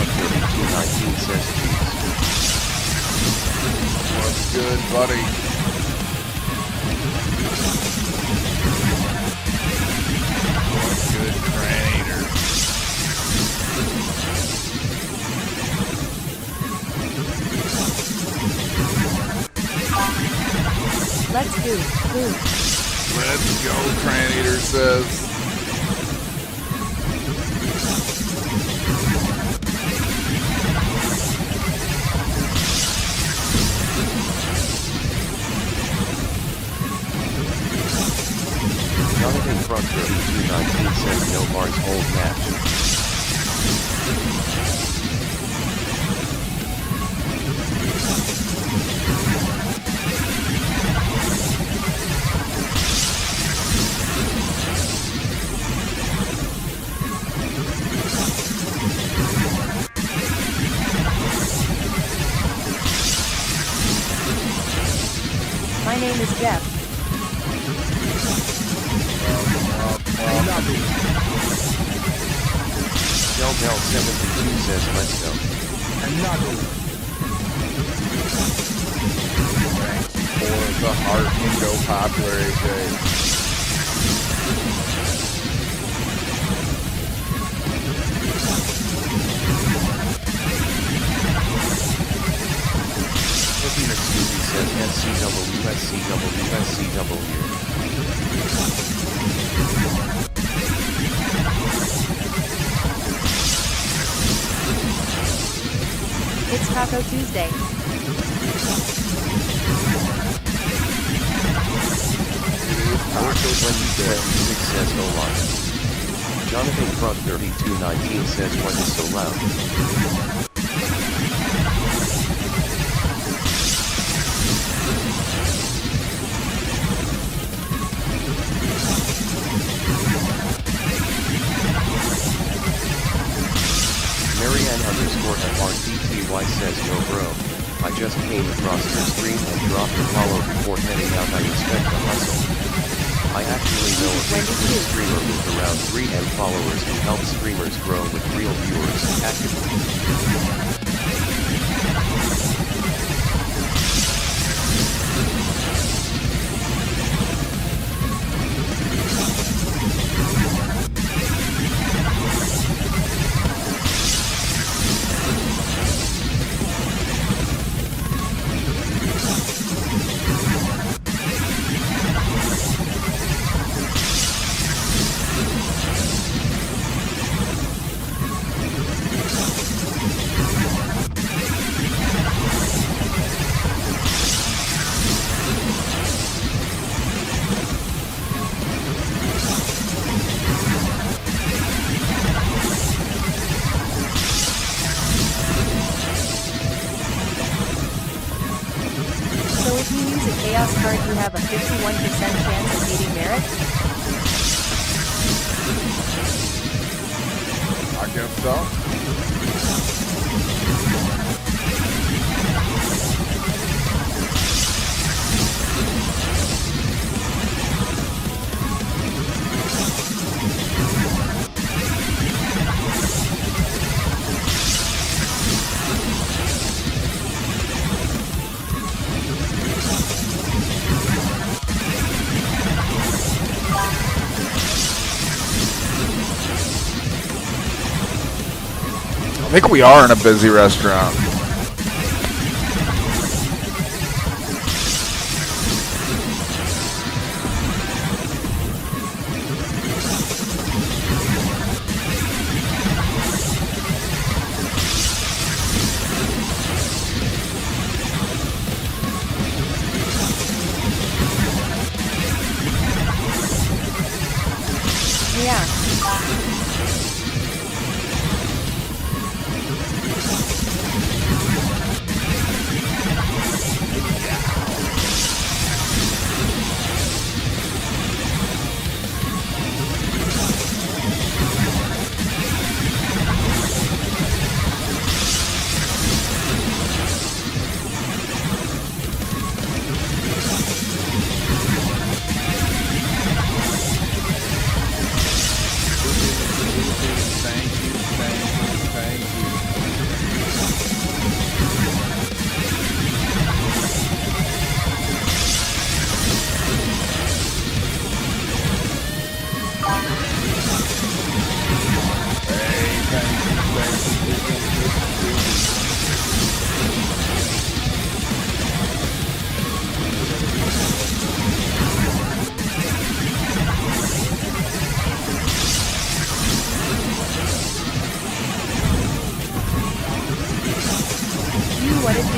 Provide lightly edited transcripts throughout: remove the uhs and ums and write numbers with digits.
Front 3219 says cheese. What's good, buddy? What's good, Cranator? Let's do food. Let's go, Cranator says. Jonathan Front 3219 says no Mars hold match. My name is Jeff. Del 72 says let's go. For the heart and go popular, AJ. Looking at Scooby says SCW, SCW, SCW. It's Taco Tuesday. Taco 2026 says no line. Jonathan Front 3219 says what is so loud? Marianne_FRTTY says yo bro, I just came across your stream and dropped a follow before heading out. I respect the hustle. I actually know a frequent streamer with around 3M followers who helps streamers grow with real viewers. Actively. So if you use a chaos card, you have a 51% chance of beating Merit? I guess so. I think we are in a busy restaurant. Yeah.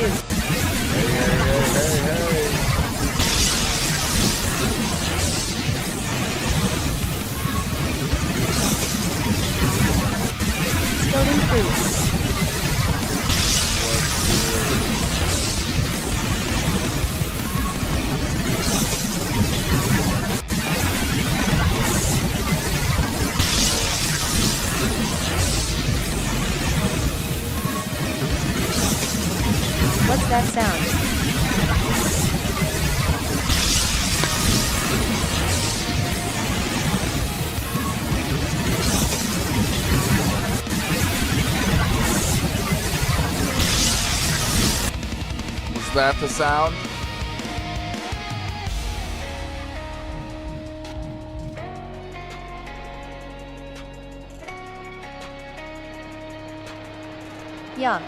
too. Hey. Stolen fruit. What's that sound? Is that the sound? Yeah.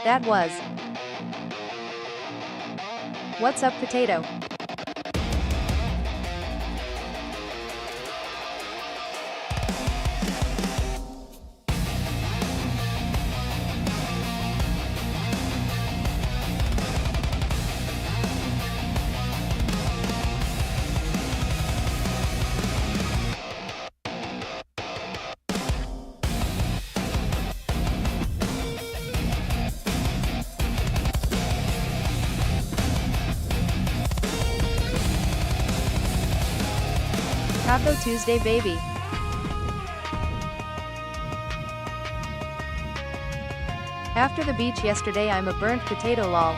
That was. What's up, potato? Taco Tuesday, baby. After the beach yesterday, I'm a burnt potato, lol.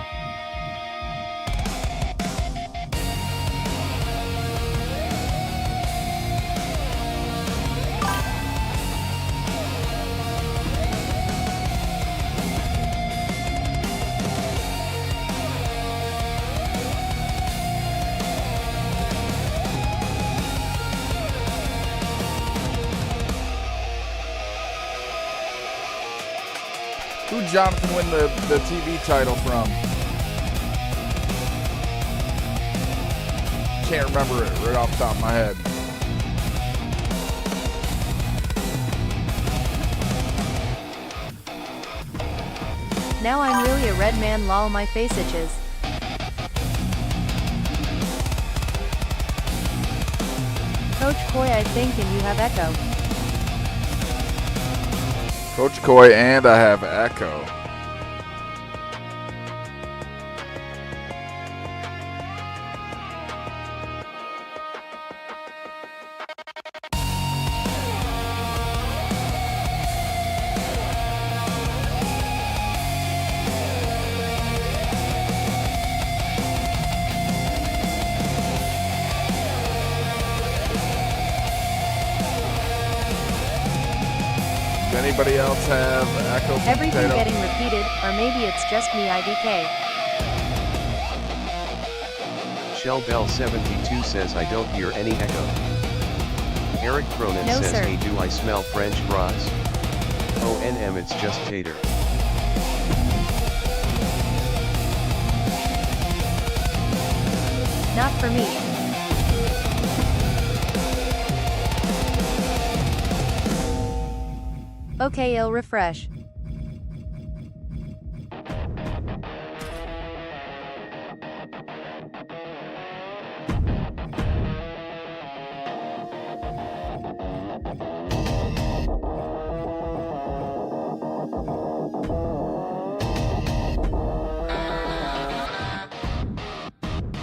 Who'd Jonathan win the TV title from? Can't remember it right off the top of my head. Now I'm really a red man, lol, my face itches. Coach Coy, I think, and you have echo. Coach Coy and I have echo. Anybody else have echo? Everything potato? getting repeated, or maybe it's just me, IDK. Shellbell72 says I don't hear any echo. Eric Cronin No, says, sir. hey, do I smell French fries? ONM, it's just tater. Not for me. Okay, I'll refresh.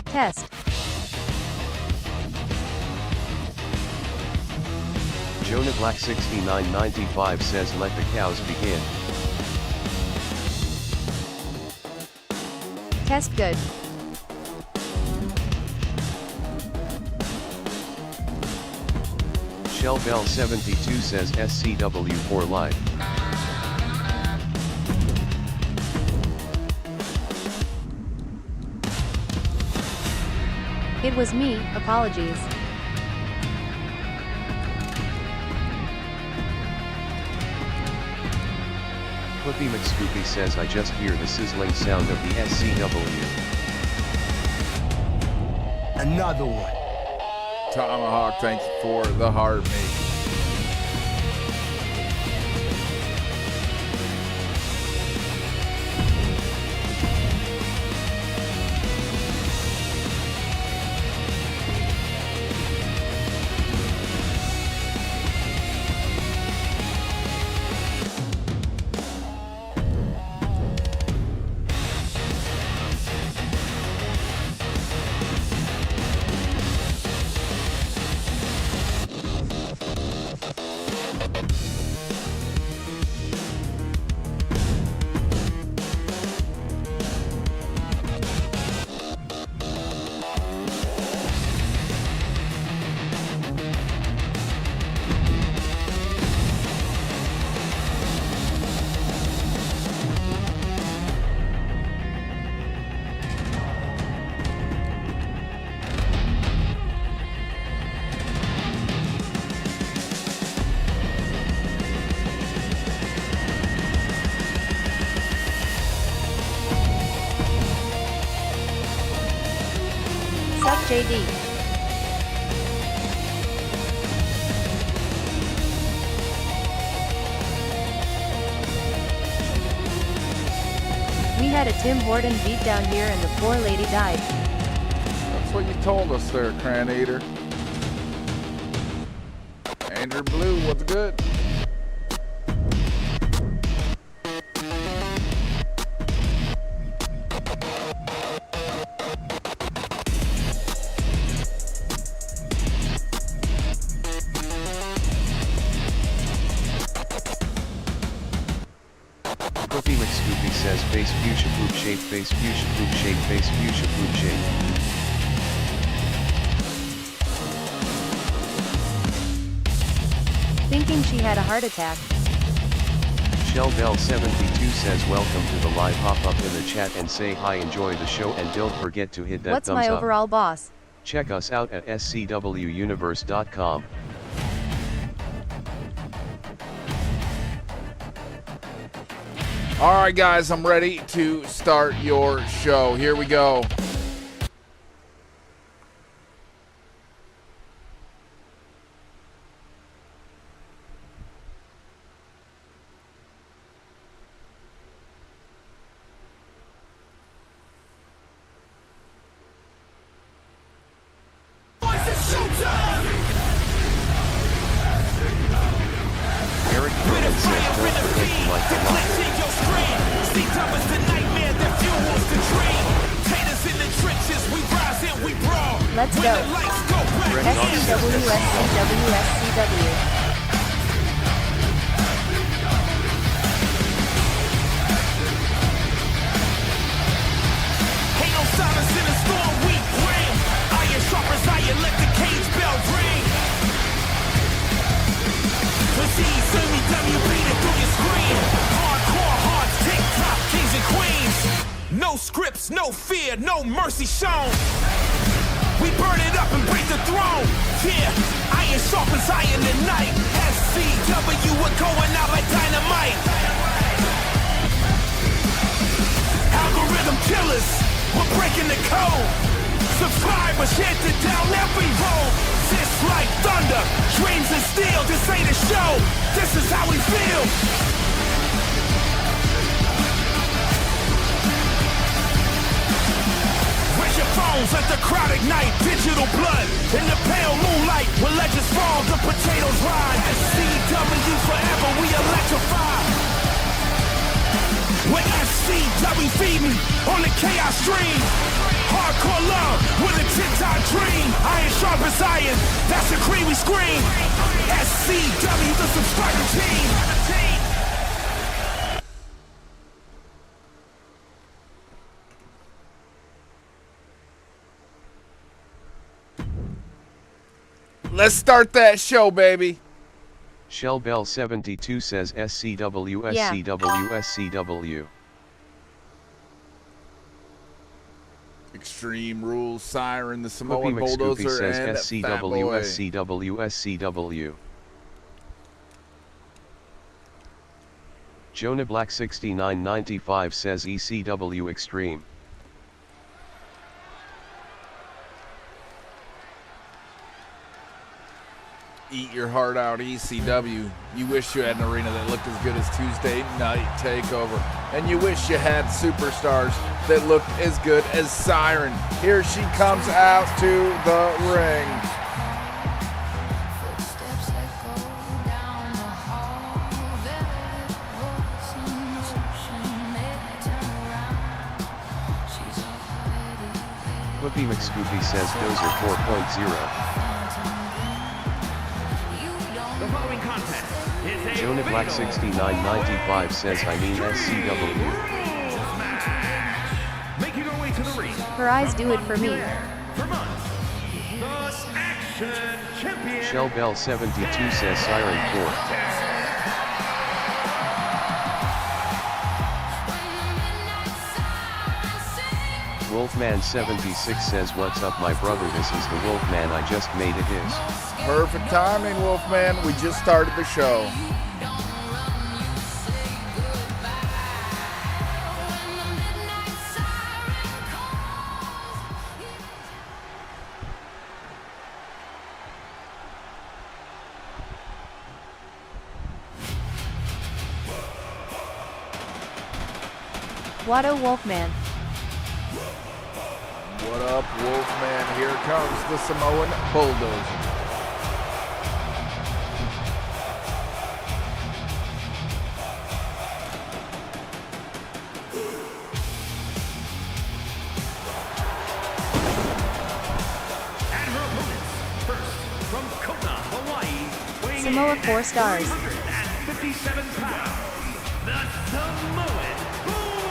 Test. Jonah Black 6995 says let the cows begin. Test good. Shellbell72 says SCW for life. It was me, apologies. Clippy McScoopy says I just hear the sizzling sound of the SCW. Another one. Tomahawk, thanks for the heart, mate. JD. We had a Tim Horton beat down here and the poor lady died. That's what you told us there, Cran Eater. Andrew Blue, what's good? Cookie McScoopy says face fuchsia poop shape, face fuchsia poop shape, face fuchsia poop shape. Thinking she had a heart attack. Shellbell72 says welcome to the live hop up in the chat and say hi, enjoy the show and don't forget to hit that What's thumbs my up. overall boss? Check us out at scwuniverse.com. All right, guys, I'm ready to start your show. Here we go. Eric Curran says don't forget to like the live. Let's go. SCW, SCW, SCW. Ain't no silence in the storm, we bring iron sharp as iron, let the cage bell ring. Proceed, send me WB to through your screen. Hardcore hearts, TikTok, kings and queens. No scripts, no fear, no mercy shown. We burn it up and break the throne. Yeah, iron sharp as iron tonight. SCW, we're going out like dynamite. Algorithm killers, we're breaking the code. Subscribers chanting down every road. This like thunder, dreams of steel. This ain't a show, this is how we feel. Raise your phones, let the crowd ignite. Digital blood in the pale moonlight. When legends fall, the potatoes ride. SCW forever, we electrify. With SCW feed me on the chaos stream. Hardcore love with a TikTok dream. Iron sharp as iron, that's the cream we scream. SCW, the subscriber team. Let's start that show, baby. Shellbell72 says SCW, Yeah. SCW, SCW. Extreme Rules, Siren, the Cookie Samoan McScoopy Bulldozer, says and Fat SCW, Boy. SCW, SCW. Jonah Black 6995 says ECW Extreme. Eat your heart out, ECW. You wish you had an arena that looked as good as Tuesday Night Takeover. And you wish you had superstars that looked as good as Siren. Here she comes out to the ring. Cookie McScoopy says Dozer 4.0. The following contest is a Jonah Black 6995 says I mean SCW. making our way to the ring. Her eyes do it for me. Vermont, the Action Champion. Shellbell72 says Siren 4. Wolfman76 says what's up my brother, this is the Wolfman, I just made it his. Perfect timing, Wolfman. We just started the show. Watto Wolfman. What up, Wolfman? Here comes the Samoan Bulldozer. Samoa 4 stars. 57 pounds, the Samoan Bulldozer.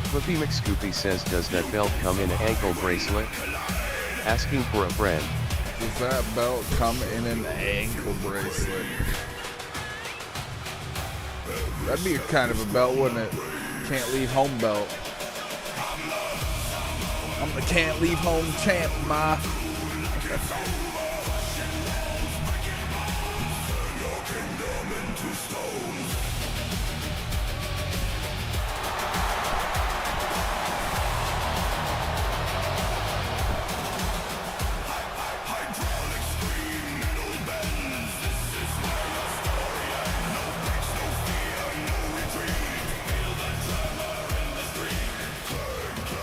Flippy McScoopy says, does that belt come in an ankle bracelet? Asking for a friend. Does that belt come in an ankle bracelet? That'd be a kind of a belt, wouldn't it? Can't leave home belt. I'm the can't leave home champ, ma.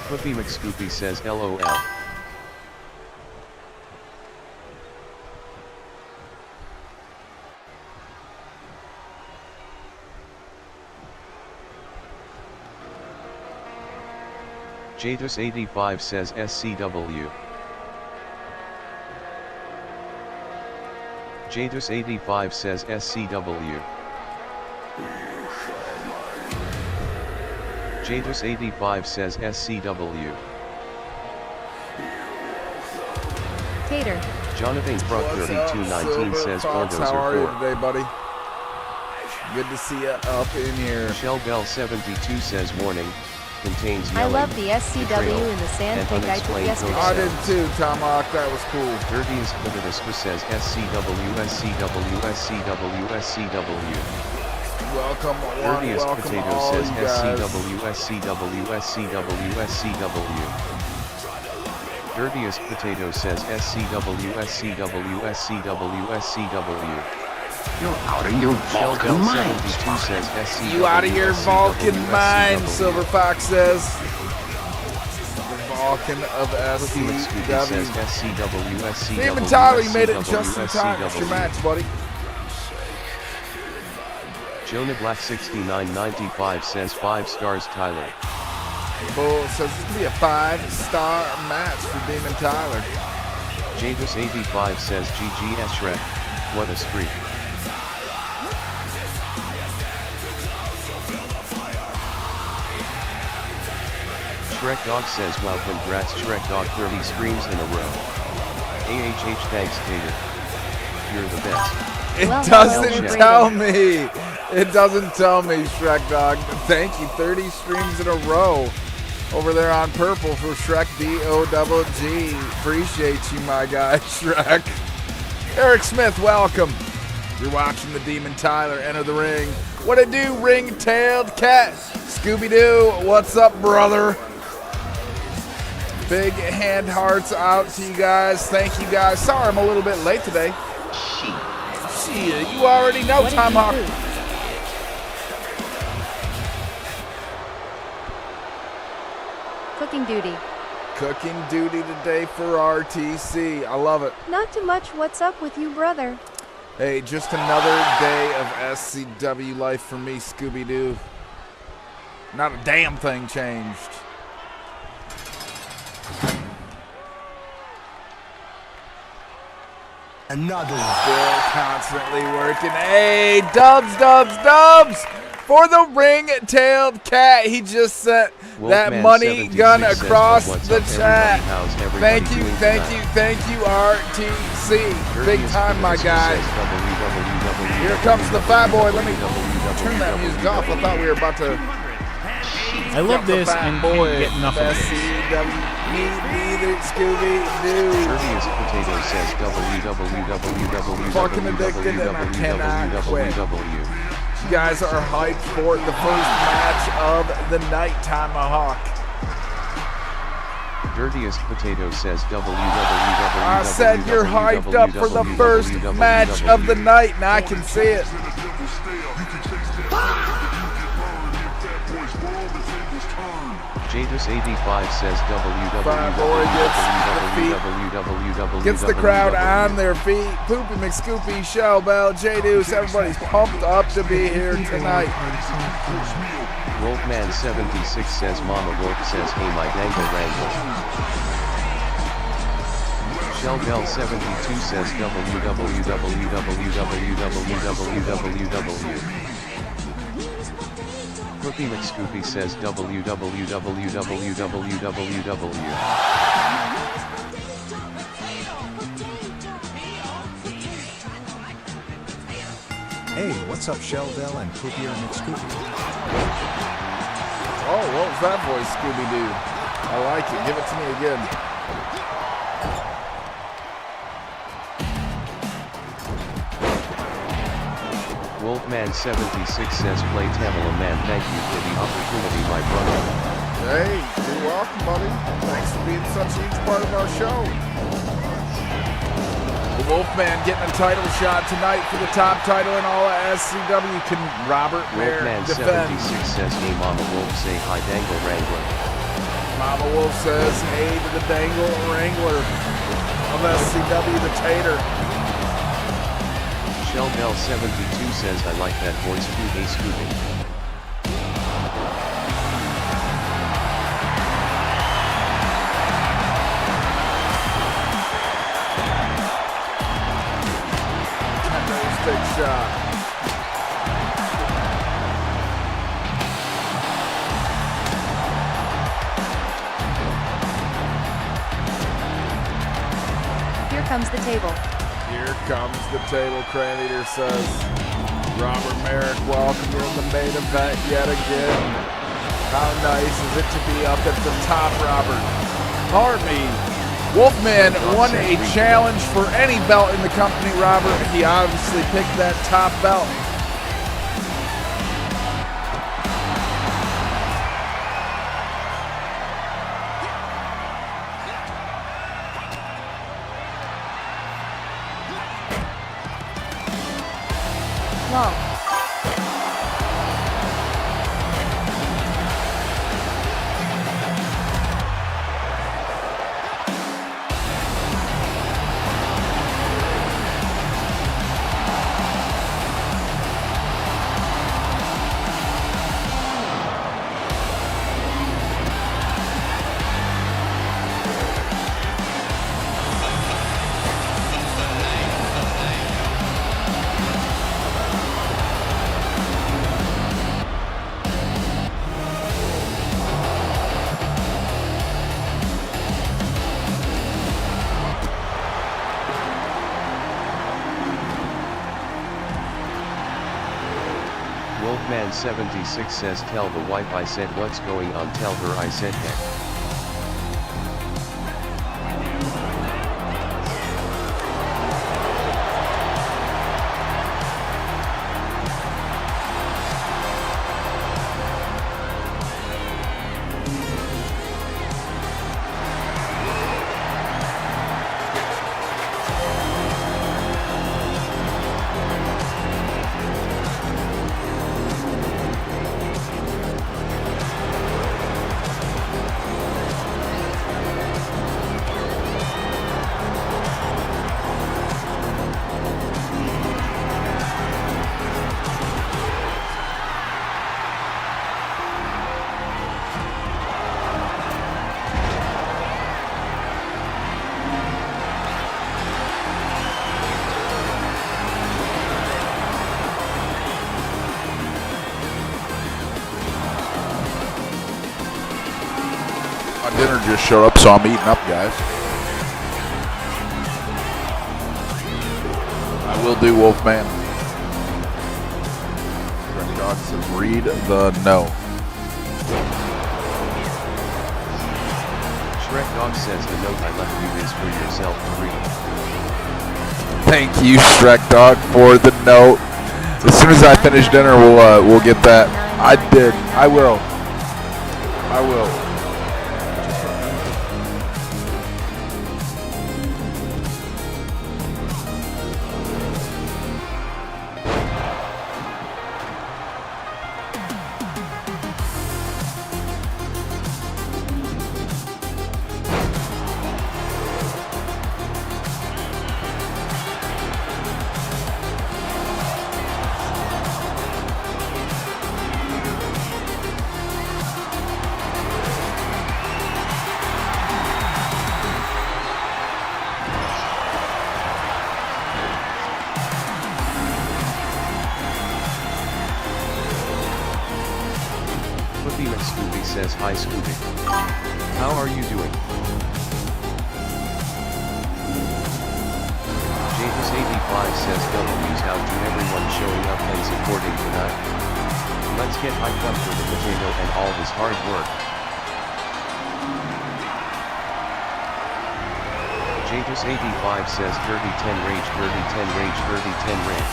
Flippy McScoopy says, LOL. Jatus85 says SCW. Jatus85 says SCW. Jatus85 says SCW. Tater. Jonathan Bruck 3219 says Bulldozer 4. How are you today, buddy? Good to see you up in here. Shell Bell 72 says warning. Contains I yelling, love the SCW betrayal, in the sand and pick I took unexplained yesterday. I did sounds. too, Tomahawk. That was cool. Dirtiest Leviticus says SCW SCW SCW SCW. Welcome, one, Dirtiest welcome Potato all says you guys. SCW SCW SCW SCW. Dirtiest Potato says SCW SCW SCW SCW. You're out of your Shell Vulcan Bell mind. 72 says SCW You out of your Vulcan SCW, mind, SCW. Silver Fox says. The Vulcan of Flippy McScoopy says SCW. SCW SCW Steven Tyler, you made it SCW, just in time. It's your SCW. match, buddy. Jonah Black 6995 says 5 stars Tyler. Bull says it's gonna be a 5-star match for Demon Tyler. Javis 85 says GGS Shrek. What a streak. Shrek Dog says wow, congrats Shrek Dog, 30 streams in a row. AHH thanks Tater. You're the best. It Well, doesn't hello, tell Brandon. me. It doesn't tell me, Shrek Dog. Thank you. 30 streams in a row over there on Purple for Shrek D-O-double-G. Appreciate you, my guy, Shrek. Eric Smith, welcome. You're watching the Demon Tyler enter the ring. What it do, ring-tailed cat? Scooby-Doo, what's up, brother? Big hand hearts out to you guys. Thank you, guys. Sorry I'm a little bit late today. Shit, you already know, What did you Tomahawk. do? Cooking duty. Cooking duty today for RTC. I love it. Not too much. What's up with you, brother? Hey, just another day of SCW life for me, Scooby-Doo. Not a damn thing changed. Another one. Still constantly working. Hey, Dubs! For the ring-tailed cat, he just sent that Wolfman money 73 gun says, across "What's the up, chat." everybody? How's everybody Thank doing you, tonight? RTC. Big Dirtiest time, my Producer guy. says www. Here comes the fat boy. Let me turn that music off. I thought we were about to. I love this Fat and boy. can't get enough of it. Neither Scooby-Doo. Dirtiest Potato says www. Fucking addicted and I cannot quit. You guys are hyped for the first match of the night, Tomahawk. Dirtiest Potato says www. I said you're hyped up for the first match of the night, and I can see it. Jadus85 says www. Gets the crowd on their feet. Poopy McScoopy, Shell Bell, J-Deuce, everybody's pumped up to be here tonight. Wolfman76 says Mama Wolf says hey my dangle wrangle. Shell Bell 72 says www. Poopy McScoopy says www. Hey, what's up, Sheldell and Coopier McScoopy? Oh, what was that voice, Scooby-Doo? I like it. Give it to me again. Wolfman76 says play Tamala man. Thank you for the opportunity, my brother. Hey, you're welcome, buddy. Thanks for being such a huge part of our show. The Wolfman getting a title shot tonight for the top title in all of SCW. Can Robert Mayer defend? Wolfman76 says hey Mama Wolf say hi Dangle Wrangler. Mama Wolf says hey to the Dangle Wrangler of SCW, the Tater. Shell Bell 72 says I like that voice too. Hey Scooby. Stick shot. Here comes the table. Here comes the table, Crane Eater says. Robert Merrick, welcome you in the main event yet again. How nice is it to be up at the top, Robert? Pardon me. Wolfman won a challenge for any belt in the company, Robert. He obviously picked that top belt. Long. Wolfman76 says tell the wife I said what's going on, tell her I said heck. My dinner just showed up, so I'm eating up, guys. I will do Wolfman. Red Dog says read the no. Shrek Dog says the note I left you is for yourself to read. Thank you, Shrek Dog, for the note. As soon as I finish dinner, we'll get that. I did. I will. says hi Scooby. How are you doing? Jatus85 says W's out to everyone showing up and supporting tonight. Let's get hyped up for the potato and all his hard work. Jatus85 says dirty 10 rage, dirty 10 rage, dirty 10 rage.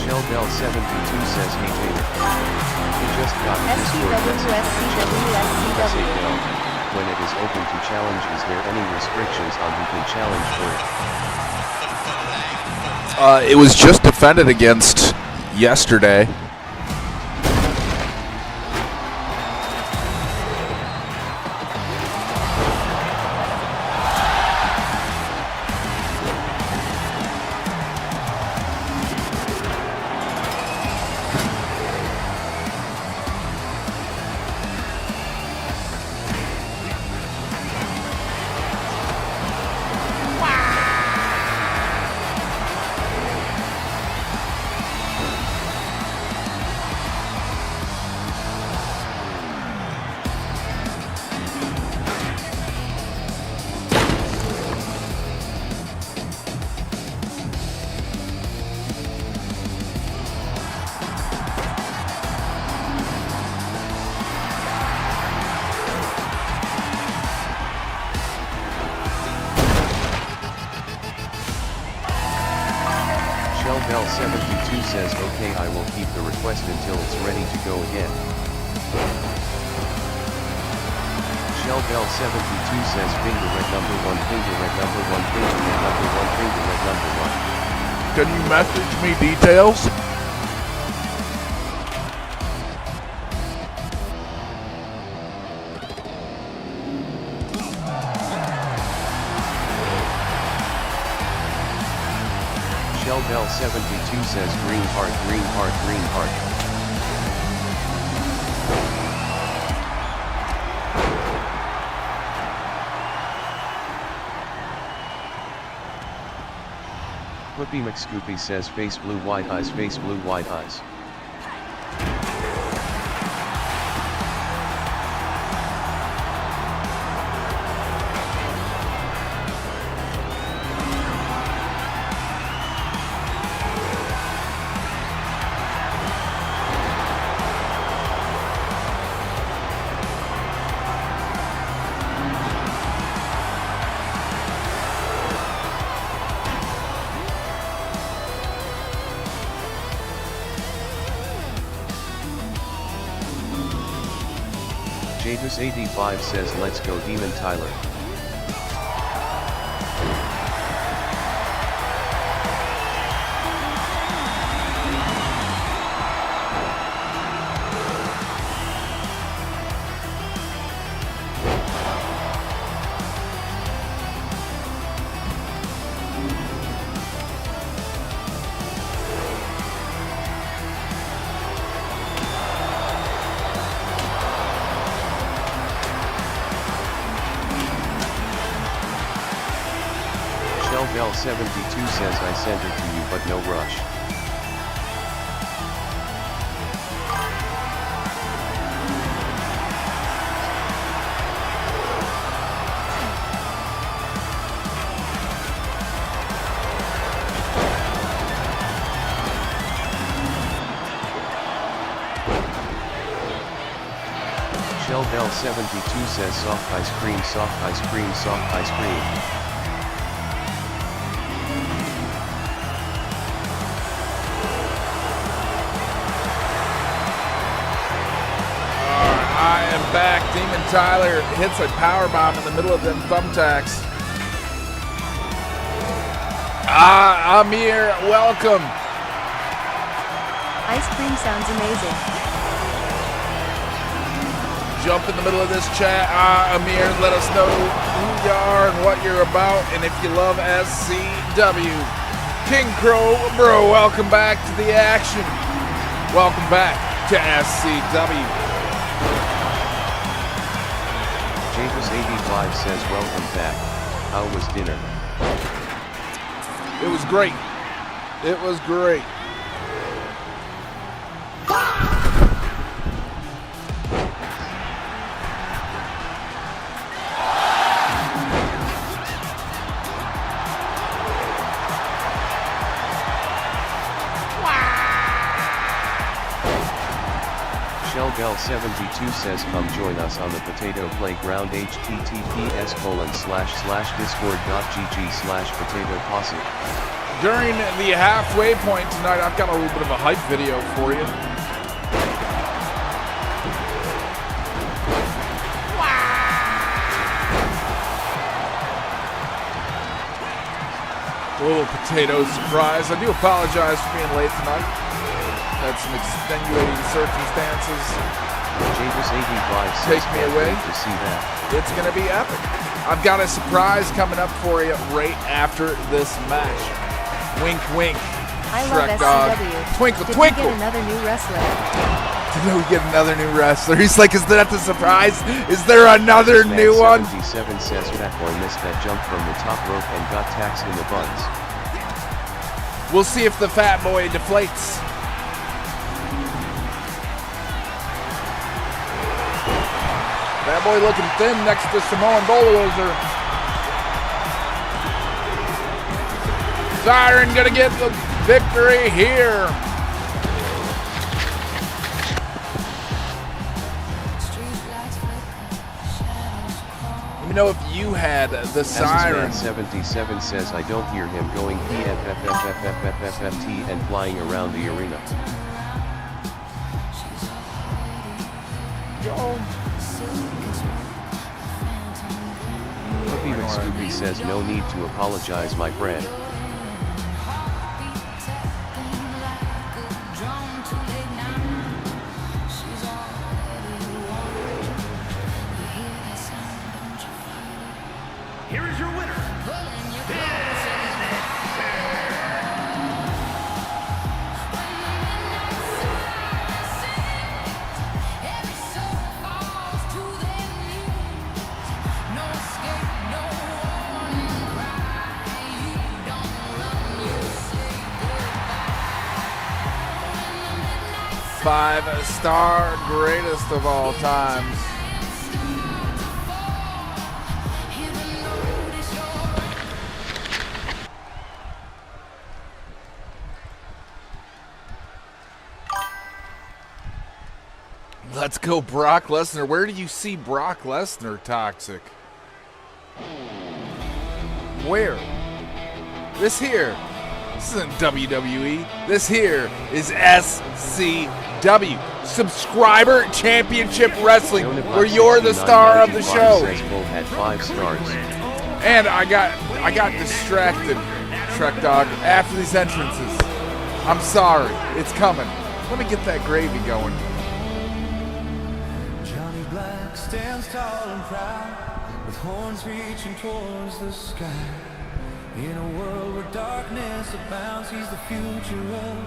Sheldell72 says hey Tater. He just got a Discord message from the SCW. When it is open to challenge, is there any restrictions on who can challenge for it? It was just defended against yesterday. Sheldell72 says okay, I will keep the request until it's ready to go again. Sheldell72 says finger red number 1, finger red number 1, finger red number 1, finger red number 1. Can you message me details? Sheldell72 says green heart, green heart, green heart. Whoopi McScoopy says face blue white eyes, face blue white eyes. Jatus85 says let's go Demon Tyler. Sheldell72 says I sent it to you but no rush. Sheldell72 says soft ice cream, soft ice cream, soft ice cream. Back, Demon Tyler hits a power bomb in the middle of them thumbtacks. Amir, welcome. Ice cream sounds amazing. Jump in the middle of this chat. Amir, let us know who you are and what you're about, and if you love SCW. King Crow, bro, welcome back to the action. Welcome back to SCW. Jatus85 says welcome back. How was dinner? It was great. It was great. Shellbell72 says come join us on the Potato Playground https://discord.gg/potato posse. During the halfway point tonight, I've got a little bit of a hype video for you. A little potato surprise. I do apologize for being late tonight. Had some extenuating circumstances. Javis85 says Take me away. to see that. It's going to be epic. I've got a surprise coming up for you right after this match. Wink, wink. I love Shrek dog. SCW. Twinkle, Did twinkle. we get another new wrestler? Did we get another new wrestler? He's like, is that the surprise? Is there another new one? 77 says Fat Boy missed that jump from the top rope and got taxed in the buns. We'll see if the fat boy deflates. Fat boy looking thin next to Samoan Bulldozer. Siren gonna get the victory here. Let me know if you had the Siren. 77 says I don't hear him going PFFFFFFFFT and flying around the arena. Puppy McScooby says no need to apologize, my friend. Here is your winner. Five-star greatest of all times. Let's go, Brock Lesnar. Where do you see Brock Lesnar toxic? Where? This here. This isn't WWE. This here is SCW. Subscriber Championship Wrestling, where you're the star of the show. Had 5 stars. And I got distracted, Shrek Dog, after these entrances. I'm sorry. It's coming. Let me get that gravy going. Johnny Black stands tall and proud, with horns reaching towards the sky. In a world where darkness abounds, he's the future of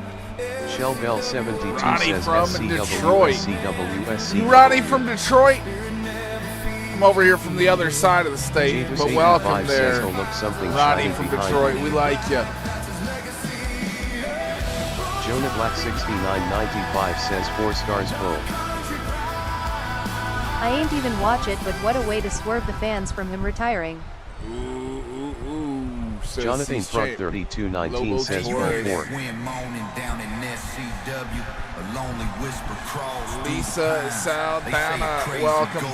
Shellbell72 Ronnie says from Detroit. SCW. Ronnie from Detroit. I'm over here from the other side of the state, but welcome there. Ronnie from Detroit, we like you. Jonah Black 6995 says 4 stars full. I ain't even watch it, but what a way to swerve the fans from him retiring. Jonathan Front 3219 says Lobo 4. Lisa Saldana, welcome.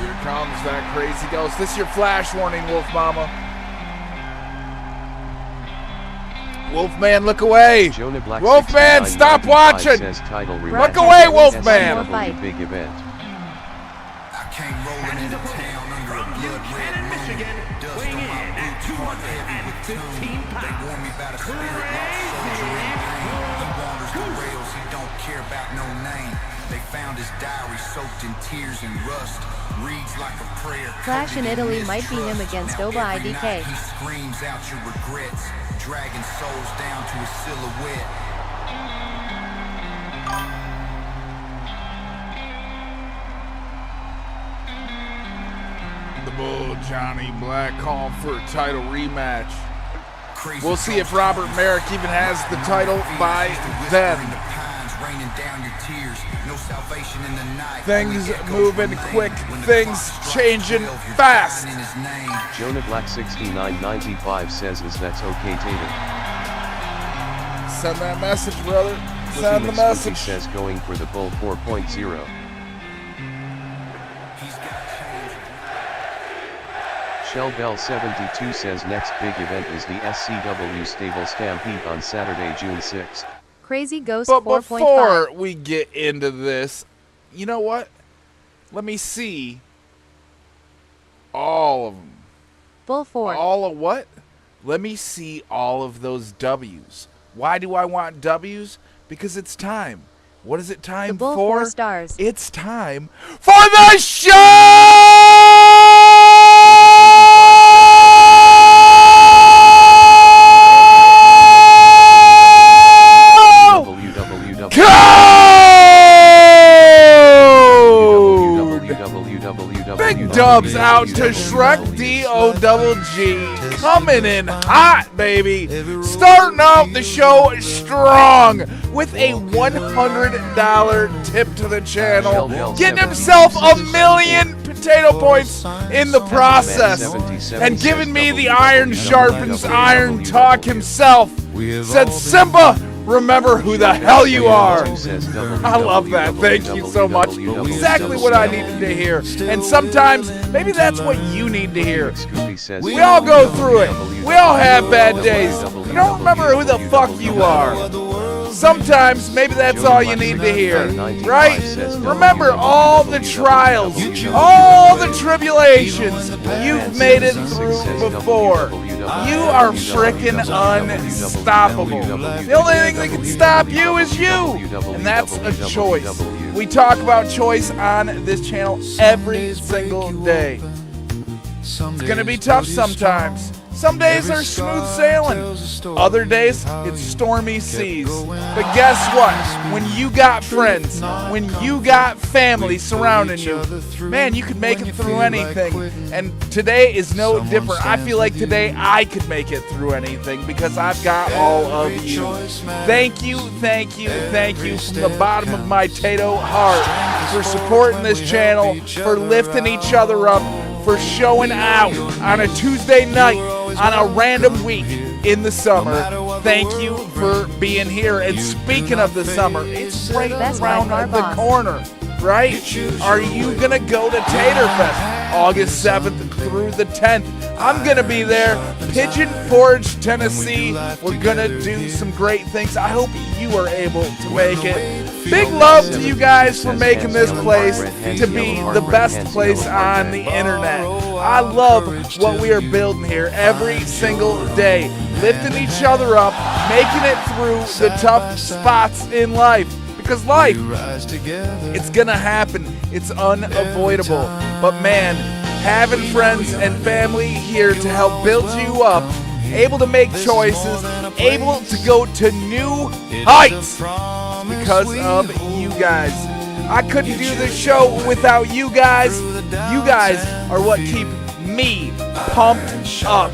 Here comes that crazy ghost. This is your flash warning, Wolf Mama. Wolfman, look away. Wolfman, stop watching. Look away, Wolfman. Big event. Came rolling into town under a blood red moon. Dust on my boots, heart heavy with tune. They warn me about a spirit lost soldier in pain. He wanders the rails, he don't care about no name. They found his diary soaked in tears and rust. Reads like a prayer. Clash in Italy might be him against Oba IDK. He screams out your regrets, dragging souls down to his silhouette. The Bull, Johnny Black, calling for a title rematch. We'll see if Robert Merrick even has the title by then. Things moving quick, things changing fast. Jonah Black 6995 says, "Is that's okay, Tater?" Send that message, brother. Send the He message. says going for the Bull 4.0. Shell Bell 72 says next big event is the SCW Stable Stampede on Saturday, June 6th. Crazy Ghost But 4.5. before we get into this, you know what? Let me see all of them. Bull 4. All of what? Let me see all of those W's. Why do I want W's? Because it's time. What is it time The Bull for? 4 stars. It's time for the show! Big dubs out to Shrek D-O-double-G. Coming in hot, baby. Starting off the show strong with a $100 tip to the channel. Getting himself a million potato points in the process. And giving me the iron sharpens iron talk himself. Said, Simba, remember who the hell you are. I love that. Thank you so much. Exactly what I needed to hear. And sometimes, maybe that's what you need to hear. We all go through it. We all have bad days. You don't remember who the fuck you are. Sometimes, maybe that's all you need to hear. Right? Remember all the trials, all the tribulations you've made it through before. You are frickin' unstoppable. The only thing that can stop you is you. And that's a choice. We talk about choice on this channel every single day. It's gonna be tough sometimes. Some days are smooth sailing. Other days, it's stormy seas. But guess what? When you got friends, when you got family surrounding you, man, you can make it through anything. And today is no different. I feel like today I could make it through anything because I've got all of you. Thank you, thank you, thank you from the bottom of my Tato heart for supporting this channel, for lifting each other up, for showing out on a Tuesday night on a random week in the summer. Thank you for being here. And speaking of the summer, it's right around the corner, right? Are you gonna go to Tater Fest August 7th through the 10th? I'm gonna be there, Pigeon Forge, Tennessee. We're gonna do some great things. I hope you are able to make it. Big love to you guys for making this place to be the best place on the internet. I love what we are building here every single day, lifting each other up, making it through the tough spots in life. Because life, it's gonna happen. It's unavoidable. But man, having friends and family here to help build you up, able to make choices, able to go to new heights because of you guys. I couldn't do this show without you guys. You guys are what keep me pumped up.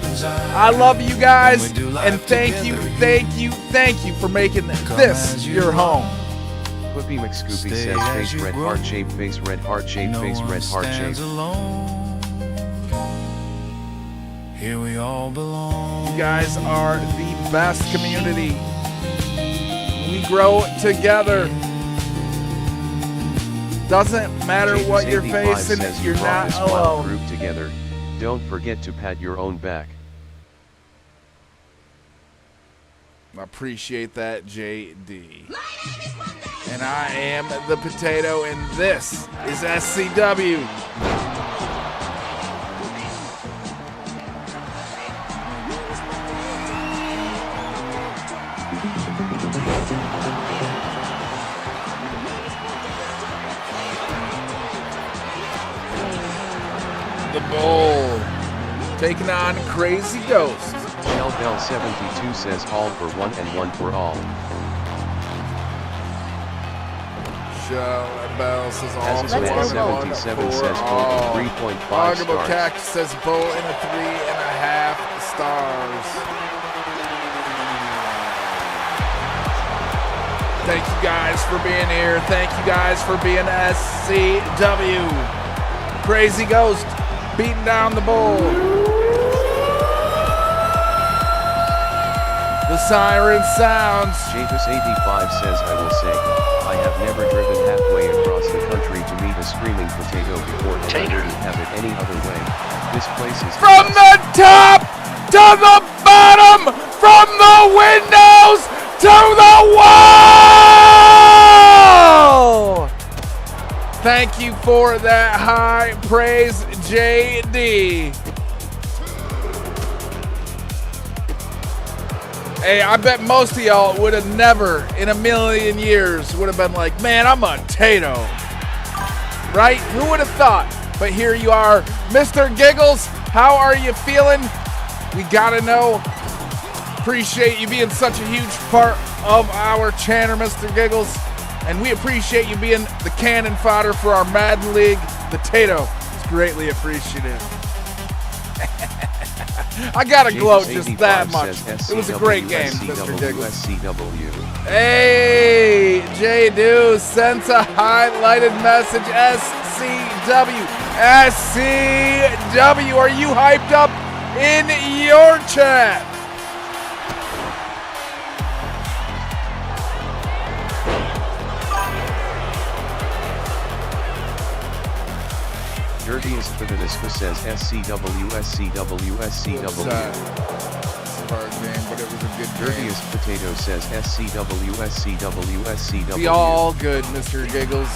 I love you guys, and thank you, thank you, thank you for making this your home. Whoopi McScoopy says face red heart shape, face red heart shape, face red heart shape. Here we all belong. You guys are the best community. We grow together. Doesn't matter what you're facing, you're not alone. Group together. Don't forget to pat your own back. I appreciate that, JD. And I am the Potato, and this is SCW. The Bull taking on Crazy Ghost. Shell Bell 72 says all for one and one for all. Shell Bell says all Let's go Bull. 77 says Bull with 3.5 Arguable stars. Cactus says Bull in a 3.5 stars. Thank you guys for being here. Thank you guys for being SCW. Crazy Ghost beating down the Bull. The siren sounds. Jatus85 says, I will say, I have never driven halfway across the country to meet a screaming potato before, and I wouldn't have it any other way. This place is From the top to the bottom, from the windows to the wall. Thank you for that high praise, JD. Hey, I bet most of y'all would have never in a million years would have been like, man, I'm a Tato. Right? Who would have thought? But here you are, Mr. Giggles. How are you feeling? We gotta know. Appreciate you being such a huge part of our channel, Mr. Giggles. And we appreciate you being the cannon fodder for our Madden League, the Tato. It's greatly appreciated. I gotta gloat just that much. It was a great game, Mr. Giggles. SCW. Hey, J-Do sends a highlighted message. SCW. SCW. Are you hyped up in your chat? Dirtiest Fididisco says SCW, SCW, SCW. It's a hard game, but it was a good game. Dirtiest Potato says SCW, SCW, SCW. Be all good, Mr. Giggles.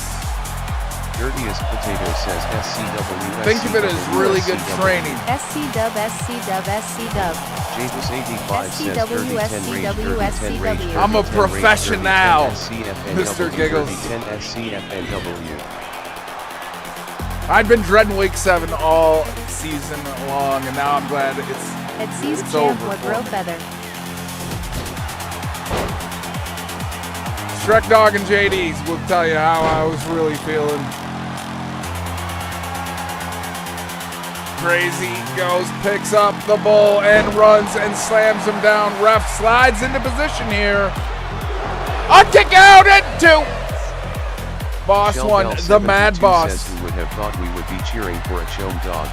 Dirtiest Potato says SCW, Think of it as really good training. SCW, SCW, SCW. Jatus85 says SCW, Dirty 10 Rage, Dirty 10 Rage, SCW. I'm a Dirty 10 Rage, professional, Dirty 10 Mr. SCFNW, Giggles. Dirty 10 SCFNW. I've been dreading week 7 all season long, and now I'm glad At C's it's Champ, over what for grow me. feather. Shrek Dog and JD's will tell you how I was really feeling. Crazy Ghost picks up the Bull and runs and slams him down. Ref slides into position here. A kick out at 2. Boss Shell one, Bell the Mad 72 Boss. says who would have thought we would be cheering for a chome dog,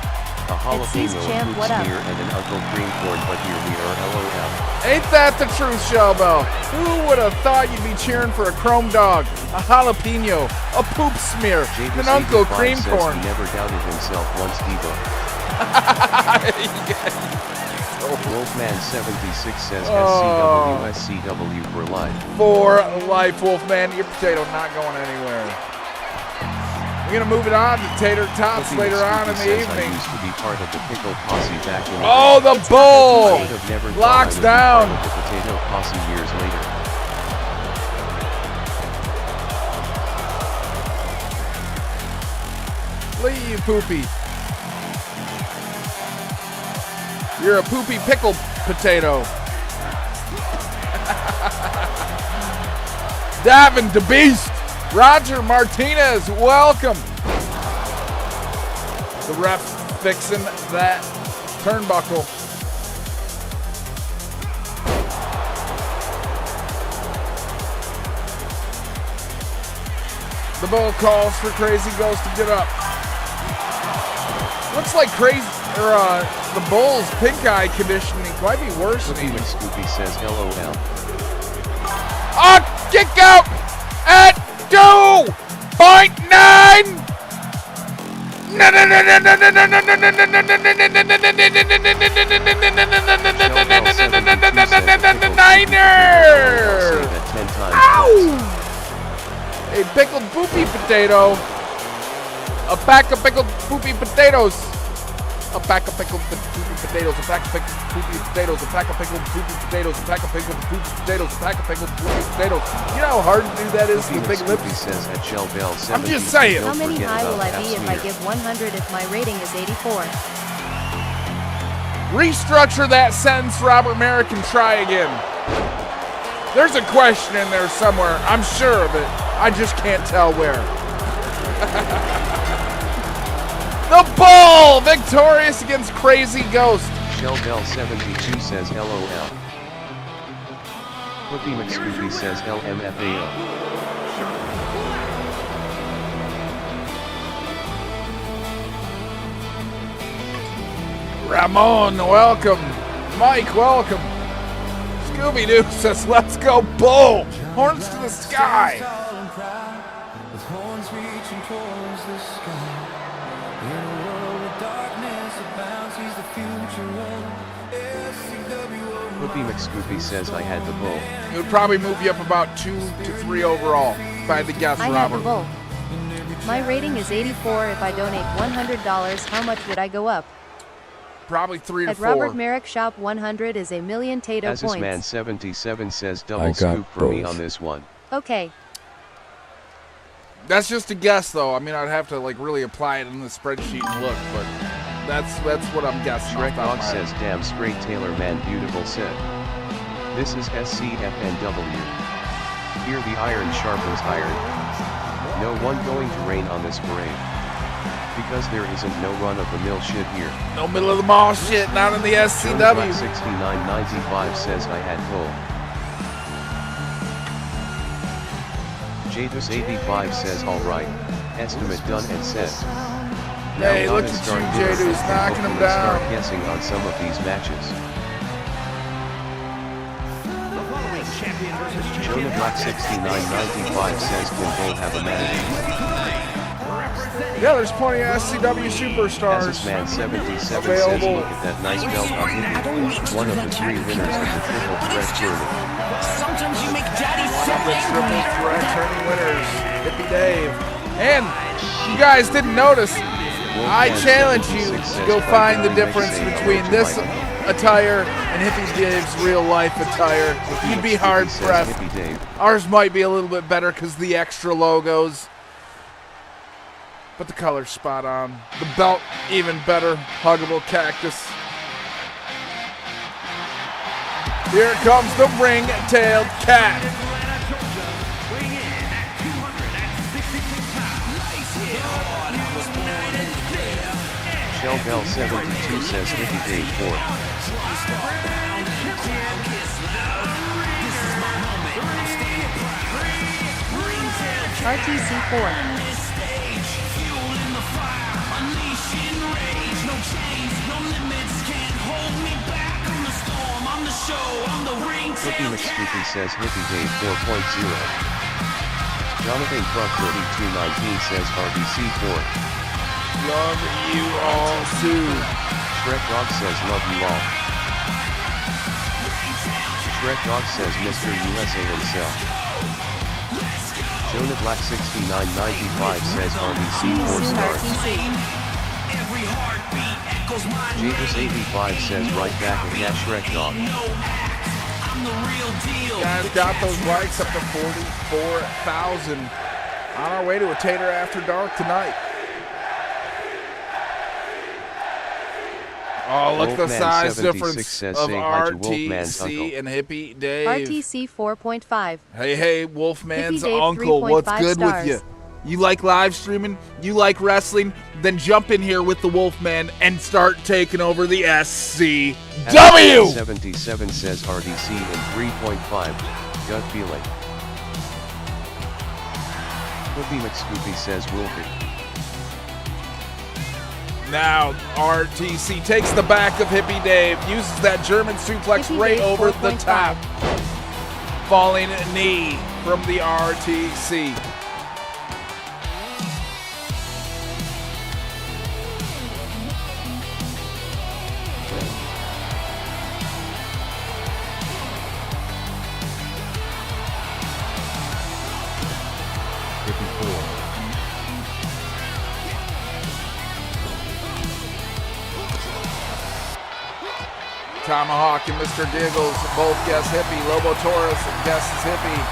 a C's jalapeno, Champ, a what up? smear, and an Uncle Cream Corn, but here we are, LOL. Ain't that the truth, Shellbell? Who would have thought you'd be cheering for a chrome dog, a jalapeno, a poop smear, Jatus an Uncle 85 Cream says Corn? he never doubted himself once, Diva. Wolfman 76 says Oh. SCW for life. For life, Wolfman. Your potato not going anywhere. We're going to move it on to Tater Tots Puppy later on in Spooky the says, I evening. used to be part of the pickle posse back in the Oh, day. the Bull! I would have never thought I Locks would be down. part of the potato posse years later. Look at you, Poopy. You're a poopy pickle potato. Davin the Beast. Roger Martinez, welcome. The ref fixing that turnbuckle. The Bull calls for Crazy Ghost to get up. Looks like the Bull's pink eye conditioning might be worse than Cookie even. McScoopy says LOL. A kick out at 2.9. Niner. Ow! A pickled poopy potato. A pack of pickled poopy potatoes. A pack of pickled poopy potatoes. A pack of pickled poopy potatoes. A pack of pickled poopy potatoes. A pack of pickled poopy potatoes. A pack of pickled poopy potatoes. You know how hard to do that is with big lips? Says at Shell Bell I'm just saying. How many high will I be if I give 100 if my rating is 84? Restructure that sentence, Robert Merrick, and try again. There's a question in there somewhere. I'm sure of it. I just can't tell where. The Bull! Victorious against Crazy Ghost. Sheldell72 says LOL. Cookie McScoopy says LMFAO. Ramon, welcome. Mike, welcome. Scooby-Doo says, let's go Bull! Horns to the sky! Tall and proud, with horns reaching towards the sky. In a world where darkness abounds, he's the future of SCW. Cookie McScoopy says I had the bull. It would probably move you up about 2 to 3 overall, if I had to guess, I have the Robert. bull. My rating is 84. If I donate $100, how much would I go up? Probably 3 to At 4. Robert Merrick Shop 100 is a million Tato points. Azisman77 says I double got scoop for me both. on this one. Okay. That's just a guess, though. I mean, I'd have to like really apply it in the spreadsheet and look, but that's what I'm guessing. Shrek off the top Dog of my head. says damn straight Taylor man beautiful set. This is SCFNW. Here the iron sharpens iron. No one going to rain on this parade. Because there isn't no run-of-the-mill shit here. No middle of the mall shit, not in the SCW. 6995 says I had bull. Jadus85 says alright. Estimate done and set. Now Hey, look gotta at start you, doing Jadus, it and knocking 'em hopefully down. Start guessing on some of these matches. Jonah Black 6995 says can Bull have a manager? Yeah, there's plenty of SCW superstars. Azisman77 says Available. look at that nice belt on Hippie. One of the 3 winners of the triple threat tournament. Sometimes you make daddy One of the triple threat tourney winners, Hippie Dave. And you guys didn't notice, I challenge you to go find the difference between this attire and Hippie Dave's real life attire. You'd be hard pressed. Hippie Dave. Ours might be a little bit better because the extra logos. But the color's spot on. The belt, even better. Huggable cactus. Here comes the ring-tailed cat. Shellbell72 says Hippie Dave 4. RTC4. Cookie McScoopy says Hippie Dave 4.0. Jonathan Truck 3219 says RBC 4. Love you all too. Shrek Dog says love you all. Shrek Dog says Mr. USA himself. Jonah Black 6995 says RBC 4 stars. Javis 85 says right back at that Shrek Dog. Guys got those likes up to 44,000. On our way to a Tater After Dark tonight. Oh, look at the size difference of RTC and Hippie Dave. RTC 4.5. Hey, Wolfman's Hippie Dave uncle, what's 3.5 good stars. with you? You like live streaming? You like wrestling? Then jump in here with the Wolfman and start taking over the SCW! 77 says RDC in 3.5. Gut feeling. Cookie McScoopy says Wolfie. Now, RTC takes the back of Hippie Dave, uses that German suplex Hippie right Dave over 4.5. the top. Falling knee from the RTC. Tomahawk and Mr. Giggles both guess Hippie. Lobo Taurus guesses Hippie.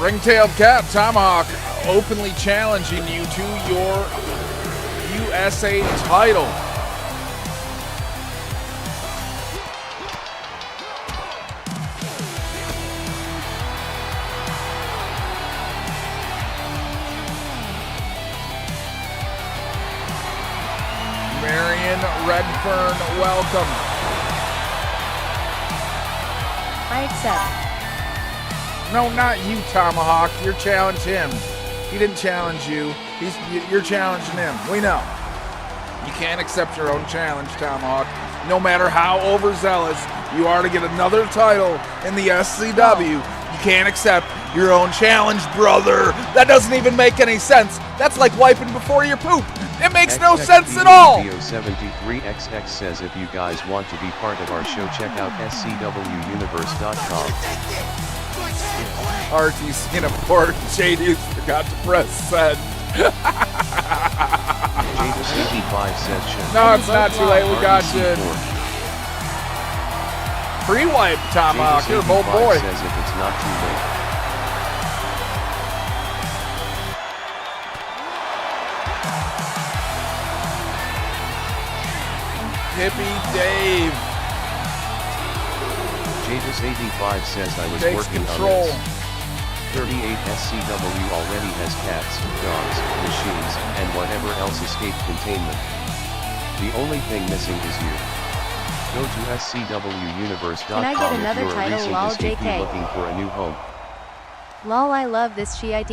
Ring-tailed cat, Tomahawk, openly challenging you to your USA title. Redfern, welcome. I accept. No, not you, Tomahawk. You're challenging him. He didn't challenge you. You're challenging him. We know. You can't accept your own challenge, Tomahawk. No matter how overzealous you are to get another title in the SCW, you can't accept your own challenge, brother. That doesn't even make any sense. That's like wiping before you poop. It makes no sense at all. 73XX says if you guys want to be part of our show, check out scwuniverse.com. RTC in a port. JD forgot to press send. Jadis85 says show. No, it's not too late. We got you. Pre-wipe, Tomahawk. You're a bold boy. Says if it's not too late. Hippie Dave. Jadis85 says I was Takes working control. on this. 38 SCW already has cats, dogs, machines, and whatever else escaped containment. The only thing missing is you. Go to scwuniverse.com Can I get another if you're a title, recent lol, escapee JK? looking for a new home. Lol, I love this shit.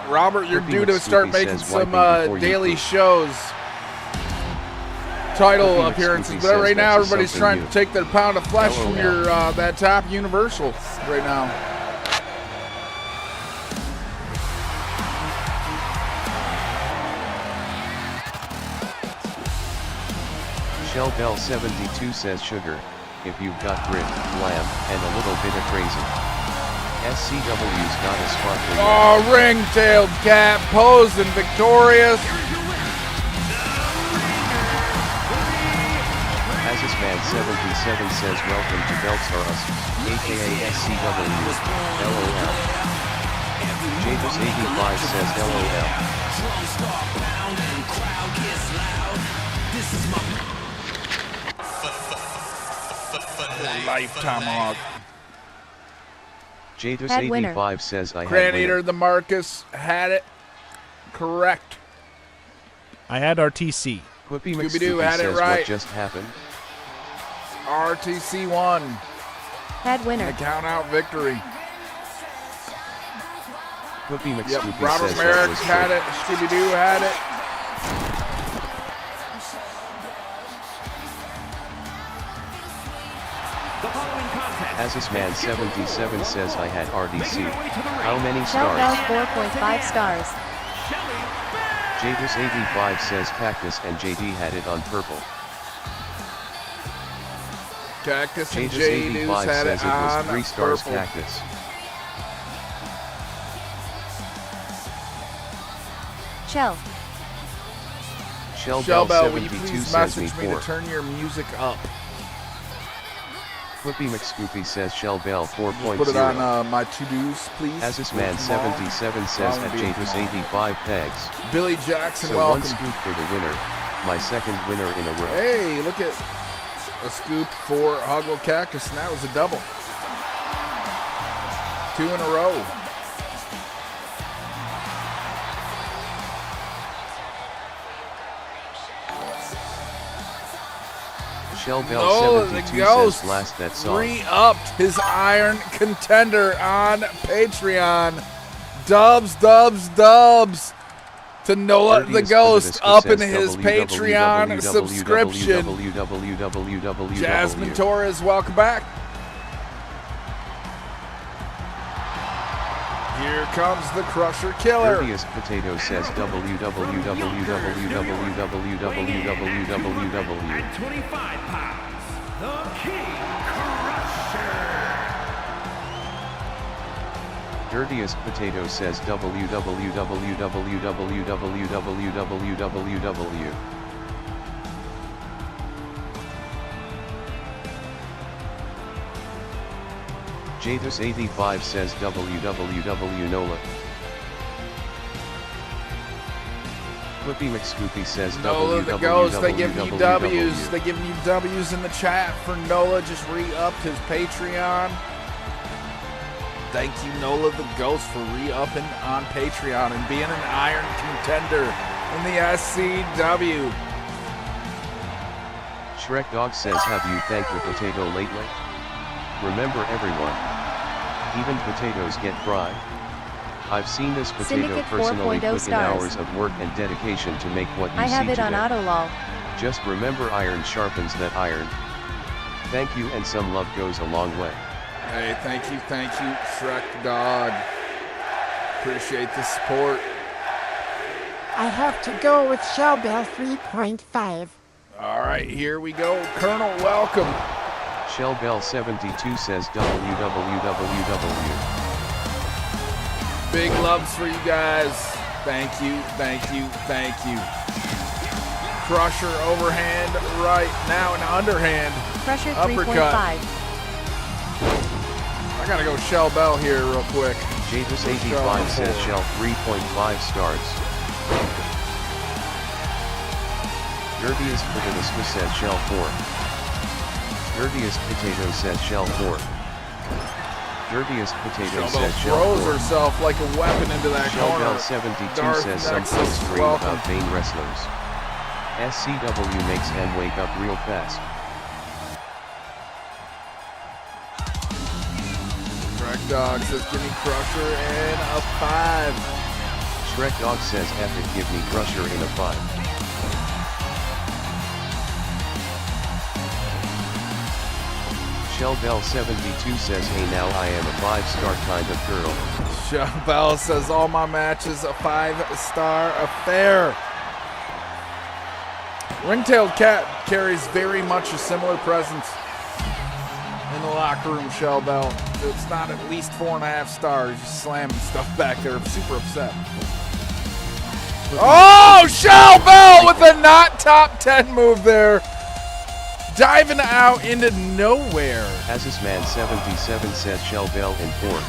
Robert, you're Flippy due to start McScoopy making says some wiping before you daily poop. shows. Title Flippy appearances, McScoopy but says right now that's everybody's something trying new. to take their pound of flesh from LOL. your that top Universal right now. Shell Bell 72 says sugar, if you've got grit, glam, and a little bit of crazy. SCW's got a sparkly. Oh, ring-tailed cat, posing victorious. Azisman 77 says welcome to Belts R Us, aka SCW, LOL. Jadis 85 says LOL. Life, Tomahawk. Jadis Head winner. 85 says I Grand had Eater, winner. the Marcus had it correct. I had RTC. Whippy Scooby-Doo McScoopy had it says right. what just happened. RTC won. Head A winner. count-out victory. Whippy Yep, McScoopy Robert says that Merrick was had quick. it. Scooby-Doo had it. Azisman 77 says I had RDC. How many Shell Bell stars? 4.5 stars. Jadis 85 says Cactus and JD had it on purple. Cactus and Jadis J 85 had says it it was on 3 stars purple. Cactus. Shell. Shell Shell Bell Bell, will you 72 please says me message me to 4. turn your music up? Whippy McScoopy says Shell Bell Put it 4.0. on my to-dos, please. Azisman 77 says at Jadis 85 pegs. Billy Jackson, So welcome. one scoop for the winner. My second winner in a row. Hey, look at a scoop for Hoggle Cactus, and that was a double. 2 in a row. Shell Bell Oh, the 72 Ghost says last that song. re-upped his Iron Contender on Patreon. Dubs, dubs, dubs to Nola the Ghost up in his Patreon subscription. Jasmine Torres, welcome back. Here comes the Crusher Killer. Dirtiest Potato says www. 25 pounds, the King Crusher. Dirtiest Potato says www. Jadis 85 says www. Nola. Whippy McScoopy says Nola the Ghost, they give you W's. They giving you W's in the chat for Nola. Just re-upped his Patreon. Thank you, Nola the Ghost, for re-upping on Patreon and being an iron contender in the SCW. Shrek Dog says, have you thanked the potato lately? Remember everyone. Even potatoes get fried. I've seen this potato Syndicate personally 4.0 put in stars. hours of work and dedication to make what you I have see it on today. Autolol. Just remember, iron sharpens that iron. Thank you, and some love goes a long way. Hey, thank you, Shrek Dog. Appreciate the support. I have to go with Shellbell 3.5. All right, here we go. Colonel, welcome. Shellbell72 says www. Big loves for you guys. Thank you. Crusher overhand right now, an underhand. Crusher Uppercut. 3.5. I gotta go Shell Bell here real quick. Javis85 says Shell 3.5 stars. Dirtiest Potato says Shell 4. Dirtiest Potato says Shell 4. Dirtiest Potato says Shell throws 4. herself like a weapon into that corner. Shellbell72 Darth says some Nexus, folks dream welcome. about vain wrestlers. SCW makes them wake up real fast. Shrek Dog says give me Crusher and a 5. Shrek Dog says epic, give me Crusher in a 5. Shellbell72 says hey, now I am a 5-star kind of girl. Shell Bell says all my matches a 5-star affair. Ringtailed Cat carries very much a similar presence in the locker room, Shell Bell. It's not at least 4.5 stars. Just slamming stuff back there. I'm super upset. Oh, Shell Bell with a not top 10 move there. Diving out into nowhere. Azisman77 says Shellbell in 4.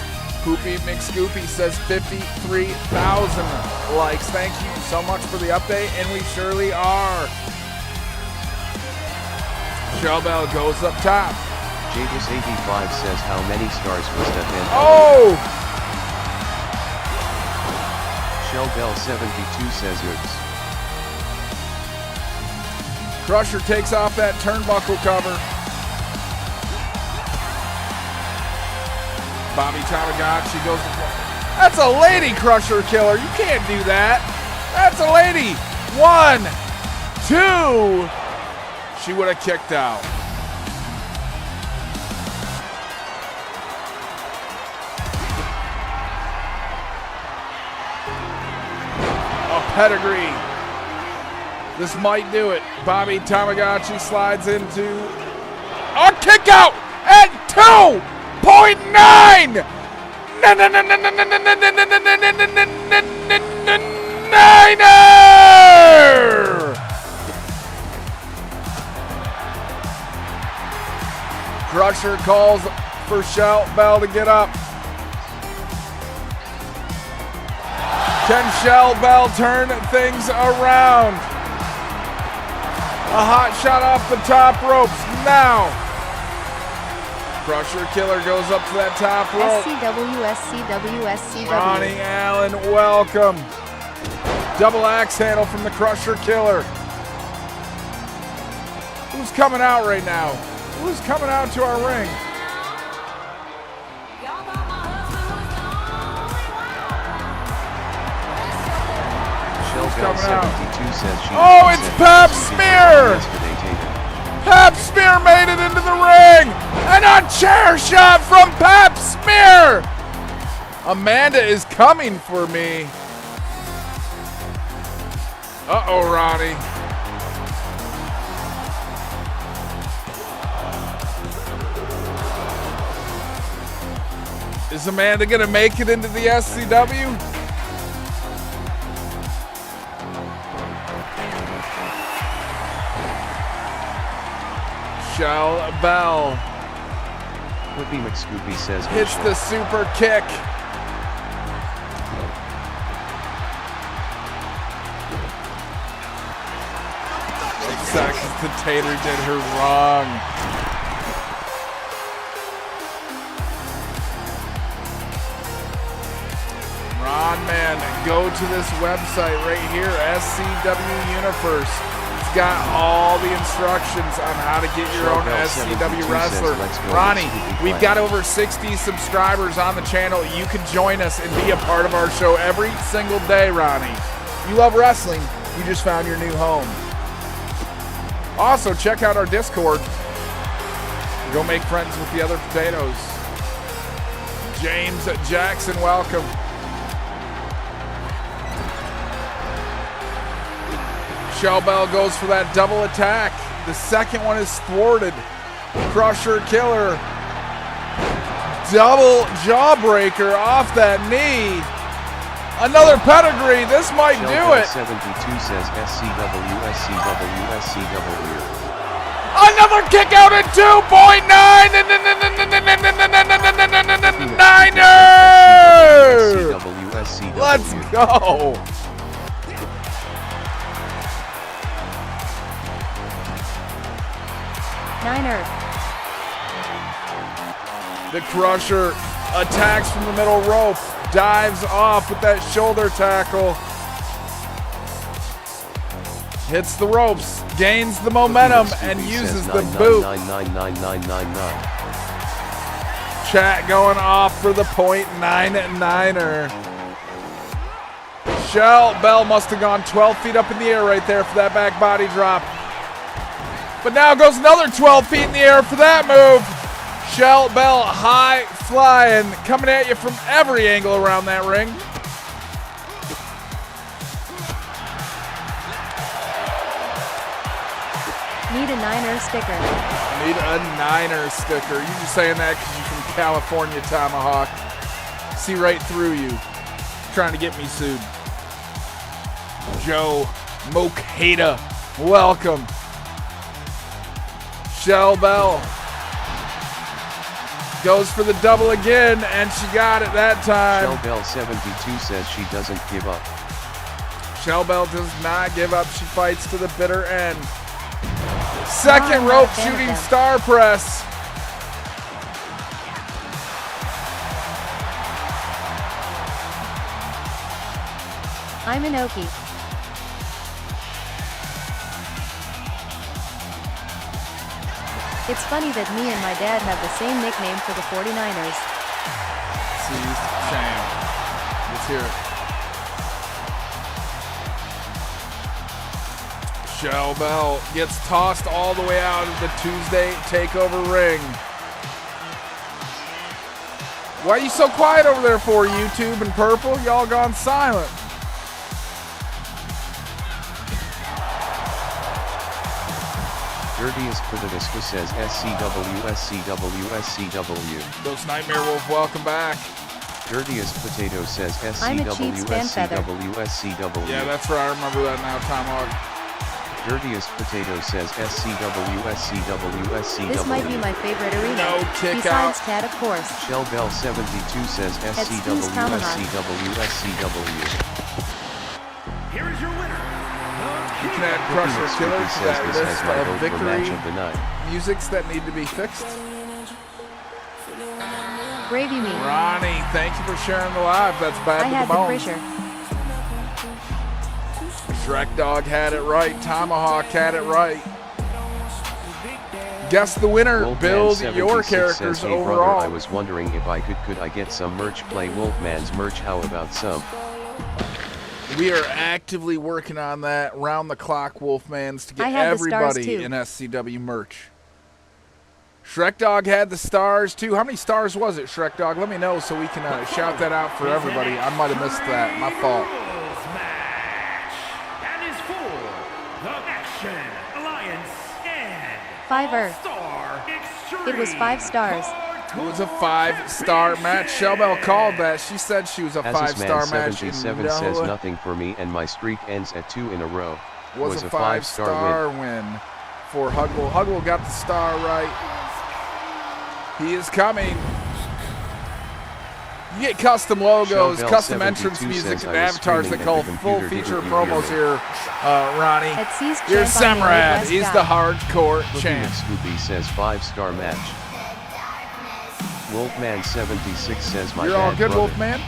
Poopy McScoopy says 53,000 likes. Thank you so much for the update, and we surely are. Shellbell goes up top. Javis85 says how many stars was that then? Oh! Shellbell72 says oops. Crusher takes off that turnbuckle cover. Bobby Tamagotchi goes to play. That's a lady Crusher killer. You can't do that. That's a lady. 1, 2. She would have kicked out. A pedigree. This might do it. Bobby Tamagotchi slides into a kick out at 2.9. Niner! Crusher calls for Shell Bell to get up. Can Shell Bell turn things around? A hot shot off the top ropes now. Crusher Killer goes up to that top rope. SCW. Ronnie Allen, welcome. Double axe handle from the Crusher Killer. Who's coming out right now? Who's coming out to our ring? Shellbell72 says she. Oh, it's Pap Smear! Pap Smear made it into the ring! And a chair shot from Pap Smear! Amanda is coming for me. Uh-oh, Ronnie. Is Amanda gonna make it into the SCW? Shell Bell Whippy McScoopy says hits the super kick. Exactly, the Tater did her wrong. again, go to this website right here, SCW Universe. It's got all the instructions on how to get your own SCW wrestler. Ronnie, we've got over 60 subscribers on the channel. You can join us and be a part of our show every single day, Ronnie. You love wrestling, you just found your new home. Also, check out our Discord. Go make friends with the other potatoes. James Jackson, welcome. Shell Bell goes for that double attack. The second one is thwarted. Crusher Killer. Double jawbreaker off that knee. Another pedigree. This might do it. 72 says SCW, SCW, SCW. Another kick out at 2.9. Niner. Let's go. Niner. The Crusher attacks from the middle rope, dives off with that shoulder tackle, hits the ropes, gains the momentum, and uses the boot. Chat going off for the .99er. Shell Bell must have gone 12 feet up in the air right there for that back body drop. But now goes another 12 feet in the air for that move. Shell Bell high flying, coming at you from every angle around that ring. Need a Niner sticker. Need a Niner sticker. You just saying that because you're from California, Tomahawk. See right through you. Trying to get me sued. Joe Mokeda, welcome. Shell Bell goes for the double again, and she got it that time. Shell Bell 72 says she doesn't give up. Shell Bell does not give up. She fights to the bitter end. Second rope shooting star press. I'm Inoki. It's funny that me and my dad have the same nickname for the 49ers. Seized Sham. Let's hear it. Shell Bell gets tossed all the way out of the Tuesday TakeOver ring. Why are you so quiet over there for, YouTube and Purple? Y'all gone silent. Dirtiest Potato says SCW, SCW, SCW. Those Nightmare Wolf, welcome back. Dirtiest Potato says I'm a SCW, Chiefs fan feather. SCW, SCW. Yeah, that's right. I remember that now, Tomahawk. Dirtiest Potato says SCW, SCW, SCW. This might be my favorite arena. No kick Besides out. Cat, of course. Shell Bell 72 says SCW, Steve's Tomahawk. SCW, SCW. Here is your winner. You can add Crusher Killer to says that this has list my of vote for match of the victory night. musics that need to be fixed. Gravy me. Ronnie, thank you for sharing the live. That's I bad had to the the bone. pressure. Shrek Dog had it right. Tomahawk had it right. Guess the winner. Wolfman Build 76 your says, characters hey overall. brother, I was wondering if I could I get some merch? Play Wolfman's merch, how about some? We are actively working on that round the clock, Wolfmans, to I get had the stars, everybody too. in SCW merch. Shrek Dog had the stars too. How many stars was it, Shrek Dog? Let me know so we can shout that out for everybody. I might have missed that. My fault. Match. And is for the Action Alliance and 5-er. Star Extreme. It was 5 stars. It was a 5-star match. Shellbell called that. She said she was a 5-star match. 77 says nothing for me and my streak ends at 2 in a row. Was a 5-star win for Huggle. Huggle got the star right. He is coming. You get custom logos, Shellbell custom 72 entrance music, says and I was avatars that screaming call at the full computer, feature didn't you promos hear me? here, Ronnie. At C's Here's champ on the Samrad. Midwest He's guy. the hardcore Looking champ. at Scoopy says 5-star match. Wolfman 76 says my You're bad all good, brother. Wolfman?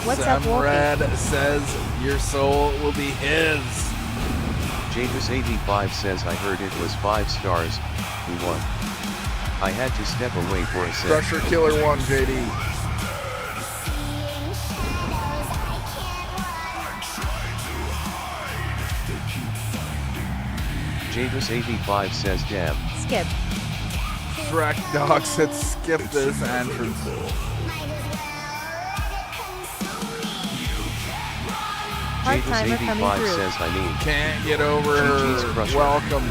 What's up, Wolfie? Samrad says your soul will be his. Javis85 says I heard it was 5 stars, who won? I had to step away for a sec. Crusher Killer 1, JD. Javis85 says damn. Skip. Shrek Dog said skip this entrance. Hard timer coming Javis85 through. says I need. Can't get over GG's her. Crusher. Welcome.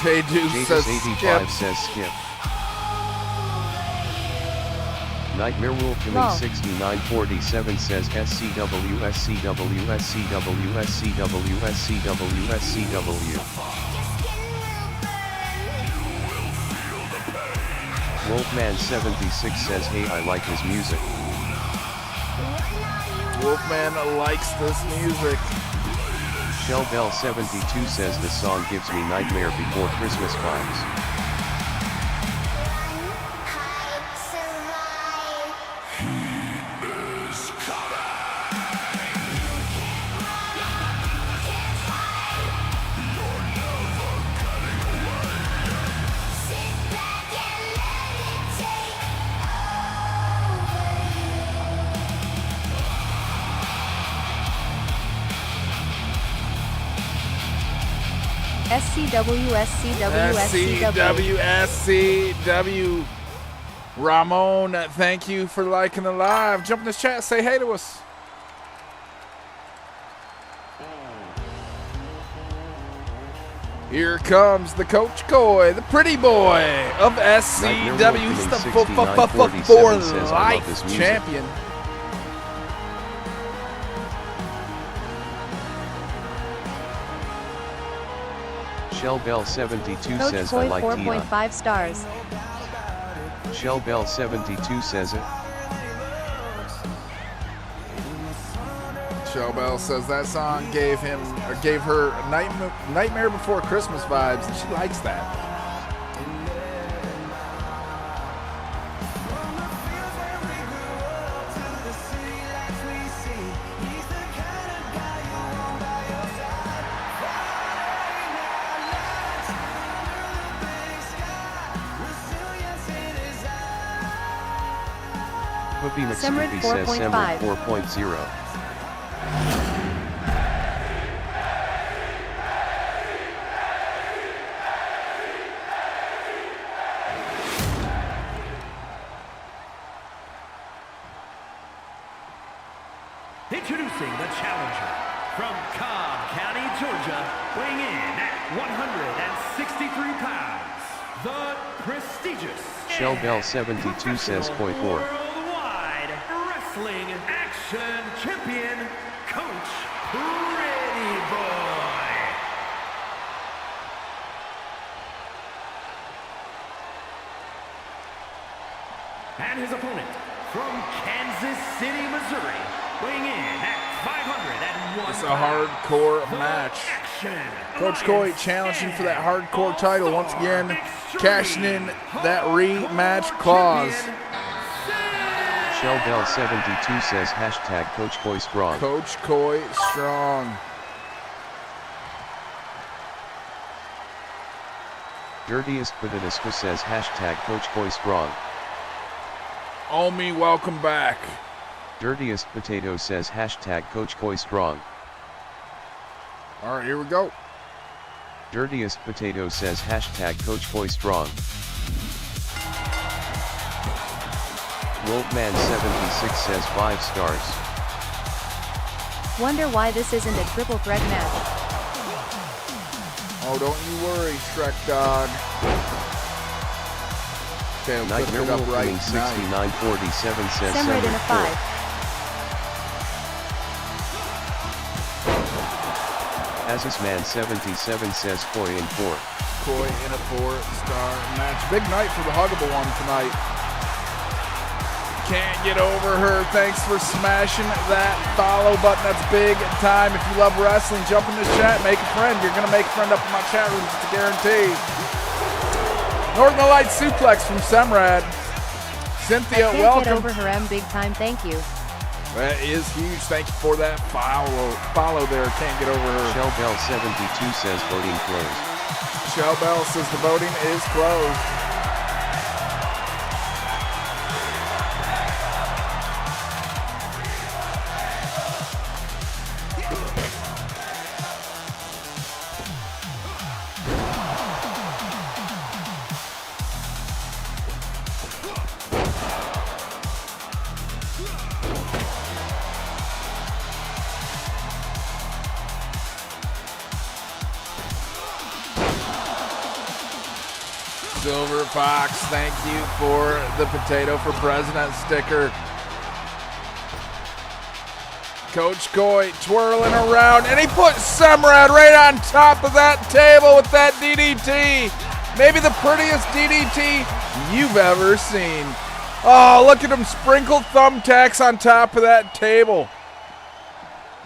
J-Juice says Javis85 skip. says skip. Nightmare Wolfman Lol. 6947 says SCW SCW SCW SCW SCW SCW. Wolfman 76 says hey I like his music. Wolfman likes this music. Shellbell 72 says the song gives me Nightmare Before Christmas vibes. SCW, SCW, SCW. SCW. Ramon, thank you for liking the live. Jump in this chat, say hey to us. Here comes the Coach Coy, the pretty boy of SCW. He's the for life champion. Shellbell 72 Coach says Coy I like 4.5 stars. Shellbell 72 says it. Shellbell says that song gave her Nightmare Before Christmas vibes, and she likes that. Whoopi Semrid McScoopy says 4.5. Semrid 4.0. Introducing the challenger from Cobb County, Georgia, weighing in at 163 pounds, the prestigious Shellbell 72 says Koi 4. Worldwide Wrestling Action Champion, Coach Pretty Boy. And his opponent from Kansas City, Missouri, weighing in at 501 It's a hardcore match. Coach Coy challenging for that hardcore title once again, cashing in that rematch clause. Shellbell 72 says hashtag Coach Coy strong. Coach Coy strong. Dirtiest Potato says hashtag Coach Coy strong. Omi, welcome back. Dirtiest Potato says hashtag Coach Coy strong. All right, here we go. Dirtiest Potato says hashtag Coach Coy strong. Wolfman 76 says 5 stars. Wonder why this isn't a triple threat match. Oh, don't you worry, Shrek Dog. Okay, I'll put Nightmare it up right Wolfman 6947 says Semrid in a 5. Azizman 77 says Koi in 4. Coy in a 4-star match. Big night for the Huggable one tonight. Can't get over her. Thanks for smashing that follow button. That's big time. If you love wrestling, jump in this chat, make a friend. You're going to make a friend up in my chat room. It's a guarantee. Northern Light suplex from Semrad. Cynthia, I can't welcome. get over her big time. Thank you. That is huge. Thank you for that follow there. Can't get over her. Shell Bell 72 says voting closed. Shell Bell says the voting is closed. Silver Fox, thank you for the Potato for President sticker. Coach Coy twirling around, and he put Semrad right on top of that table with that DDT. Maybe the prettiest DDT you've ever seen. Oh, look at him sprinkle thumbtacks on top of that table.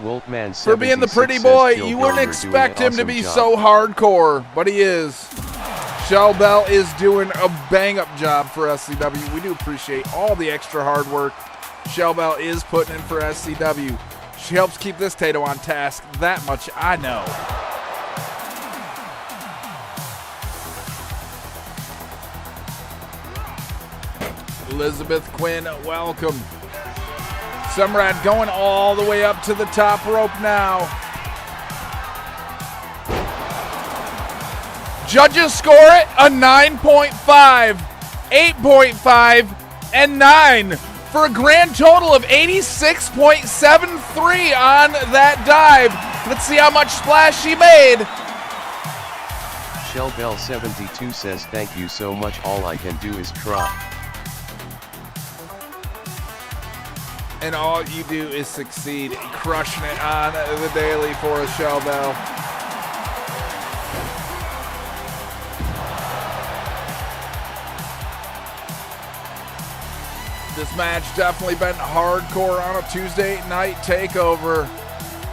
Wolfman For being the pretty boy, you wouldn't expect him to be so hardcore, but he is. Shell Bell is doing a bang-up job for SCW. We do appreciate all the extra hard work Shell Bell is putting in for SCW. She helps keep this Tato on task. That much I know. Elizabeth Quinn, welcome. Semrad going all the way up to the top rope now. Judges score it a 9.5, 8.5, and 9 for a grand total of 86.73 on that dive. Let's see how much splash she made. Shell Bell 72 says thank you so much. All I can do is try. And all you do is succeed, crushing it on the daily for us, Shell Bell. This match definitely been hardcore on a Tuesday night takeover.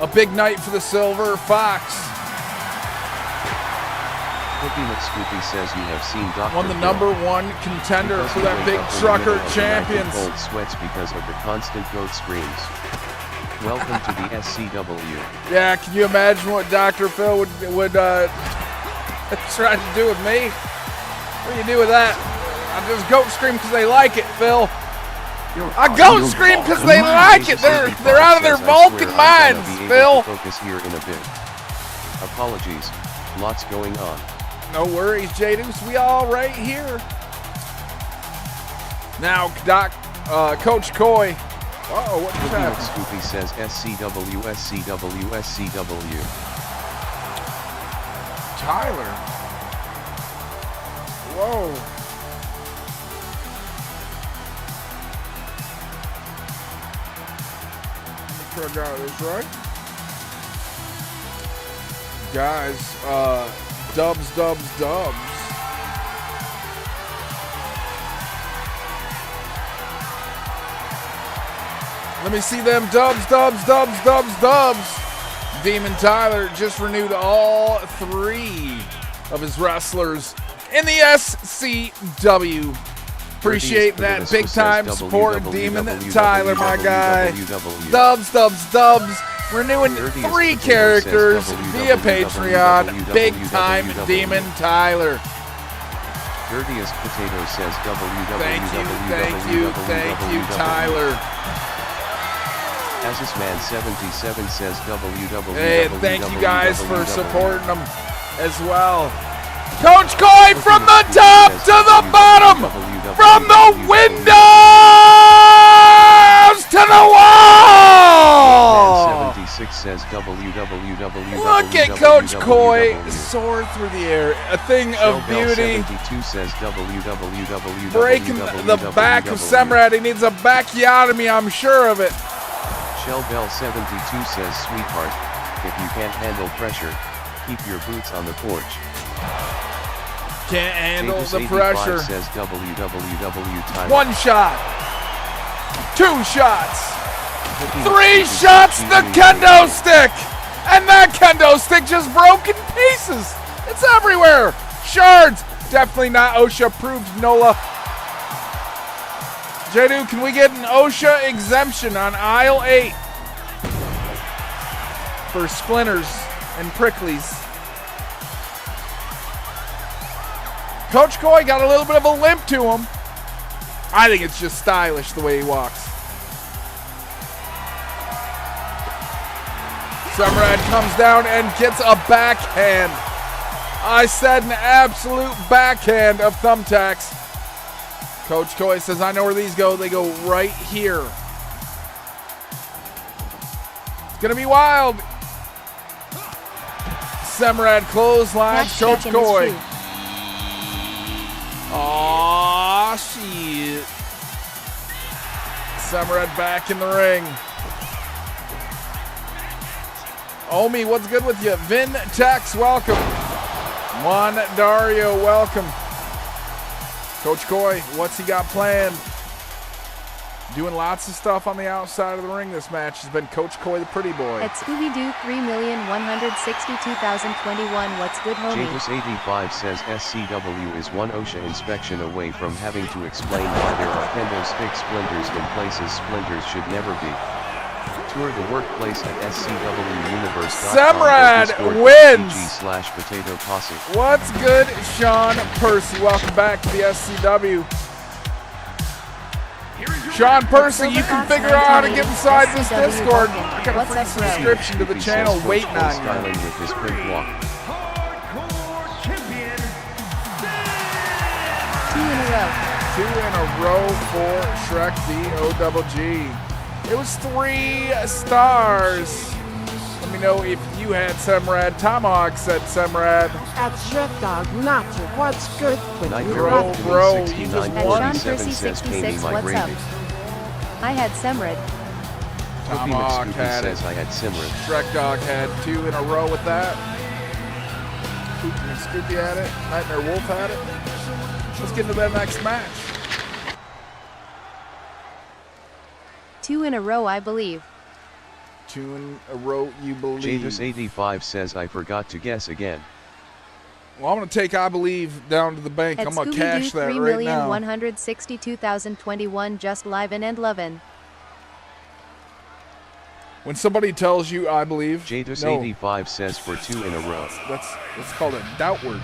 A big night for the Silver Fox. Cookie McScoopy says you have seen Dr. Won the Phil. #1 contender Because for he that wake big up in the trucker middle of the night with champions. cold sweats because of the constant goat screams. Welcome to the SCW. Yeah, can you imagine what Dr. Phil would try to do with me? What do you do with that? I just goat scream because they like it, Phil. I goat scream because they like it. They're out of their Vulcan minds, Phil. Focus here in a bit. Apologies, lots going on. No worries, J-Deuce. We all right here. Now, Coach Coy. Uh-oh, what just Cookie happened? McScoopy says SCW, SCW, SCW. Tyler. Whoa. Make sure I got this right. Guys, dubs. Let me see them dubs. Demon Tyler just renewed all 3 of his wrestlers in the SCW. Appreciate that big time support, Demon Tyler, my guy. Dubs. Renewing 3 characters via Patreon. Big time, Demon Tyler. Dirtiest Potato says Thank you, Tyler. Asusman77 says www. Hey, thank you guys for supporting them as well. Coach Coy from the top to the bottom, from the windows to the wall. 76 says www. Look at Coach Coy soar through the air, a thing of beauty. 72 says www. Breaking the back of Semrad. He needs a bacchiotomy, I'm sure of it. Shell Bell 72 says, sweetheart, if you can't handle pressure, keep your boots on the porch. Can't handle Davis the 85 pressure. says www. 1 shot, 2 shots, 3 shots, the kendo stick! And that kendo stick just broke in pieces. It's everywhere. Shards. Definitely not OSHA approved, Nola. J-Do, can we get an OSHA exemption on aisle 8 for splinters and pricklies? Coach Coy got a little bit of a limp to him. I think it's just stylish the way he walks. Summerad comes down and gets a backhand. I said an absolute backhand of thumbtacks. Coach Coy says, I know where these go. They go right here. It's going to be wild. Semrad clotheslines Coach Coy. Aw, shit. Semrad back in the ring. Omi, what's good with you? Vin Tex, welcome. Juan Dario, welcome. Coach Coy, what's he got planned? Doing lots of stuff on the outside of the ring this match has been Coach Coy the pretty boy. At Scooby-Doo 3,162,021, what's good, homie? Jatus85 says SCW is one OSHA inspection away from having to explain why there are kendo stick splinters in places splinters should never be. Tour the workplace at SCWUniverse.com. Semrad wins! /potato posse. What's good, Sean Percy? Welcome back to the SCW. Sean Percy, you can figure out how to get inside this Discord. I got a free subscription to the channel waiting on you. Styling with his quick walk. Two in a row. 2 in a row for Shrek D-O-double-G. It was 3 stars. Let me know if you had Semrad. Tomahawk said Semrad. That's your dog, not you. What's good with you? Bro, you just At won. Sean Percy 66, what's up? I had Semrad. Tomahawk had it. says I had Simran. Shrek Dog had 2 in a row with that. Poopy and Scoopy had it. Nightmare Wolf had it. Let's get into that next match. 2 in a row, I believe. 2 in a row, you believe. Jatus85 says I forgot to guess again. Well, I'm going to take I believe down to the bank. At I'm going to cash that right now. 3,162,021 just livin' and lovin'. When somebody tells you I believe, Jatus85 says for 2 in a row. That's called a doubt word.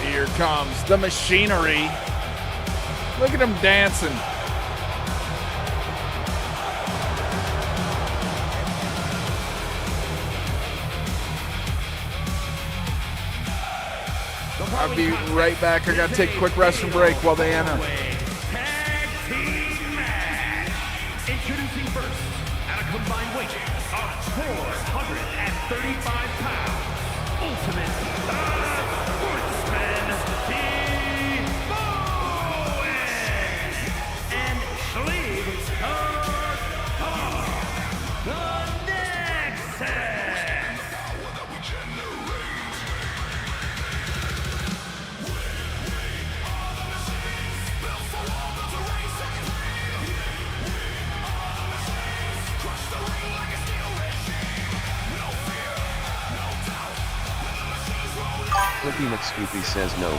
Here comes the machinery. Look at him dancing. I'll be right back. I gotta take a quick restroom break while they enter. Tag team match. Introducing first, at a combined weight of 435 pounds, Ultimate Sportsman D-Bowen and Sleeve the Nexus. Flippy McScoopy says no.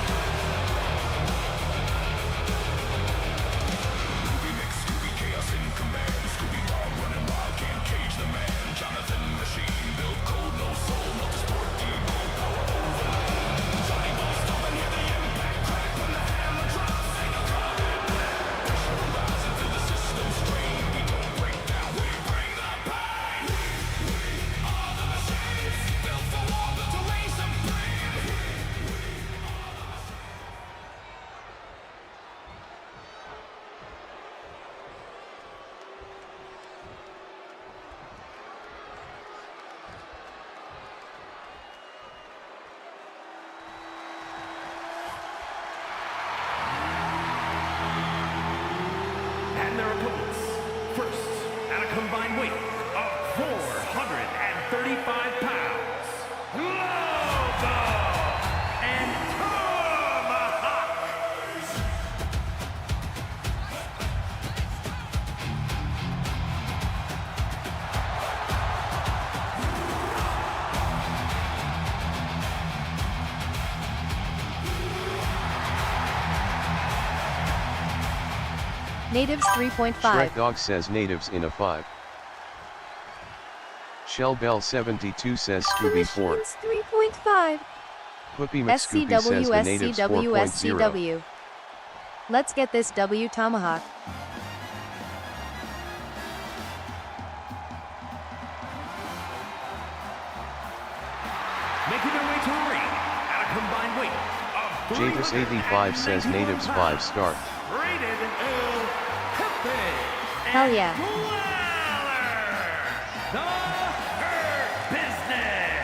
Natives 3.5. Shrek Dog says natives in a 5. Shell Bell 72 says Scooby 4. 3.5. Whoopi McScoopy says the natives 4.0. SCW. Let's get this W Tomahawk. Making their way to the ring at a combined weight of Javis 85 says natives 5 star. Rated El Jefe. Hell yeah. The Hurt Business.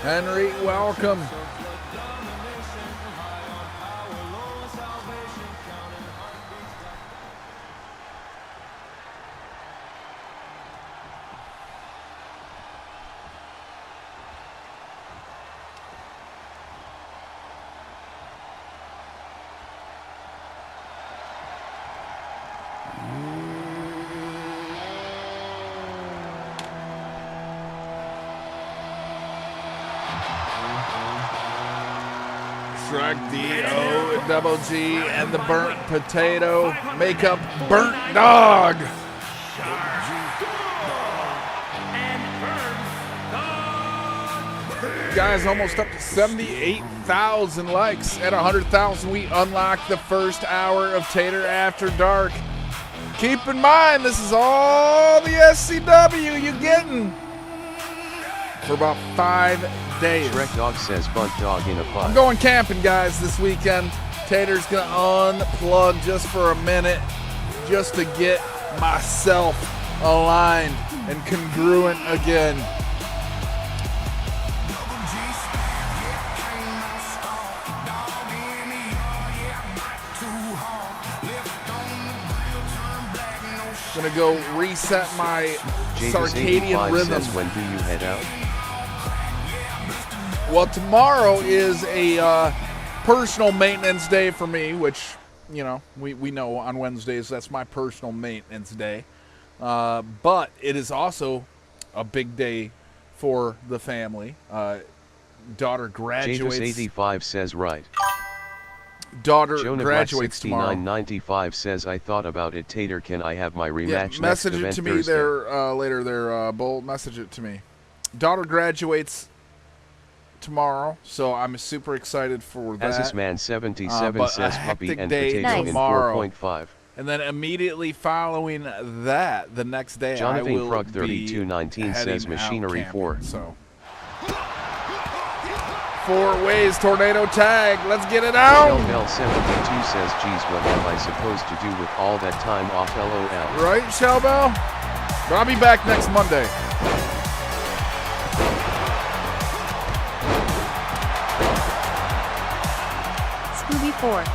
Henry, welcome. Shrek D-O double G and the burnt potato make up burnt dog. Guys, almost up to 78,000 likes. At 100,000, we unlock the first hour of Tater After Dark. Keep in mind, this is all the SCW you're getting for about 5 days. Shrek Dog says bunt dog in a 5. I'm going camping, guys, this weekend. Tater's gonna unplug just for a minute, just to get myself aligned and congruent again. Gonna go reset my circadian rhythm. Says, when do you head out? Well, tomorrow is a personal maintenance day for me, which, you know, we know on Wednesdays that's my personal maintenance day. But it is also a big day for the family. Daughter graduates. Javis 85 says right. Daughter Jonah graduates tomorrow. 6995 says I thought about it. Tater, can I have my rematch message next it event to me Thursday? there later there, Bull. Message it to me. Daughter graduates tomorrow, so I'm super excited for that. As Man 77 says puppy and day potato in tomorrow. 4.5. And then immediately following that, the next day, Jonathan I will Frog be 3219 says heading machinery out 4. camping, so 4 ways tornado tag. Let's get it out. Bell 72 says, geez, what am I supposed to do with all that time off? LOL. Right, Shellbell? But I'll be back next Monday. Scooby 4.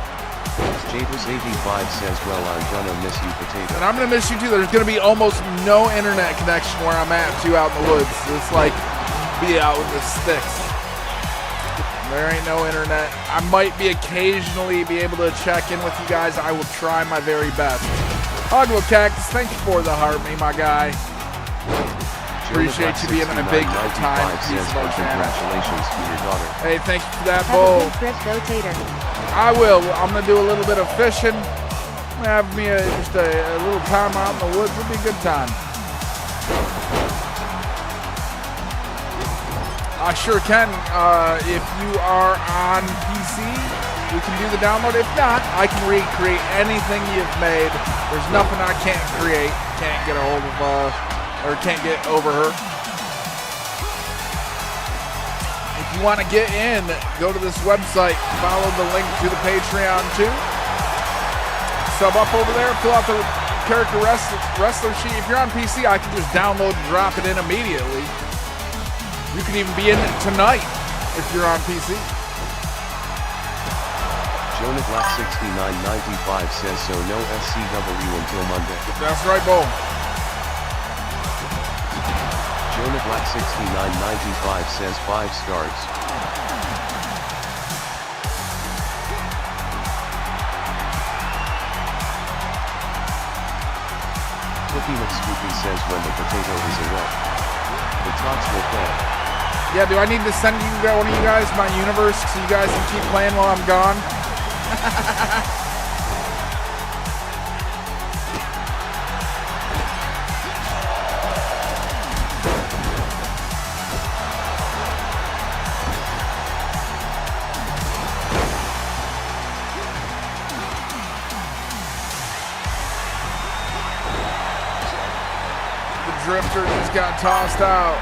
Javis 85 says, well, I'm gonna miss you, potato. And I'm gonna miss you too. There's gonna be almost no internet connection where I'm at too, out in the woods. It's like be out with the sticks. There ain't no internet. I might be occasionally be able to check in with you guys. I will try my very best. Hoggle Cactus, thank you for the heart, me, my guy. Appreciate you being a big time piece of our channel. Congratulations to your daughter. Hey, thank you for that, Have Bull. a good trip, though, Tater. I will. I'm gonna do a little bit of fishing. I'm gonna have me just a little time out in the woods. It'll be a good time. I sure can. If you are on PC, we can do the download. If not, I can recreate anything you've made. There's nothing I can't create, can't get a hold of, or can't get over her. If you want to get in, go to this website, follow the link to the Patreon too. Sub up over there, fill out the character wrestler sheet. If you're on PC, I can just download and drop it in immediately. You can even be in it tonight if you're on PC. Jonah Black 6995 says so no SCW until Monday. That's right, Bo. Jonah Black 6995 says 5 stars. Cookie McScoopy says when the potato is away, the tots will play. Yeah, do I need to send you one of you guys my universe so you guys can keep playing while I'm gone? The drifter just got tossed out.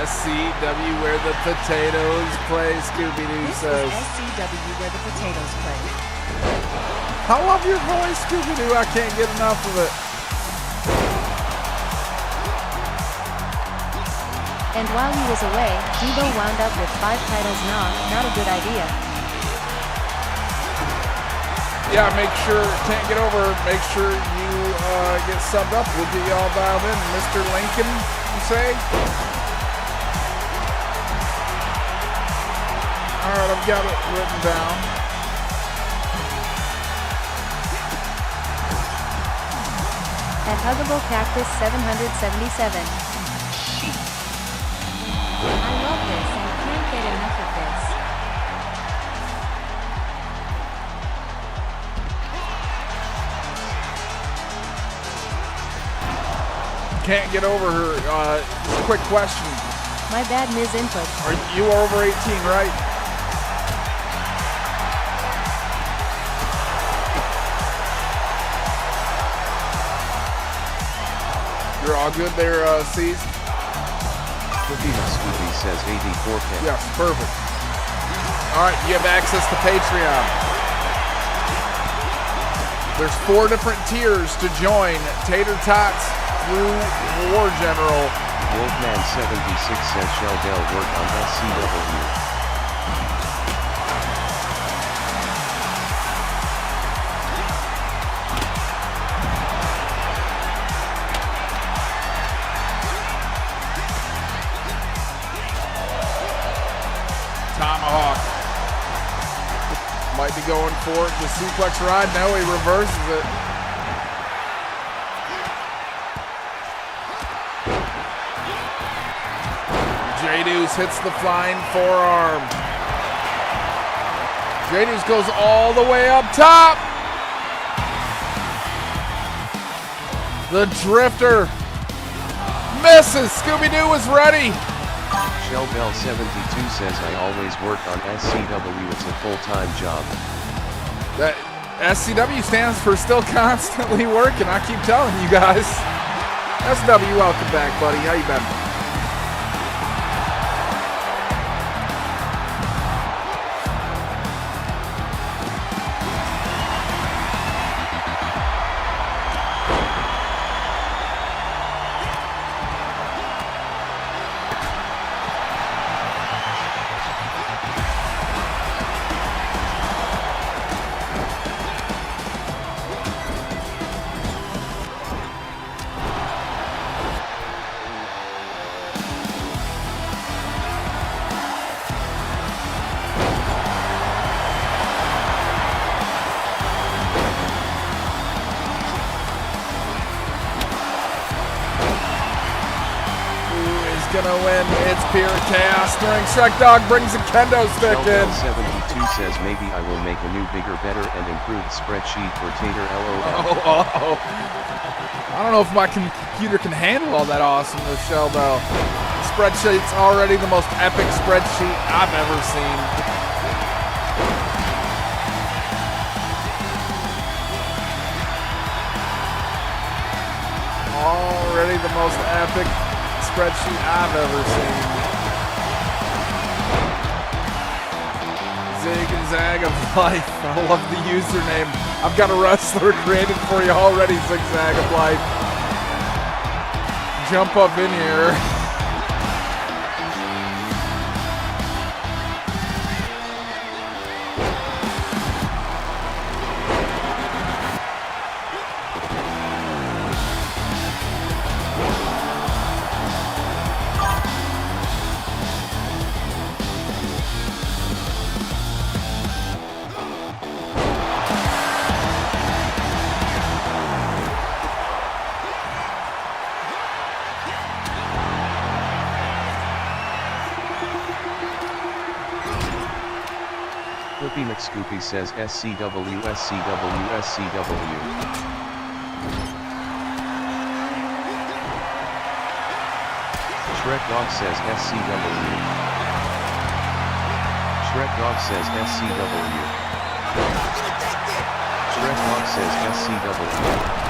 SCW where the potatoes play, Scooby-Doo says. SCW where the potatoes play. I love your voice, Scooby-Doo. I can't get enough of it. And while he was away, Debo wound up with 5 titles. Not a good idea. Yeah, make sure, can't get over, make sure you get subbed up. We'll get you all dialed in. Mr. Lincoln, you say? Alright, I've got it written down. At Huggable Cactus 777. I love this and can't get enough of this. Can't get over her. Quick question. My bad, Ms. Input. You are over 18, right? You're all good there, C's? Cookie McScoopy says 84K. Yes, perfect. Alright, you have access to Patreon. There's 4 different tiers to join. Tater Tots through War General. Wolfman76 says shall Dell work on SCW. Tomahawk. Might be going for it. The suplex ride. No, he reverses it. J-Deuce hits the flying forearm. J-Deuce goes all the way up top. The Drifter misses. Scooby-Doo is ready. Shellbell72 says I always work on SCW. It's a full-time job. That SCW stands for still constantly working. I keep telling you guys. SCW, welcome back, buddy. How you been? Gonna win. It's pure chaos. During Shrek Dog brings a kendo stick in. 72 says maybe I will make a new, bigger, better, and improved spreadsheet for Tater LOL. I don't know if my computer can handle all that awesomeness, Shellbell. Spreadsheet's already the most epic spreadsheet I've ever seen. Already the most epic spreadsheet I've ever seen. Zig and Zag of Life. I love the username. I've got a wrestler created for you already, Zigzag of Life. Jump up in here. Scoopy McScoopy says SCW SCW SCW. Shrek Dog says SCW. Shrek Dog says SCW. Shrek Dog says SCW.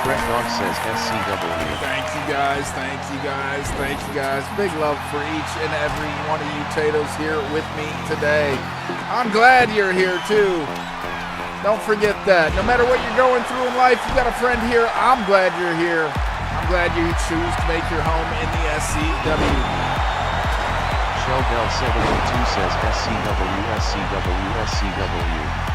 Shrek Dog says SCW. Thank you guys, thank you guys, thank you guys. Big love for each and every one of you Tatos here with me today. I'm glad you're here too. Don't forget that. No matter what you're going through in life, you got a friend here. I'm glad you're here. I'm glad you choose to make your home in the SCW. Sheldell72 says SCW SCW SCW.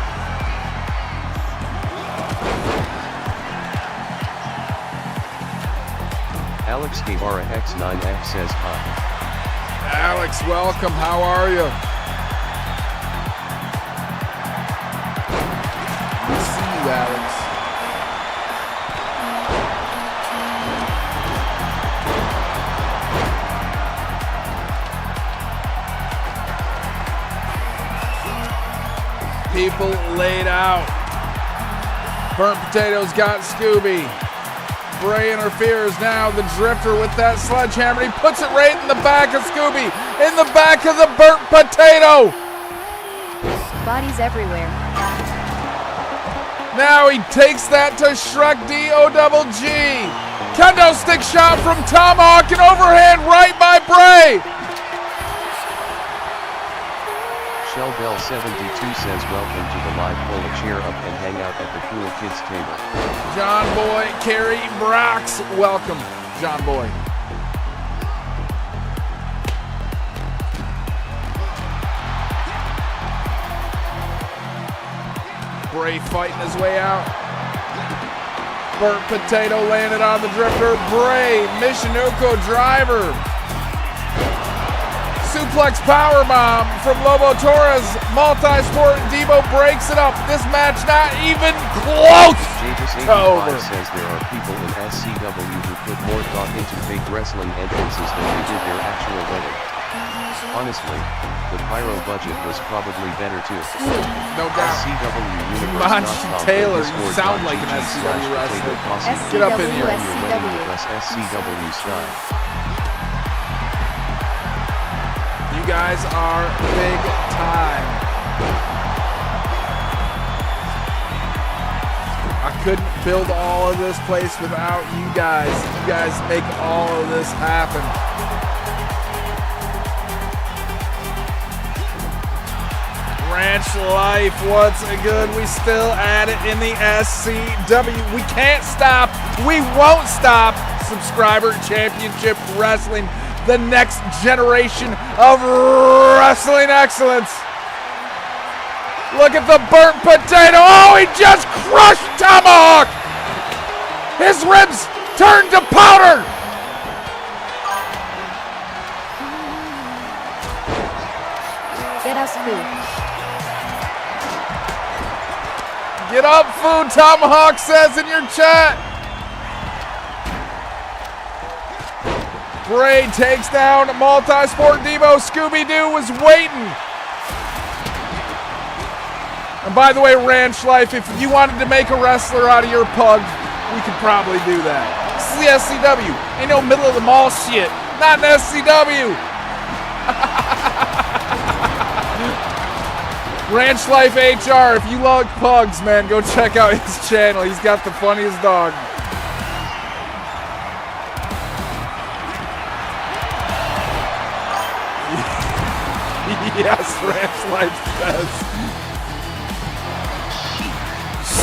Alex Guevara X9X says hi. Alex, welcome. How are you? Good to see you, Alex. People laid out. Burnt Potatoes got Scooby. Bray interferes now, the Drifter with that sledgehammer. He puts it right in the back of Scooby, in the back of the Burnt Potato. Bodies everywhere. Now he takes that to Shrek D-O-double-G. Kendo stick shot from Tomahawk and overhand right by Bray. Sheldell72 says welcome to the live. Pull a chair up and hang out at the cool kids table. John Boy, Kerry Brox, welcome, John Boy. Bray fighting his way out. Burnt Potato landed on the Drifter. Bray, Michinoku driver. Suplex powerbomb from Lobo Torres. Multi-sport Debo breaks it up. This match not even close. Javis85 says there are people in SCW who put more thought into fake wrestling entrances than they did their actual wedding. Honestly, the pyro budget was probably better too. No doubt. SCW Monty Taylor, you sound like an SCW wrestler. Get up in here. SCW style. You guys are big time. I couldn't build all of this place without you guys. You guys make all of this happen. Ranch Life, what's good? We still at it in the SCW. We can't stop. We won't stop. Subscriber Championship Wrestling. The next generation of wrestling excellence. Look at the Burnt Potato. Oh, he just crushed Tomahawk. His ribs turned to powder. Get us food. Get up, food, Tomahawk says in your chat. Bray takes down Multi-Sport Debo. Scooby-Doo was waiting. And by the way, Ranch Life, if you wanted to make a wrestler out of your pug, we could probably do that. This is the SCW. Ain't no middle of the mall shit. Not an SCW. Ranch Life HR, if you love pugs, man, go check out his channel. He's got the funniest dog. Yes, Ranch Life says.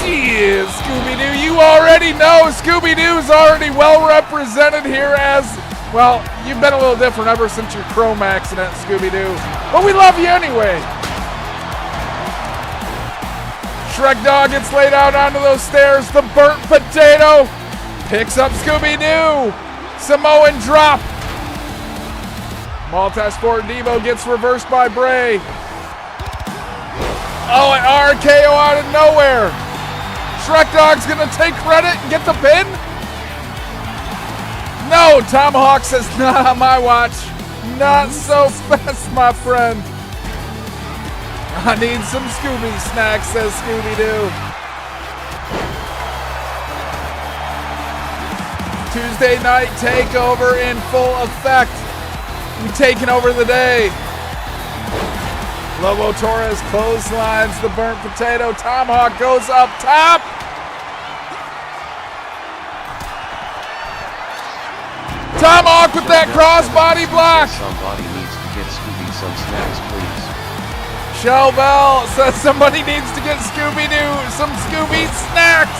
Shit, Scooby-Doo, you already know Scooby-Doo's already well represented here as, well, you've been a little different ever since your Chrome accident, Scooby-Doo. But we love you anyway. Shrek Dog gets laid out onto those stairs. The Burnt Potato picks up Scooby-Doo. Samoan drop. Multi-Sport Debo gets reversed by Bray. Oh, an RKO out of nowhere. Shrek Dog's gonna take credit and get the pin? No, Tomahawk says, not on my watch. Not so fast, my friend. I need some Scooby snacks, says Scooby-Doo. Tuesday night takeover in full effect. We taking over the day. Lobo Torres clotheslines the burnt potato. Tomahawk goes up top. Tomahawk with that crossbody block. Somebody needs to get Scooby some snacks, please. Shell Bell says somebody needs to get Scooby-Doo some Scooby snacks.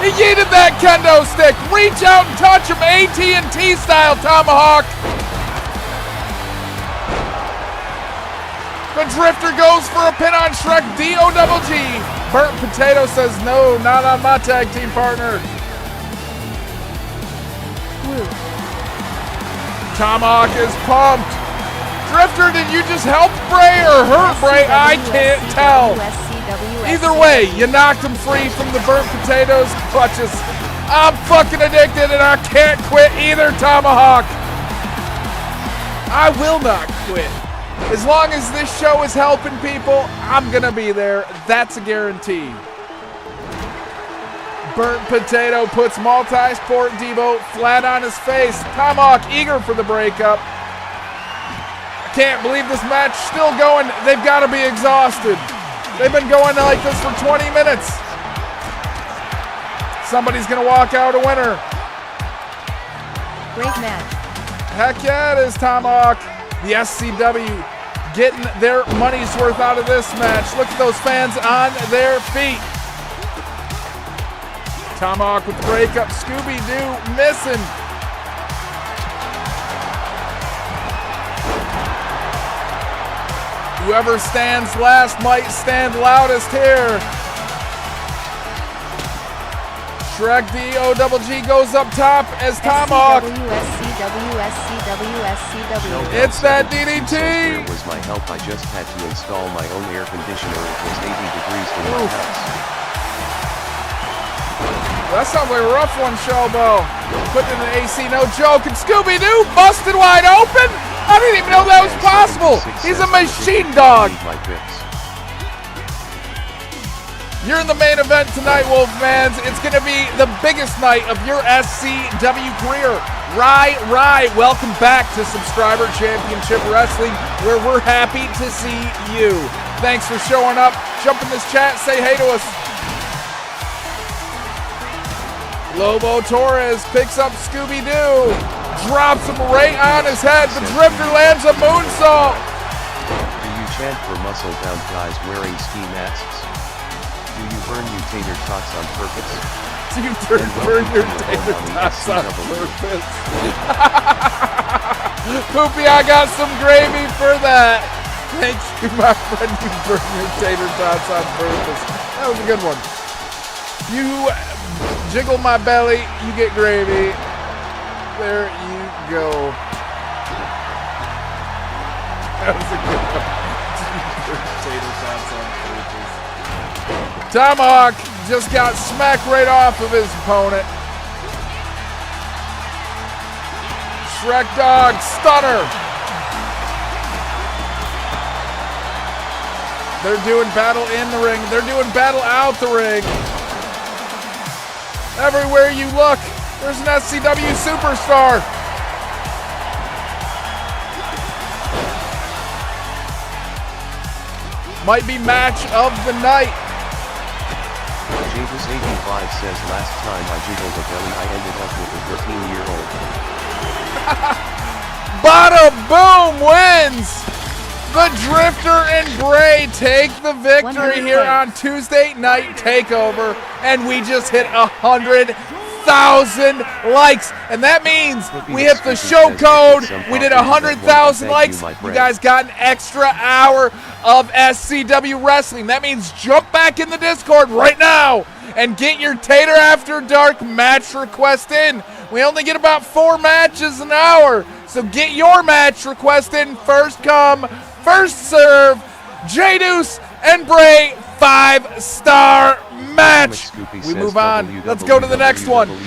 He yeeted that kendo stick. Reach out and touch him, AT&T style, Tomahawk. The Drifter goes for a pin on Shrek D-O-double-G. Burnt Potato says no, not on my tag team partner. Tomahawk is pumped. Drifter, did you just help Bray or hurt Bray? I can't tell. Either way, you knocked him free from the burnt potatoes clutches. I'm fucking addicted and I can't quit either, Tomahawk. I will not quit. As long as this show is helping people, I'm gonna be there. That's a guarantee. Burnt Potato puts multi-sport Debo flat on his face. Tomahawk eager for the breakup. Can't believe this match still going. They've got to be exhausted. They've been going like this for 20 minutes. Somebody's going to walk out a winner. Great match. Heck yeah, it is, Tomahawk. The SCW getting their money's worth out of this match. Look at those fans on their feet. Tomahawk with the breakup. Scooby-Doo missing. Whoever stands last might stand loudest here. Shrek D-O-double-G goes up top as Tomahawk. SCW. It's that DDT. Where was my help? I just had to install my own air conditioner. It was 80 degrees in my house. That sounds like a rough one, Showbo. Putting in the AC, no joke. And Scooby-Doo busted wide open. I didn't even know that was possible. He's a machine dog. You're in the main event tonight, Wolfmans. It's going to be the biggest night of your SCW career. Rye, welcome back to Subscriber Championship Wrestling, where we're happy to see you. Thanks for showing up. Jump in this chat, say hey to us. Lobo Torres picks up Scooby-Doo, drops him right on his head. The Drifter lands a moonsault. Do you chant for muscle-bound guys wearing ski masks? Do you burn your tater tots on purpose? Do you burn your tater tots on purpose? Poopy, I got some gravy for that. Thank you, my friend. You burn your tater tots on purpose. That was a good one. You jiggle my belly, you get gravy. There you go. That was a good one. Tater tots on purpose. Tomahawk just got smacked right off of his opponent. Shrek Dog stunner. They're doing battle in the ring. They're doing battle out the ring. Everywhere you look, there's an SCW superstar. Might be match of the night. Javis85 says last time I jiggled a belly I ended up with a 13-year-old. Bada boom wins! The Drifter and Bray take the victory here on Tuesday Night Takeover, and we just hit 100,000 likes, and that means we hit the show code. We did 100,000 likes. You guys got an extra hour of SCW wrestling. That means jump back in the Discord right now and get your Tater After Dark match request in. We only get about 4 matches an hour, so get your match request in. First come, first serve. J-Deuce and Bray 5-star match. We move on. Let's go to the next one. Poopy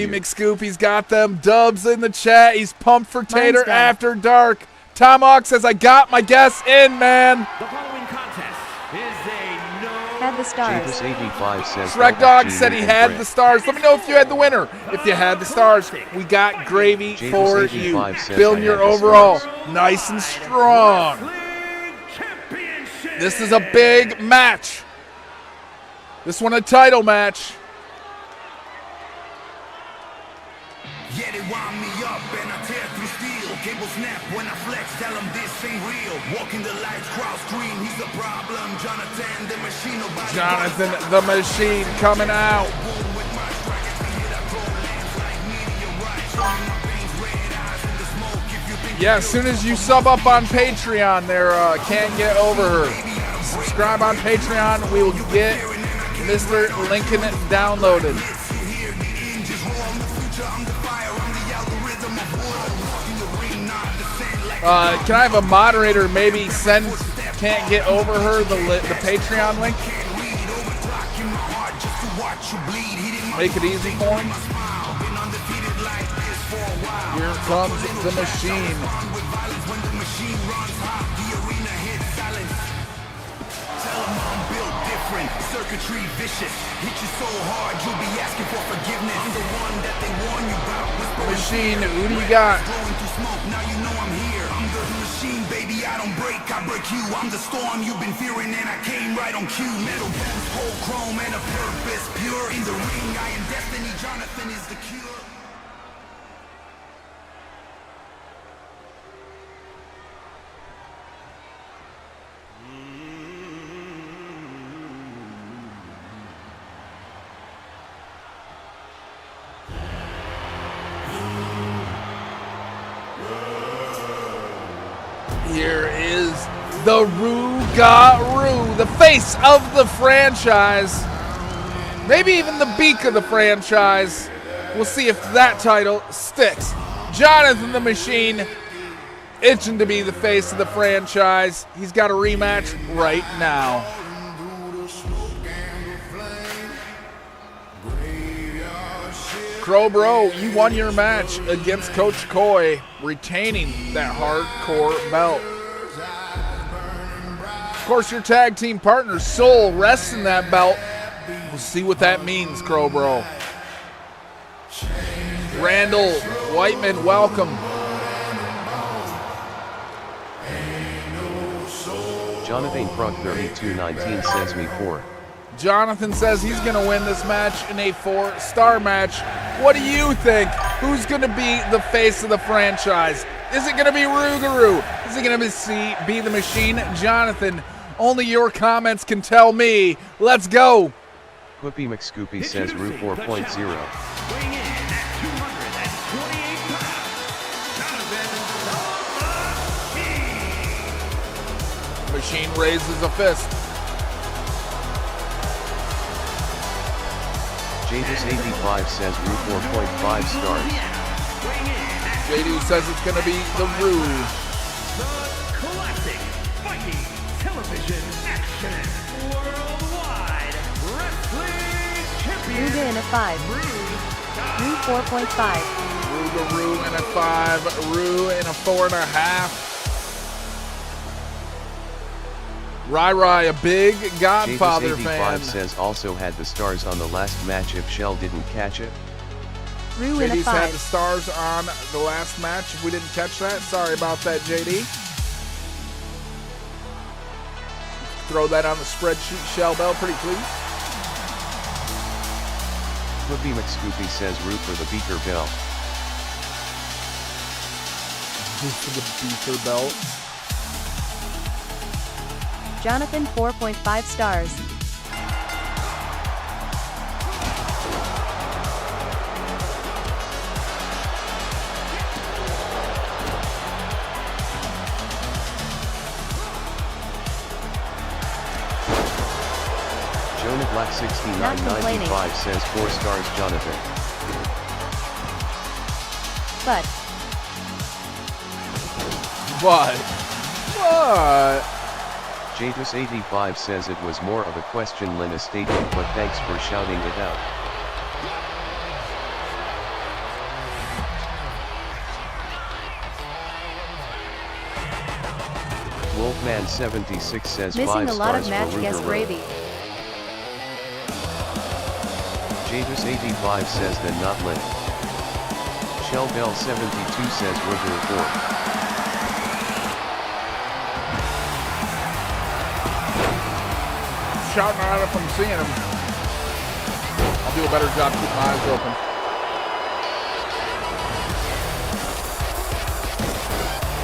McScoopy's got them dubs in the chat. He's pumped for Tater After Dark. Tomahawk says, I got my guess in, man. The following contest is a no. Had the stars. Jatus85 says Shrek Dog said he had the stars. Let me know if you had the winner. If you had the stars, we got gravy for you. Jatus85 says Building I your had the overall stars. nice and strong. This is a big match. This one a title match. Yeah, they wind me up and I tear through steel. Cable snap when I flex, tell them this ain't real. Walking the lights, crowd scream, he's the problem. Jonathan the machine, nobody. Jonathan the Machine coming out. Yeah, as soon as you sub up on Patreon, there can't get over her. Subscribe on Patreon, we will get Mr. Lincoln downloaded. Can I have a moderator maybe send Can't Get Over Her the Patreon link? Make it easy for him. Here comes the machine. Circuitry vicious, hit you so hard you'll be asking for forgiveness. I'm the one that they warn you about. Machine, who do you got? Blowing through smoke, now you know I'm here. I'm the machine, baby, I don't break, I break you. I'm the storm you've been fearing and I came right on cue. Metal bones, whole chrome and a purpose pure. In the ring, I am destiny, Jonathan is the cure. Here is the Rougarou, the face of the franchise. Maybe even the beak of the franchise. We'll see if that title sticks. Jonathan the Machine, itching to be the face of the franchise. He's got a rematch right now. Crow Bro, you won your match against Coach Coy, retaining that hardcore belt. Of course, your tag team partner, Soul, rests in that belt. We'll see what that means, Crow Bro. Randall Whiteman, welcome. Jonathan Krug 3219 says me 4. Jonathan says he's going to win this match in a 4-star match. What do you think? Who's going to be the face of the franchise? Is it going to be Rougarou? Is it going to be the Machine? Jonathan, only your comments can tell me. Let's go. Whoopi McScoopy says Rue 4.0. Weighing in at 228 pounds, Jonathan the Machine raises a fist. Jatus85 says Rue 4.5 stars. JD says it's going to be the Rue. The classic Viking television action worldwide wrestling champion. Ruga in a 5. Rue 4.5. Rougarou in a 5. Rue in a 4.5. Rai, a big Godfather fan. Jatus85 says also had the stars on the last match if Shell didn't catch it. Rue in a JD's had the 5. stars on the last match. If we didn't catch that, sorry about that, JD. Throw that on the spreadsheet, Shell Bell, pretty please. Whoopi McScoopy says Rue for the Beaker belt. For the Beaker belt. Jonathan 4.5 stars. Jonah Black 6995 says 4 stars Jonathan. But Jatus85 says it was more of a question than a statement, but thanks for shouting it out. Wolfman76 says Missing 5 a lot of stars match for guest Ruger gravy. Jadis85 says then not lit. Shellbell72 says Ruger 4. Shouting at him from seeing him. I'll do a better job keeping my eyes open.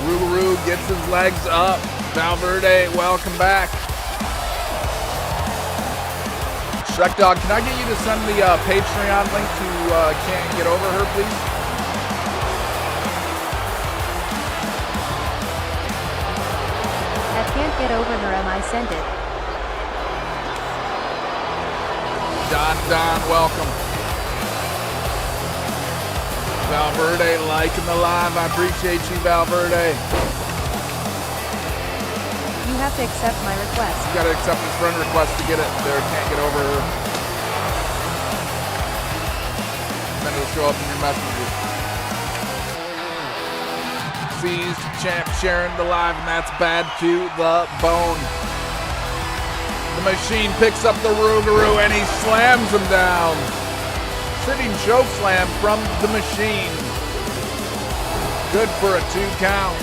Rugaroo gets his legs up. Valverde, welcome back. Shrek Dog, can I get you to send the Patreon link to Can't Get Over Her, please? I can't get over her, I sent it. Don, welcome. Valverde liking the live. I appreciate you, Valverde. You have to accept my request. You gotta accept his friend request to get it there. Can't get over her. Then it'll show up in your messages. Seized champ sharing the live, and that's bad to the bone. The machine picks up the Rougarou and he slams him down. Sitting choke slam from the machine. Good for a 2 count.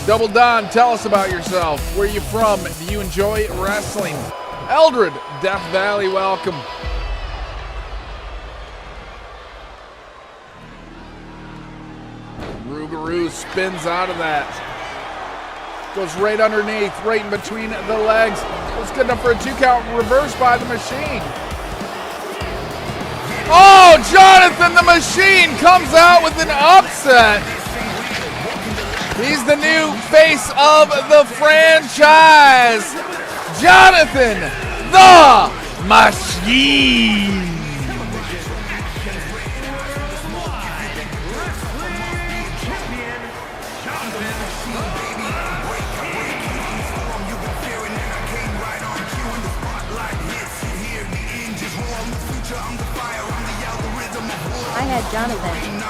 Double Don, tell us about yourself. Where are you from? Do you enjoy wrestling? Eldred, Death Valley, welcome. Rougarou spins out of that. Goes right underneath, right in between the legs. It's good enough for a 2 count reverse by the machine. Oh, Jonathan the Machine comes out with an upset. He's the new face of the franchise. Jonathan the Machine. I had Jonathan.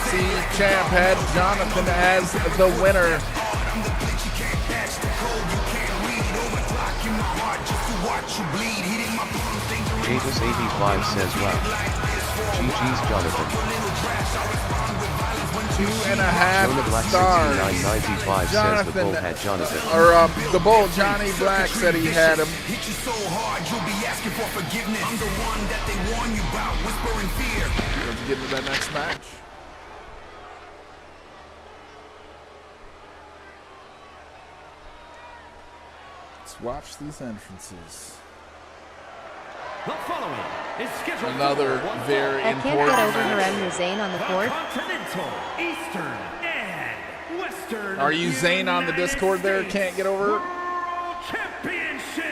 See, Champ had Jonathan as the winner. Jadis85 says wow. GG's Jonathan. 2.5 stars. 995 says the bull had Jonathan. Or the bull, Johnny Black, said he had him. Let's get into that next match. Let's watch these entrances. The following is scheduled Another very I important can't get over her match. and Zane on the court. Continental, Eastern, and Western. Are you Zane on the Discord there? Can't get over? World Championship.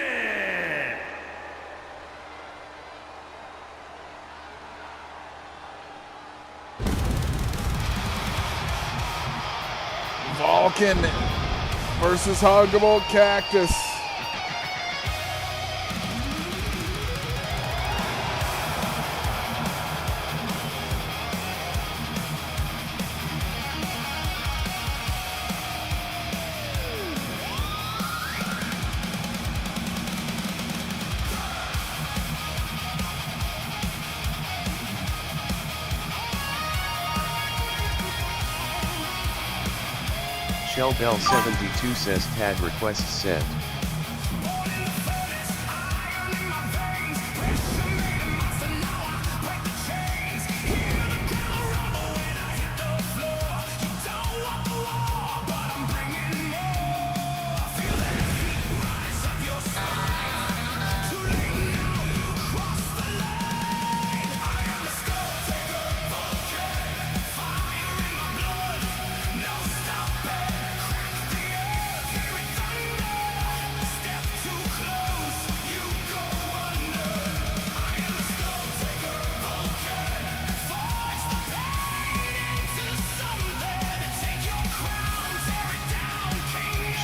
Vulcan versus Huggable Cactus. Shellbell72 says tag request sent.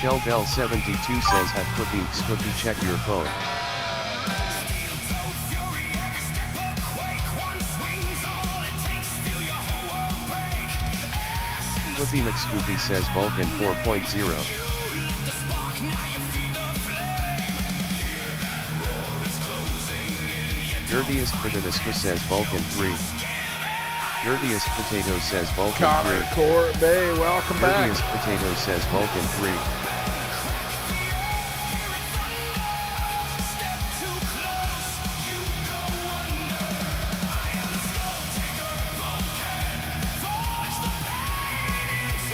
Shellbell72 says have cookie check your phone. Scoopy McScoopy says Vulcan 4.0. Dirtiest Potato says Vulcan 3. Dirtiest Potato says Vulcan 3. Connor Corbet, welcome back. Dirtiest Potato says Vulcan 3.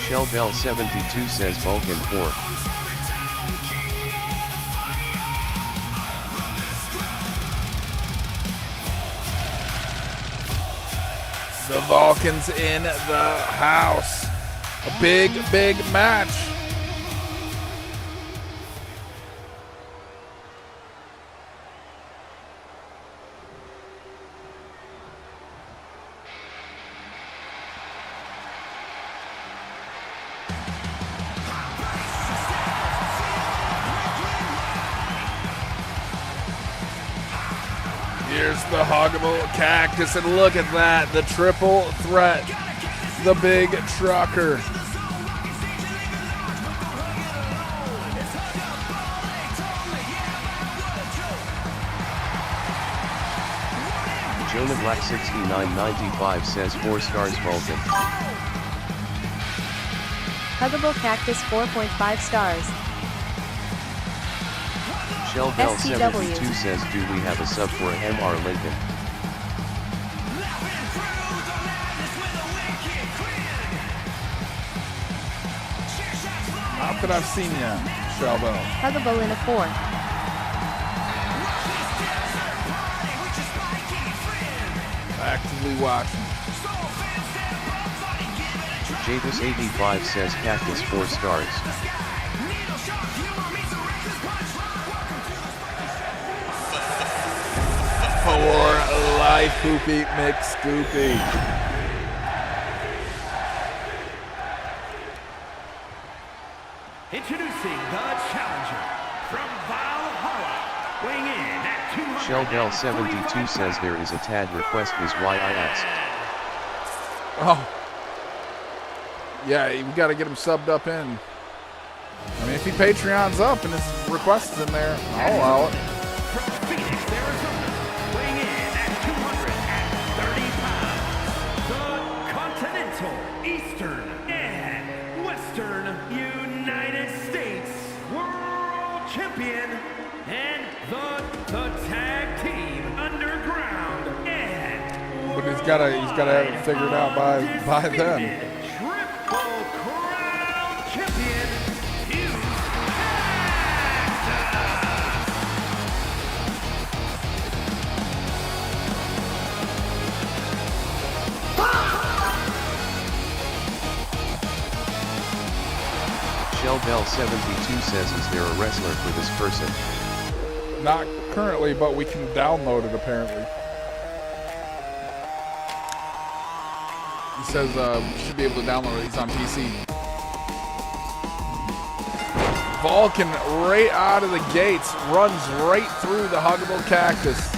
Shell Bell 72 says Vulcan 4. The Vulcans in the house. A big, big match. Here's the Huggable Cactus, and look at that, the triple threat, the big trucker. Jonah Black 6995 says 4 stars Vulcan. Huggable Cactus 4.5 stars. Shell Bell SCW 72 says do we have a sub for MR Lincoln? Not that I've seen yet, Shell Bell. Huggable in a 4. Actively watching. Javis 85 says Cactus 4 stars. For life, Poopy McScoopy. Introducing the challenger from Valhalla, weighing in at 200. Shell Bell 72 says there is a tad request is why I asked. Oh. Yeah, we got to get him subbed up in. I mean, if he Patreons up and his request is in there, I'll allow it. From Phoenix, Arizona, weighing in at 230 pounds, the Continental, Eastern, and Western United States World Champion, and the Tag Team Underground, and But he's got to have it figured out by then. Triple Crown Champion, Shell Bell 72 says is there a wrestler for this person? Not currently, but we can download it apparently. He says we should be able to download it. He's on PC. Vulcan right out of the gates runs right through the Huggable Cactus.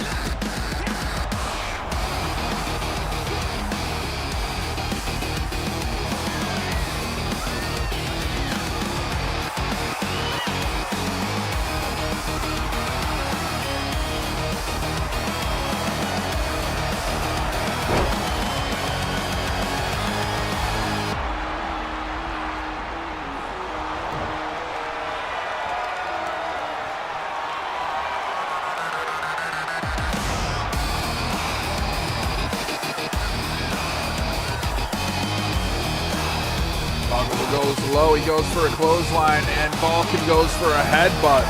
Goes low, he goes for a clothesline, and Vulcan goes for a headbutt.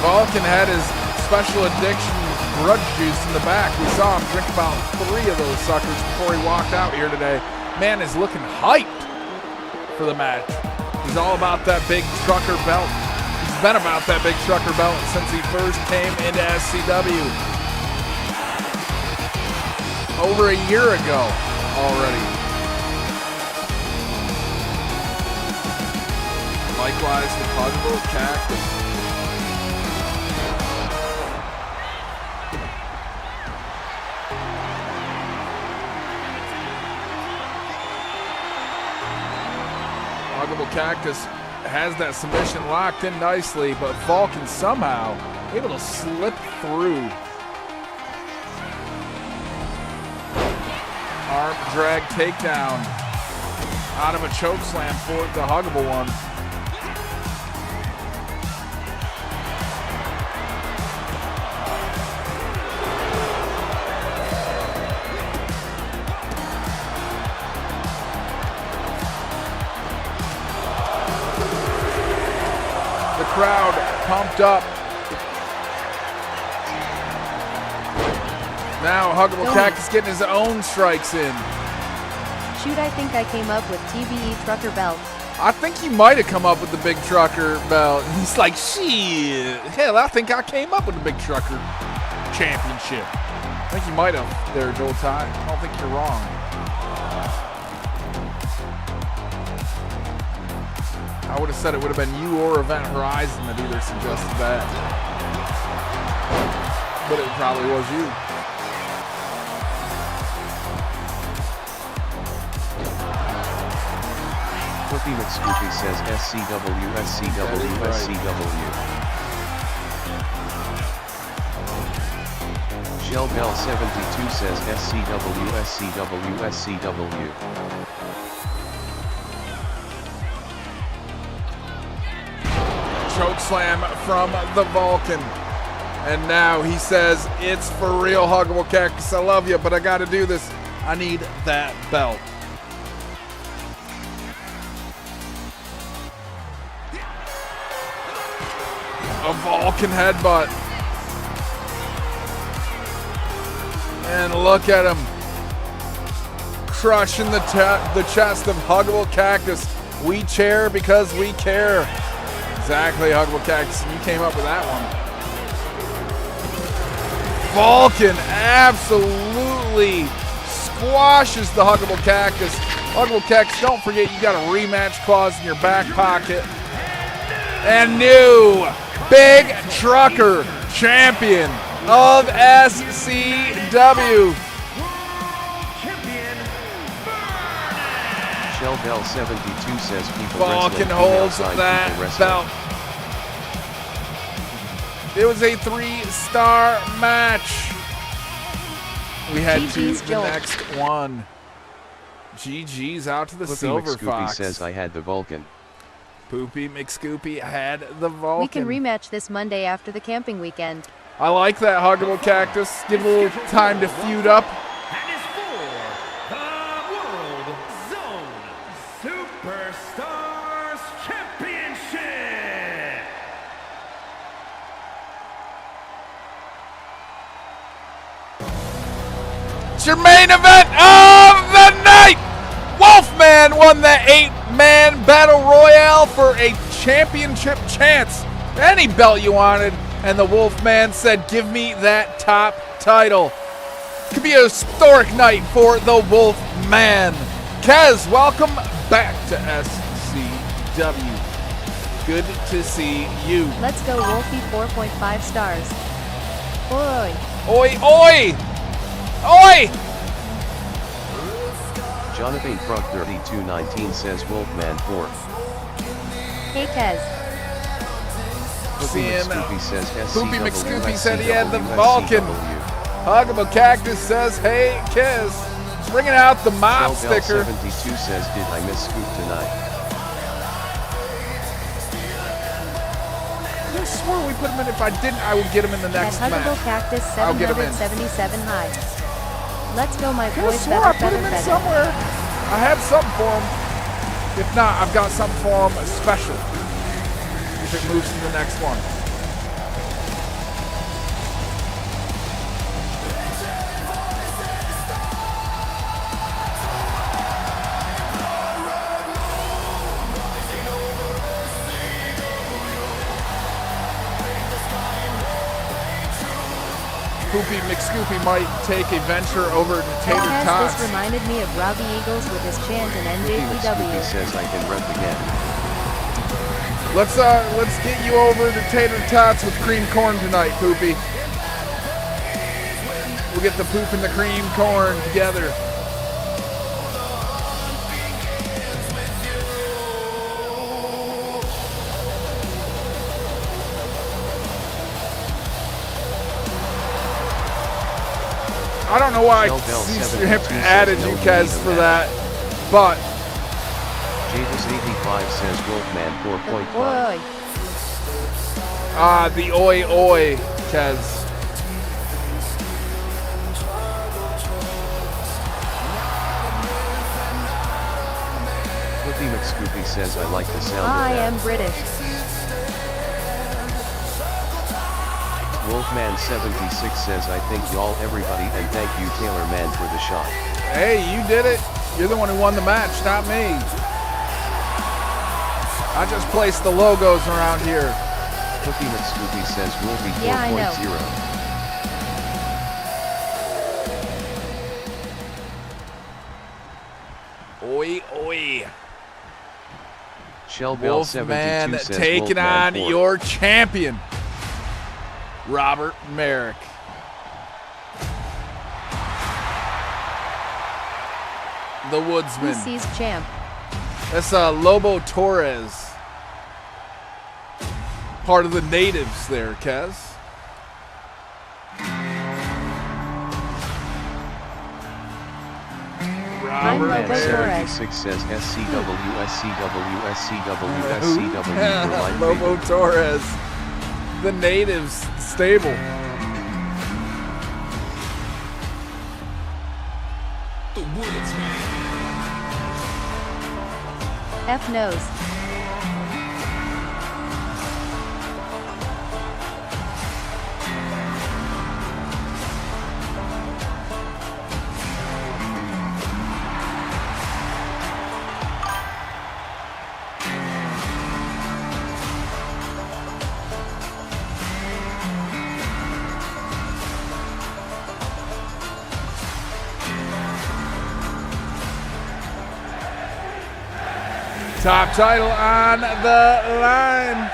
Vulcan had his special addiction grudge juice in the back. We saw him drink about 3 of those suckers before he walked out here today. Man is looking hyped for the match. He's all about that big trucker belt. He's been about that big trucker belt since he first came into SCW. Over a year ago already. Likewise, the Huggable Cactus. Huggable Cactus has that submission locked in nicely, but Vulcan somehow able to slip through. Arm drag takedown out of a choke slam for the Huggable one. The crowd pumped up. Now Huggable Cactus getting his own strikes in. Shoot, I think I came up with TBE trucker belt. I think he might have come up with the big trucker belt. He's like, shit. Hell, I think I came up with the big trucker championship. I think you might have there, Joel Ty. I don't think you're wrong. I would have said it would have been you or Event Horizon that either suggested that. But it probably was you. Flippy McScoopy says SCW, SCW, SCW. Shell Bell 72 says SCW, SCW, SCW. Choke slam from the Vulcan. And now he says, it's for real, Huggable Cactus. I love you, but I got to do this. I need that belt. A Vulcan headbutt. And look at him. Crushing the chest of Huggable Cactus. We cheer because we care. Exactly, Huggable Cactus. And you came up with that one. Vulcan absolutely squashes the Huggable Cactus. Huggable Cactus, don't forget you got a rematch clause in your back pocket. And new Big Trucker champion of SCW. Shell Bell 72 says people Vulcan holds that belt. It was a 3-star match. We head to the next one. GG's out to the Silver Fox. says I had the Vulcan. Poopy McScoopy had the Vulcan. We can rematch this Monday after the camping weekend. I like that, Huggable Cactus. Give a little time to feud up. And is for the World Zone Superstars Championship. It's your main event of the night. Wolfman won the 8-man battle royale for a championship chance. Any belt you wanted. And the Wolfman said, give me that top title. Could be a historic night for the Wolfman. Kez, welcome back to SCW. Good to see you. Let's go, Wolfie. 4.5 stars. Oi. Oi, oi! Oi! Jonathan Frog 3219 says Wolfman 4. Hey, Kez. Poopy McScoopy said he had the Vulcan. Huggable Cactus says, hey, Kiz. Bringing out the mop sticker. 72 says, did I miss Scoop tonight? I swore we put him in. If I didn't, I would get him in the next At Huggable match. Cactus I'll get him in. 777 high. Let's go, my I boys. swore I put him in somewhere. I had something for him. If not, I've got something for him special. If it moves to the next one. Poopy McScoopy might take a venture over to Tater Tots. This reminded me of Robbie Eagles with his chant in NJPW. says I can rep again. Let's get you over to Tater Tots with cream corn tonight, Poopy. We'll get the poop and the cream corn together. I don't know why I added you guys for that, but Javis85 says Wolfman 4.5. Oi. The oi, Kez. Flippy McScoopy says I like the sound I of that. am British. Wolfman76 says I thank y'all everybody and thank you Taylor Man for the shot. Hey, you did it. You're the one who won the match, not me. I just placed the logos around here. Flippy McScoopy says Wolfie 4.0. Yeah, I know. Oi. Shellbell72 Wolfman says taking Wolfman on 4. your champion, Robert Merrick. The Woodsman. UC's champ. That's Lobo Torres. Part of the natives there, Kez. I'm Robert Lobo Torres. 76 says SCW for life. Lobo Torres. The natives stable. The Woodsman. F knows. Top title on the line.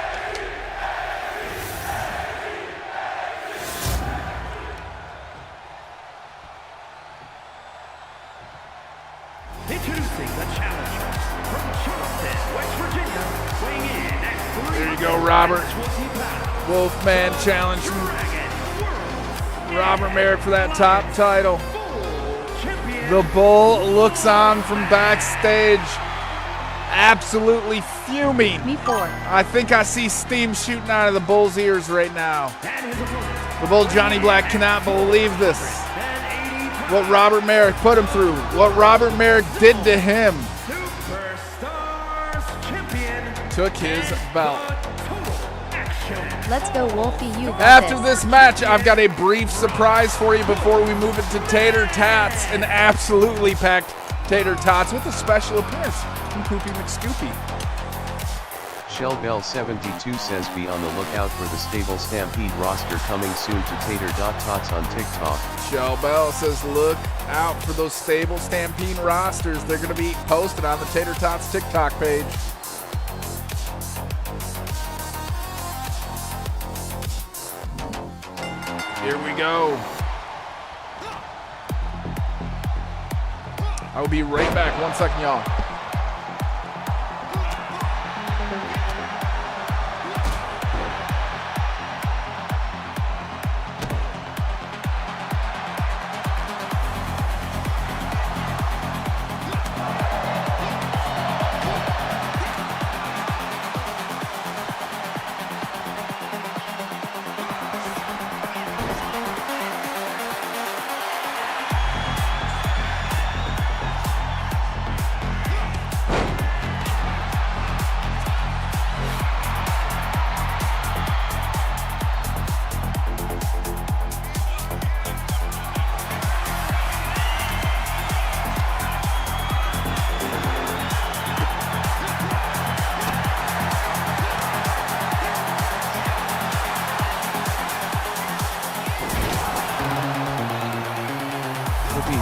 Introducing the challenger from Charleston, West Virginia, weighing in at There you go, Robert. Wolfman challenge from Robert Merrick for that top title. The Bull looks on from backstage, absolutely fuming. Me 4. I think I see steam shooting out of the Bull's ears right now. The Bull, Johnny Black, cannot believe this. What Robert Merrick put him through. What Robert Merrick did to him. Took his belt. Let's go, Wolfie. You got After this. this match, I've got a brief surprise for you before we move it to Tater Tots. An absolutely packed Tater Tots with a special appearance from Poopy McScoopy. Shellbell72 says be on the lookout for the Stable Stampede roster coming soon to Tater.Tots on TikTok. Shell Bell says look out for those Stable Stampede rosters. They're going to be posted on the Tater Tots TikTok page. Here we go. I will be right back. 1 second, y'all.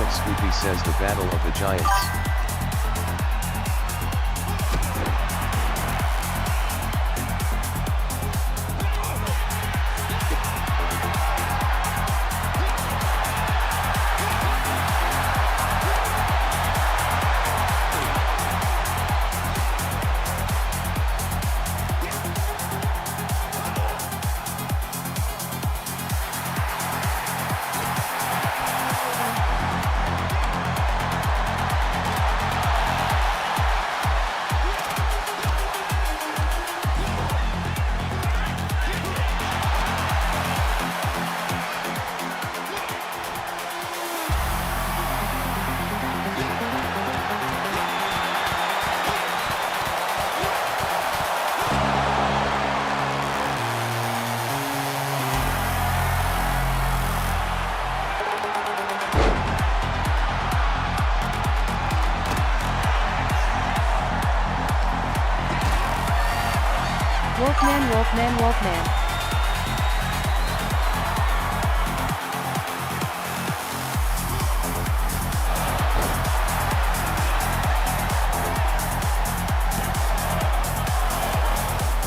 Scooby says the Battle of the Giants. Wolfman, Wolfman, Wolfman.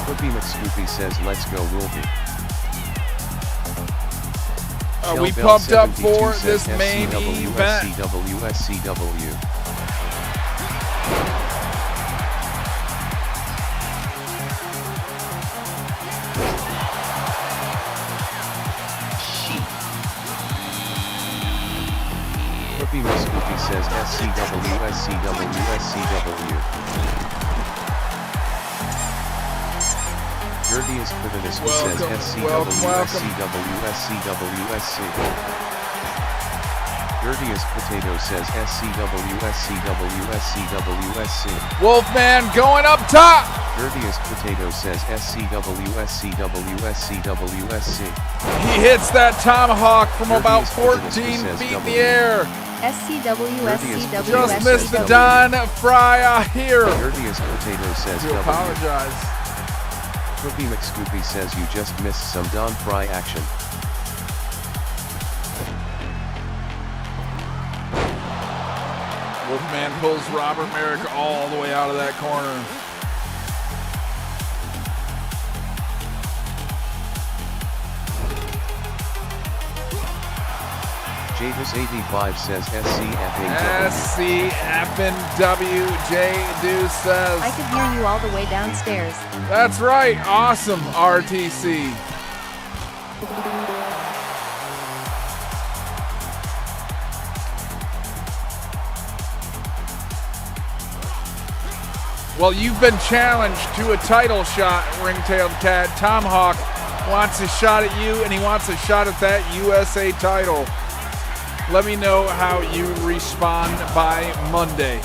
Flippy McScoopy says let's go Wolfie. Are we pumped up for this main event? SCW. Flippy McScoopy says SCW. Dirtiest Privinus says SCW. Dirtiest Potato says SCW. Wolfman going up top. Dirtiest Potato says SCW. He hits that tomahawk from about 14 feet in the air. SCW. Just missed the Don Fry out here. Dirtiest Potato says I apologize. Flippy McScoopy says you just missed some Don Fry action. Wolfman pulls Robert Merrick all the way out of that corner. Javis85 says SCFAW. SCFNW. J Deuce says. I could hear you all the way downstairs. That's right. Awesome, RTC. Well, you've been challenged to a title shot, Ring-Tailed Cat. Tomahawk wants a shot at you, and he wants a shot at that USA title. Let me know how you respond by Monday.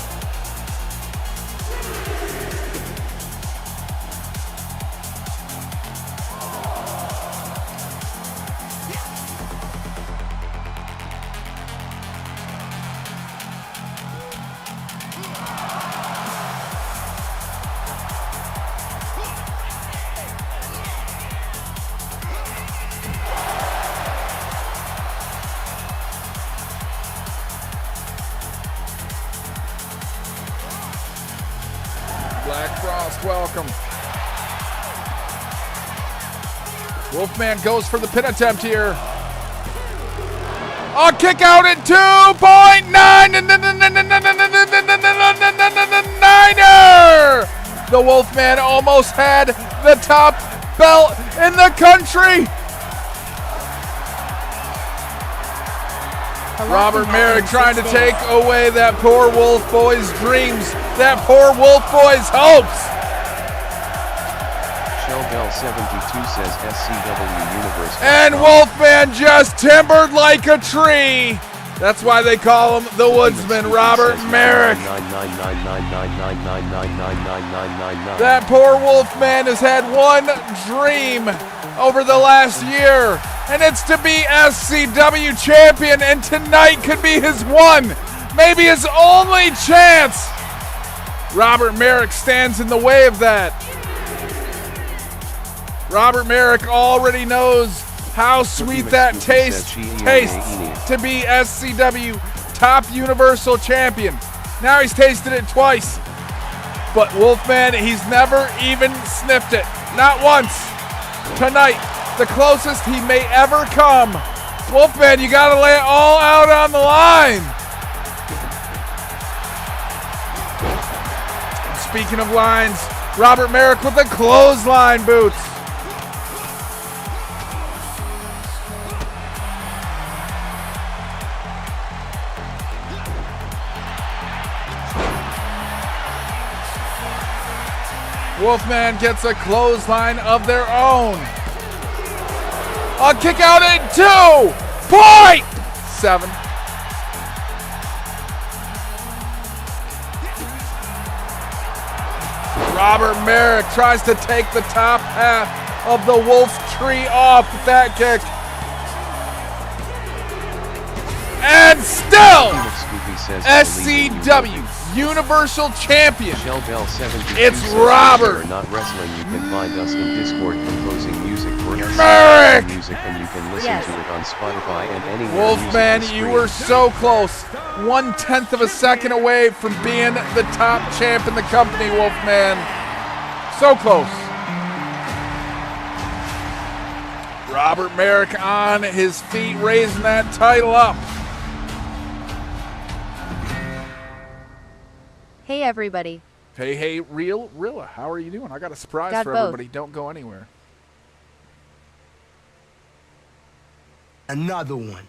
Black Frost, welcome. Wolfman goes for the pin attempt here. A kick out at 2.9. The Wolfman almost had the top belt in the country. Robert Merrick trying to take away that poor Wolf Boy's dreams, that poor Wolf Boy's hopes. Shellbell72 says SCW Universe. And Wolfman just timbered like a tree. That's why they call him the Woodsman, Robert Merrick. That poor Wolfman has had one dream over the last year, and it's to be SCW champion, and tonight could be his one, maybe his only chance. Robert Merrick stands in the way of that. Robert Merrick already knows how sweet that tastes to be SCW top Universal Champion. Now he's tasted it twice. But Wolfman, he's never even sniffed it. Not once. Tonight, the closest he may ever come. Wolfman, you gotta lay it all out on the line. Speaking of lines, Robert Merrick with the clothesline boots. Wolfman gets a clothesline of their own. A kick out at 2.7. Robert Merrick tries to take the top half of the Wolf tree off with that kick. And still, SCW Universal Champion. Shell Bell 72 It's says Robert. We're not wrestling. You can find us in Discord composing music for Merrick! SCW music, and you can listen Yes. to it on Spotify and anywhere. Wolfman, music is you free. were so close. 1/10 of a second away from being the top champ in the company, Wolfman. So close. Robert Merrick on his feet, raising that title up. Hey everybody. Hey, Rilla, how are you doing? I got a surprise Got for both. everybody. Don't go anywhere. Another one.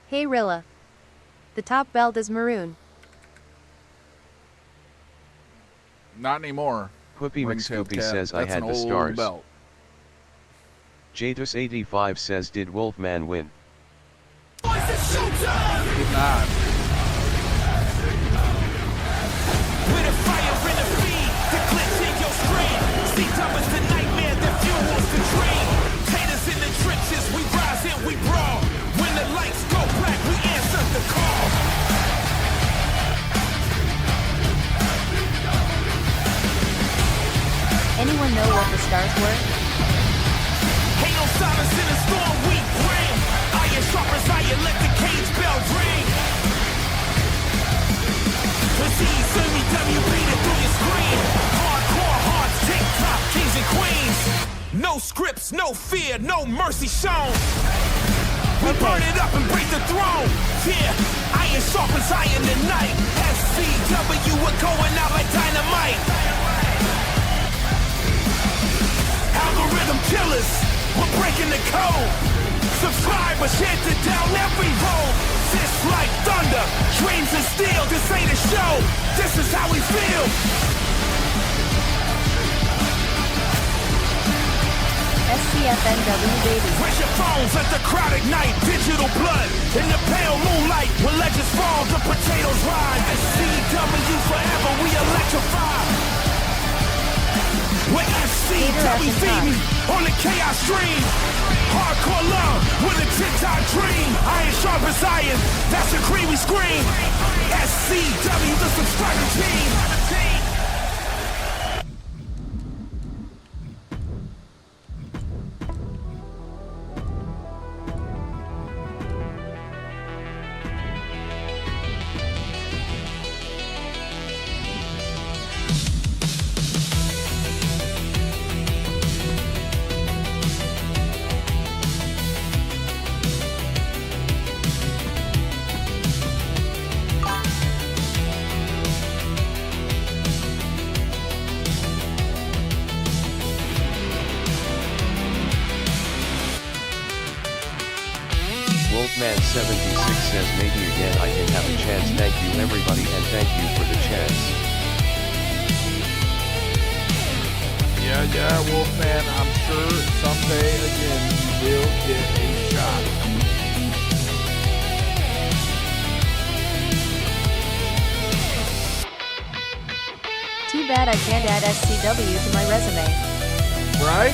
Hey Rilla. The top belt is maroon. Not anymore. Whoopi Ringtail McScoopy Cat. says I That's had an the old stars. belt. Jadus85 says did Wolfman win? Did not. With a fire in the feed, the glitch in your screen. C-Dub is the nightmare that fuels the dream. Haters in the trenches, we rise and we brawl. When the lights go black, we answer the call. Anyone know what the stars were? Ain't no silence in the storm, we bring. Iron sharp as iron, let the cage bell ring. When SCW beat it through your screen. Hardcore hearts, TikTok, kings and queens. No scripts, no fear, no mercy shown. We burn it up and break the throne. Yeah, iron sharp as iron tonight. SCW, we're going out like dynamite. Algorithm killers, we're breaking the code. Subscribers chanting down every road. This like thunder, dreams of steel. This ain't a show, this is how we feel. SCFNW baby. Raise your phones, let the crowd ignite. Digital blood in the pale moonlight. When legends fall, the potatoes rise. SCW forever, we electrify. With SCW feed me on the chaos stream. Hardcore love with a TikTok dream. Iron sharp as iron, that's the cream we scream. SCW, the subscriber team. Wolfman76 says maybe again I can have a chance. Thank you everybody and thank you for the chance. Yeah, Wolfman, I'm sure someday again you will get a shot. Too bad I can't add SCW to my resume. Right?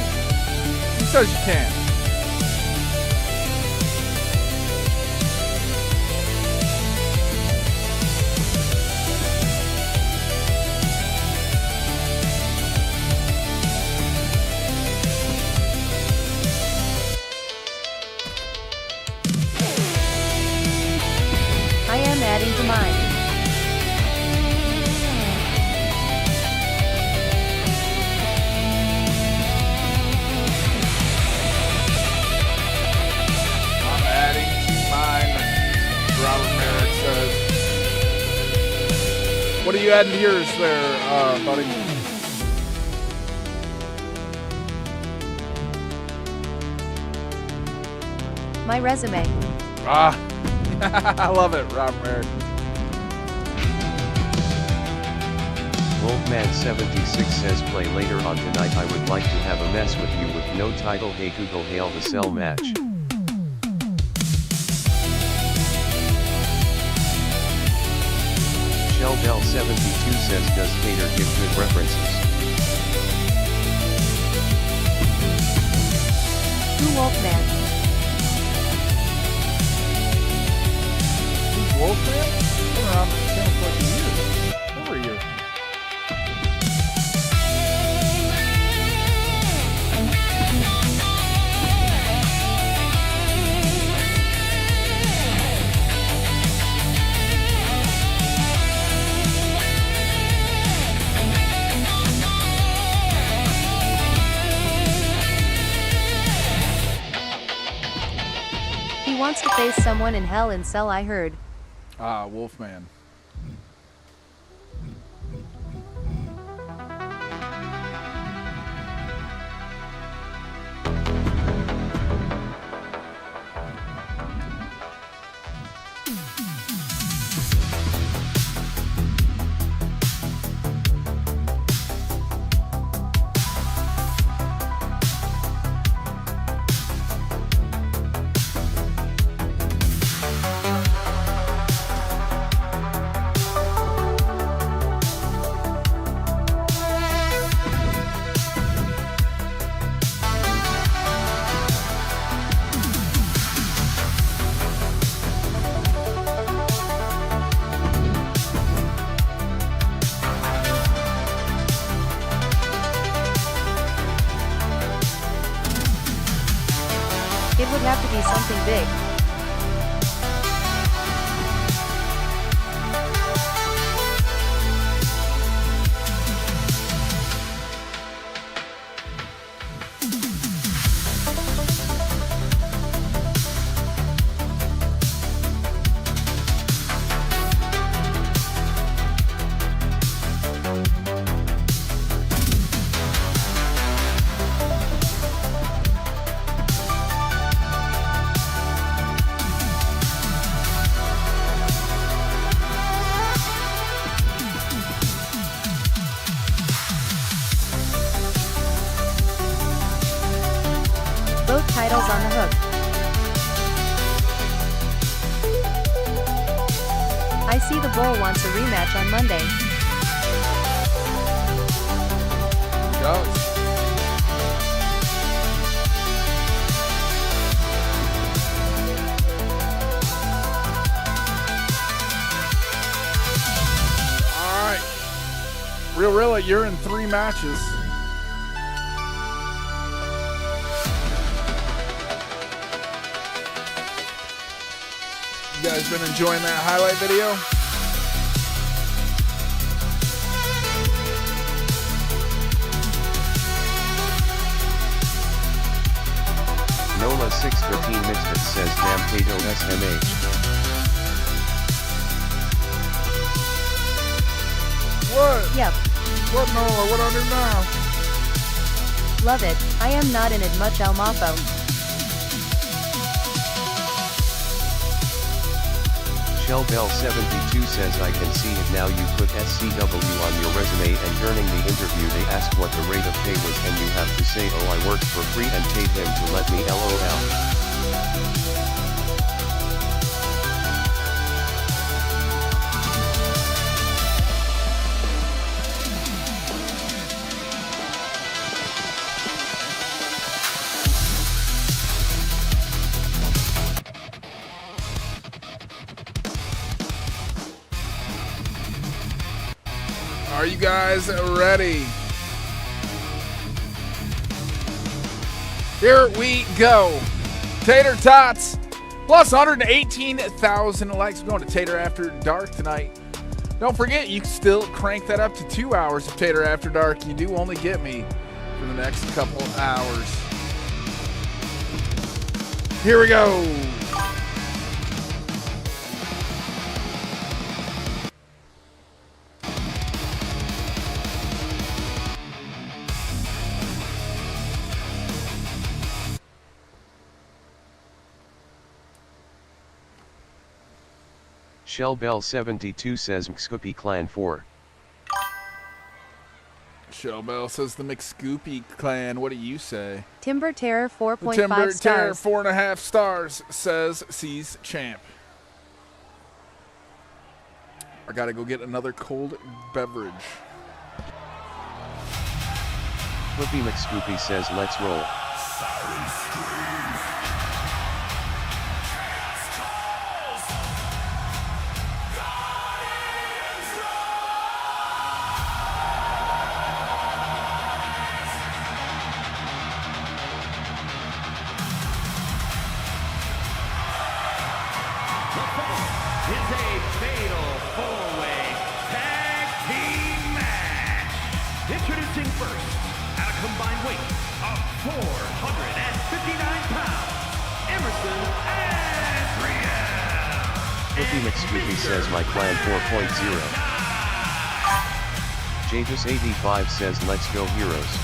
Who says you can't? I am adding to mine. I'm adding to mine, Robert Merrick says. What are you adding to yours there, buddy? My resume. Ah, I love it, Robert Merrick. Wolfman76 says play later on tonight. I would like to have a mess with you with no title. Hey Google, hail the cell match. Shell Bell 72 says does Tater give good references? Wolfman. Who's Wolfman? Been around the channel for like a year. Over a year. He wants to face someone in Hell in Cell, I heard. Ah, Wolfman. It would have to be something big. Both titles on the hook. I see the Bull wants a rematch on Monday. Goes. All right. Real, you're in 3 matches. You guys been enjoying that highlight video? Nola 613 Misfit says damn Kato SMH. What? Yep. What, Nola? What I do now? Love it. I am not in it much, El Mapo. Shellbell72 says I can see it now. You put SCW on your resume and during the interview they asked what the rate of pay was and you have to say oh I worked for free and paid him to let me LOL. Are you guys ready? Here we go. Tater Tots plus 118,000 likes. We're going to Tater After Dark tonight. Don't forget, you can still crank that up to 2 hours of Tater After Dark. You do only get me for the next couple hours. Here we go. Shellbell72 says Mscoopy Clan 4. Shellbell says the McScoopy Clan. What do you say? Timber Terror 4.5 Timber Terror stars. 4.5 stars says C's champ. I gotta go get another cold beverage. Flippy McScoopy says let's roll. is a fatal four-way tag team match. Introducing first, at a combined weight of 459 pounds, Emerson and Riel. Cookie McScooby says my clan 4.0. Jatus85 says let's go heroes.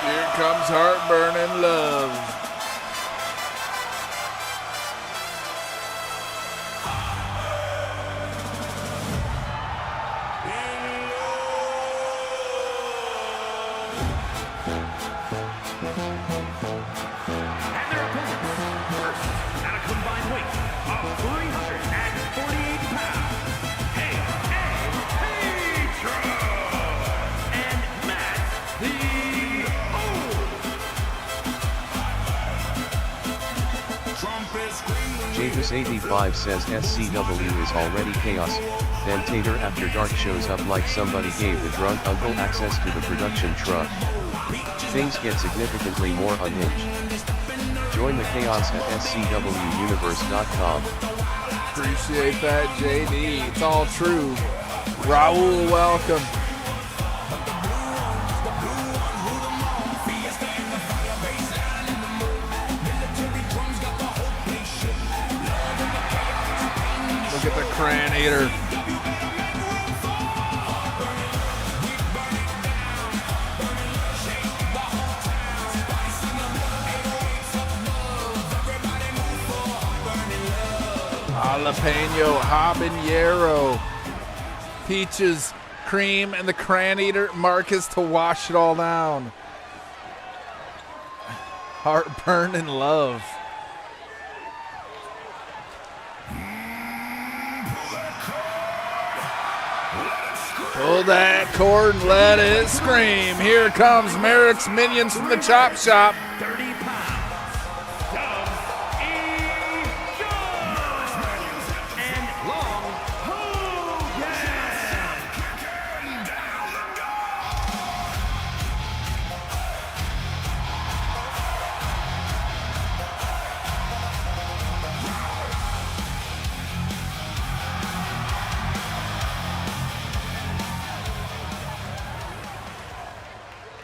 Here comes Heartburn and Love. And their opponents, first, at a combined weight of 348 pounds, Petro and Matt the Jatus85 says SCW is already chaos, then Tater After Dark shows up like somebody gave the drunk uncle access to the production truck. Things get significantly more unhinged. Join the chaos at scwuniverse.com. Appreciate that, JD. It's all true. Raul, welcome. Look at the Cran Eater. Jalapeno, habanero, peaches, cream, and the Cran Eater Marcus to wash it all down. Heartburn and Love. Pull that cord and let it scream. Here comes Merrick's Minions from the Chop Shop. 30 pounds, Dub E. and Long Hogan.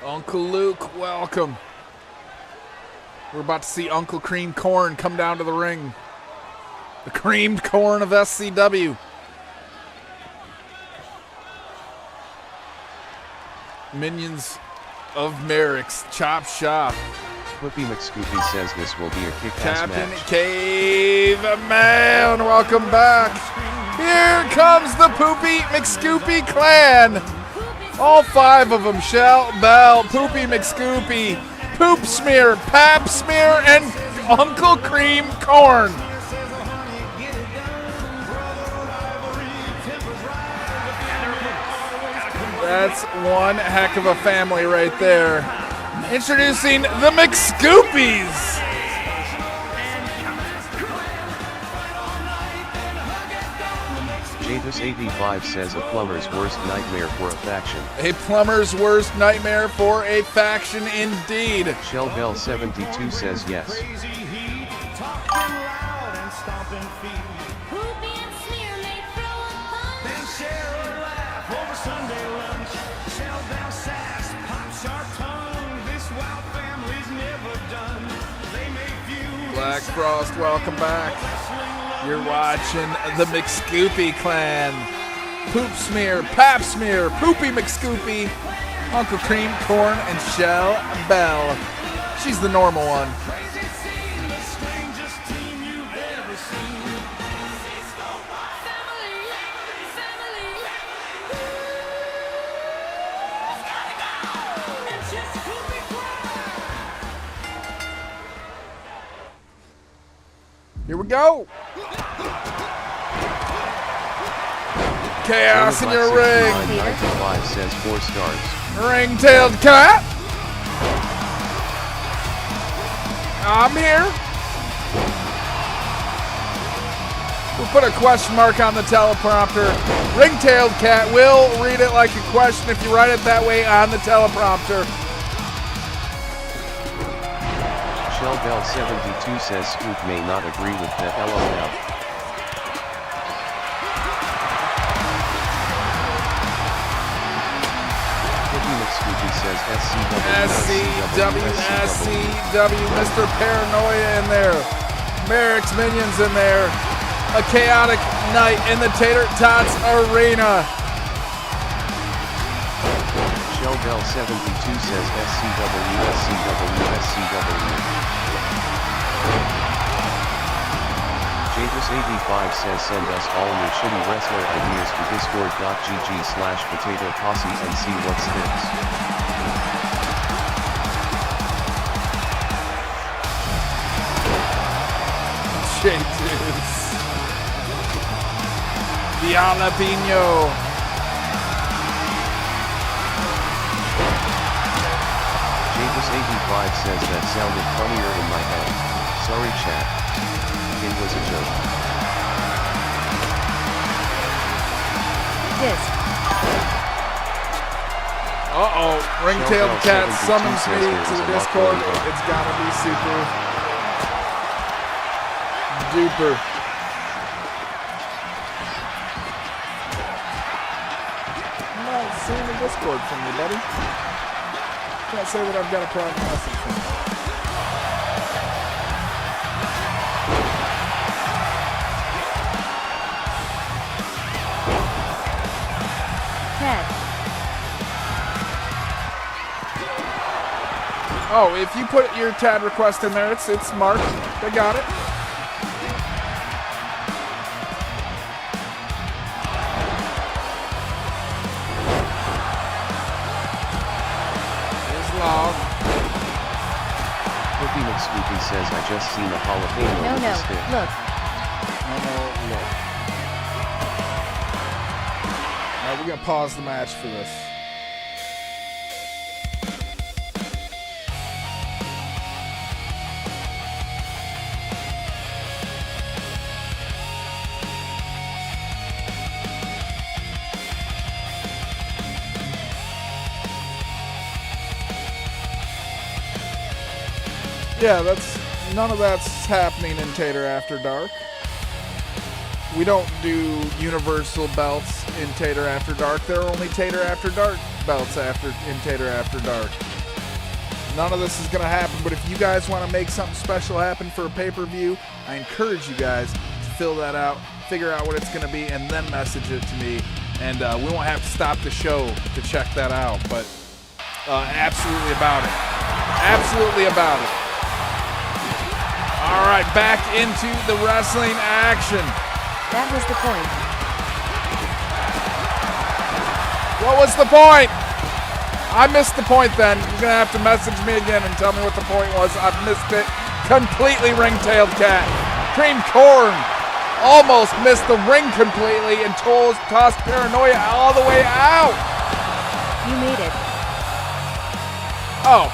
Uncle Luke, welcome. We're about to see Uncle Cream Corn come down to the ring. The creamed corn of SCW. Minions of Merrick's Chop Shop. Whippy McScooby says this will be a kick-ass Captain match. Caveman, welcome back. Here comes the Poopy McScoopy clan. All five of them, Shell, Bell, Poopy McScoopy, Poop Smear, Pap Smear, and Uncle Cream Corn. That's one heck of a family right there. Introducing the McScoopies. Jatus85 says a plumber's worst nightmare for a faction. A plumber's worst nightmare for a faction indeed. Shellbell72 says yes. Shell down sass, pop sharp tongue. This wild family's never done. Black Frost, welcome back. You're watching the McScoopy Clan. Poop Smear, Pap Smear, Poopy McScoopy, Uncle Cream, Corn, and Shell Bell. She's the normal one. Here we go. Chaos in your ring. 95 says 4 stars. Ring-tailed cat. I'm here. We'll put a question mark on the teleprompter. Ring-tailed cat will read it like a question if you write it that way on the teleprompter. Shellbell 72 says Scoop may not agree with that LOL. Scoopy says SCW, Mr. Paranoia in there. Merrick's Minions in there. A chaotic night in the Tater Tots Arena. Shellbell 72 says SCW. Javis85 says send us all your shitty wrestler ideas to discord.gg/potato posse and see what sticks. J-Deuce. The jalapeno. Javis85 says that sounded funnier in my head. Sorry chat. It was a joke. Disc. Uh-oh. Ring-tailed cat summons me to the Discord. It's gotta be super duper. I'm not seeing the Discord from you, buddy. Can't say that I've got a private message from you. Oh, if you put your TAD request in there, it's marked. They got it. There's log. Cookie McScoopy says I just seen a jalapeno with a stick. Look. Look. Alright, we're gonna pause the match for this. Yeah, none of that's happening in Tater After Dark. We don't do universal belts in Tater After Dark. There are only Tater After Dark belts in Tater After Dark. None of this is going to happen, but if you guys want to make something special happen for a pay-per-view, I encourage you guys to fill that out, figure out what it's going to be, and then message it to me. And we won't have to stop the show to check that out, but absolutely about it. Absolutely about it. All right, back into the wrestling action. That was the point. What was the point? I missed the point then. You're going to have to message me again and tell me what the point was. I've missed it completely, ring-tailed cat. Cream Corn almost missed the ring completely and tossed Paranoia all the way out. You made it. Oh.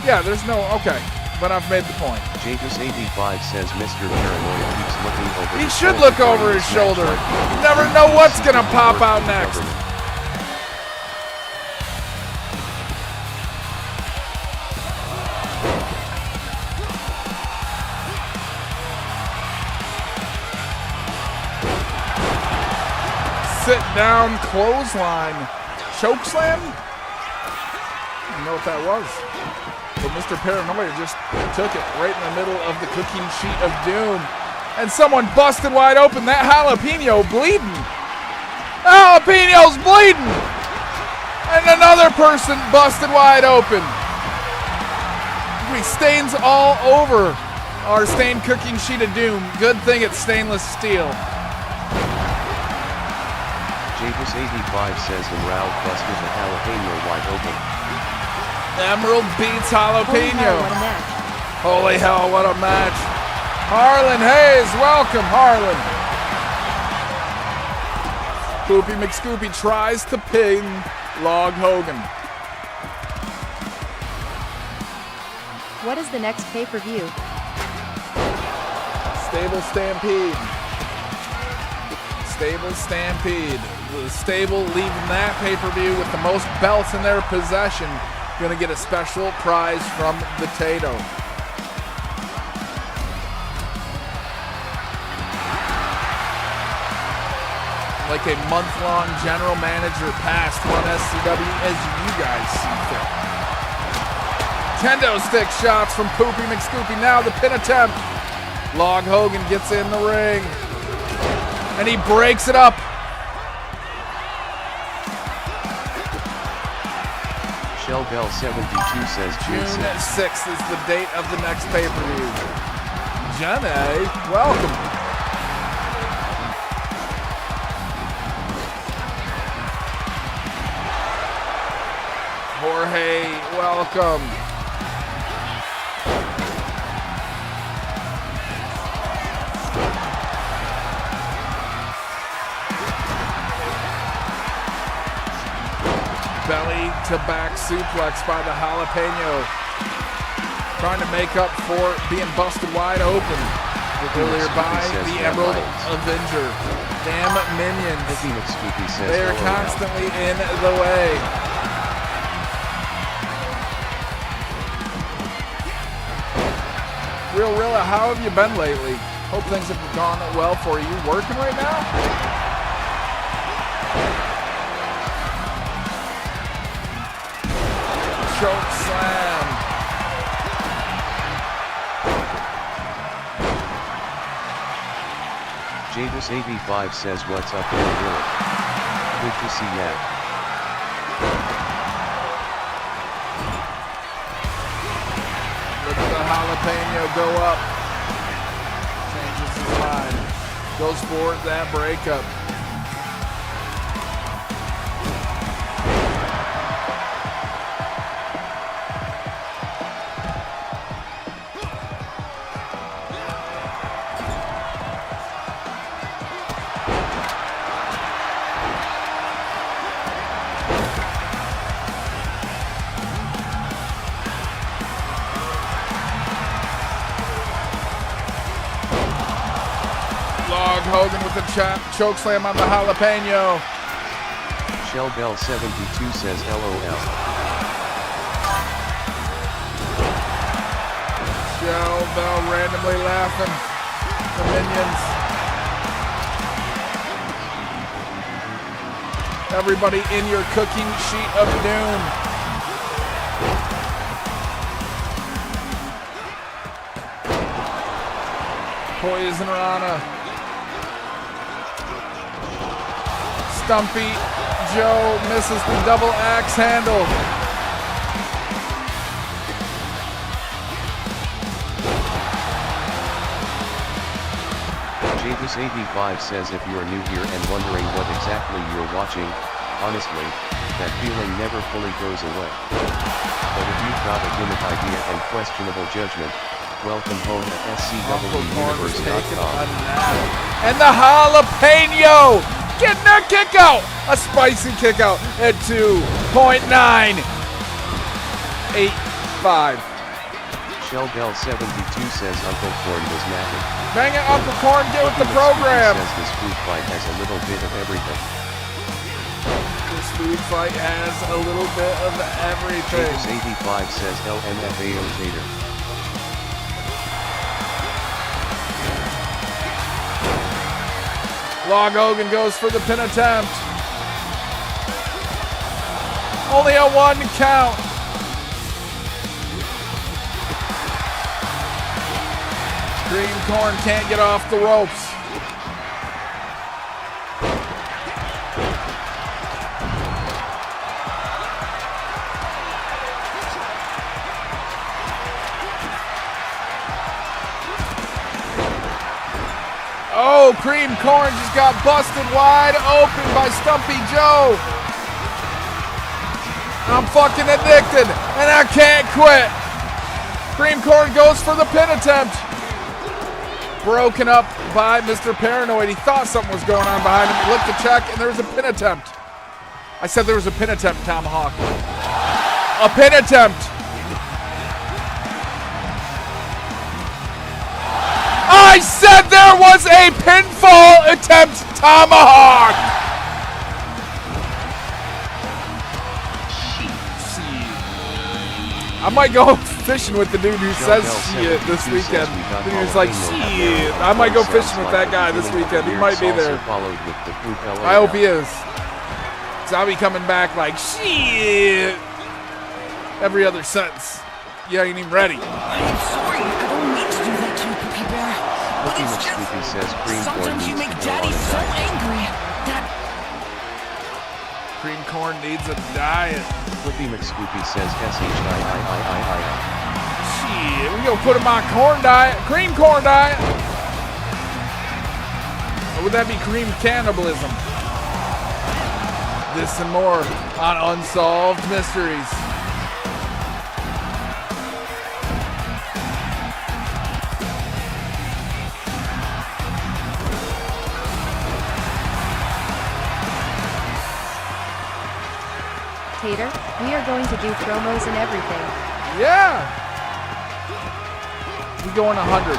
Yeah, there's no... Okay. But I've made the point. Javis85 says Mr. Paranoia keeps looking over He should look over his shoulder. You never know what's going to pop out next. Sit down clothesline. Choke slam? I don't know what that was. but Mr. Paranoia just took it right in the middle of the cooking sheet of doom. And someone busted wide open. That jalapeno bleeding. The jalapeno's bleeding. And another person busted wide open. We stains all over our stained cooking sheet of doom. Good thing it's stainless steel. Javis85 says Emerald busted the jalapeno wide open. Emerald beats Holy hell, jalapeno. what a match. Holy hell, what a match. Harlan Hayes, welcome, Harlan. Poopy McScoopy tries to pin Log Hogan. What is the next pay-per-view? Stable Stampede. Stable Stampede. The stable leaving that pay-per-view with the most belts in their possession. Gonna get a special prize from the Tato. Like a month-long general manager past on SCW as you guys see fit. Kendo stick shots from Poopy McScoopy. Now the pin attempt. Log Hogan gets in the ring. And he breaks it up. Shellbell72 says June June 6th. 6th is the date of the next pay-per-view. Jenny, welcome. Jorge, welcome. Belly to back suplex by the jalapeno. Trying to make up for being busted wide open earlier by the Emerald Avenger. Damn minions. They are constantly in the way. Real, how have you been lately? Hope things have gone well for you. You working right now? Choke slam. Javis85 says what's up there, Will? Good to see ya. Look at the jalapeno go up. Changes his mind. Goes for that breakup. Hogan with the choke slam on the jalapeno. Shellbell72 says LOL. Shellbell randomly laughing. The minions. Everybody in your cooking sheet of doom. Poison Rana. Stumpy Joe misses the double axe handle. Javis85 says if you're new here and wondering what exactly you're watching, honestly, that feeling never fully goes away. But if you've got a gimmick idea and questionable judgment, welcome home at SCWUniverse.com. And the jalapeno! Getting a kick out! A spicy kick out at 2.985. Shellbell72 says Uncle Corn was napping. Bang it, Uncle Corn, get with the program! Says this food fight has a little bit of everything. This food fight has a little bit of everything. Javis85 says LMFAO Tater. Log Hogan goes for the pin attempt. Only a 1 count. Cream Corn can't get off the ropes. Oh, Cream Corn just got busted wide open by Stumpy Joe. I'm fucking addicted, and I can't quit. Cream Corn goes for the pin attempt. Broken up by Mr. Paranoid. He thought something was going on behind him. He looked to check, and there was a pin attempt. I said there was a pin attempt, Tomahawk. A pin attempt. I said there was a pinfall attempt, Tomahawk! I might go fishing with the dude who says shit this weekend. The dude's like, shit. I might go fishing with that guy this weekend. He might be there. I hope he is. So I'll be coming back like, shit. Every other sentence. You ain't even ready. I'm sorry. I don't mean to do that to you, Cookie Bear. But it's just sometimes you make Daddy so angry that Cream Corn needs a diet. Flippy McScoopy says SHI. Shit, we gonna put him on corn diet, cream corn diet. Or would that be cream cannibalism? This and more on Unsolved Mysteries. Tater, we are going to do promos and everything. Yeah! We going 100.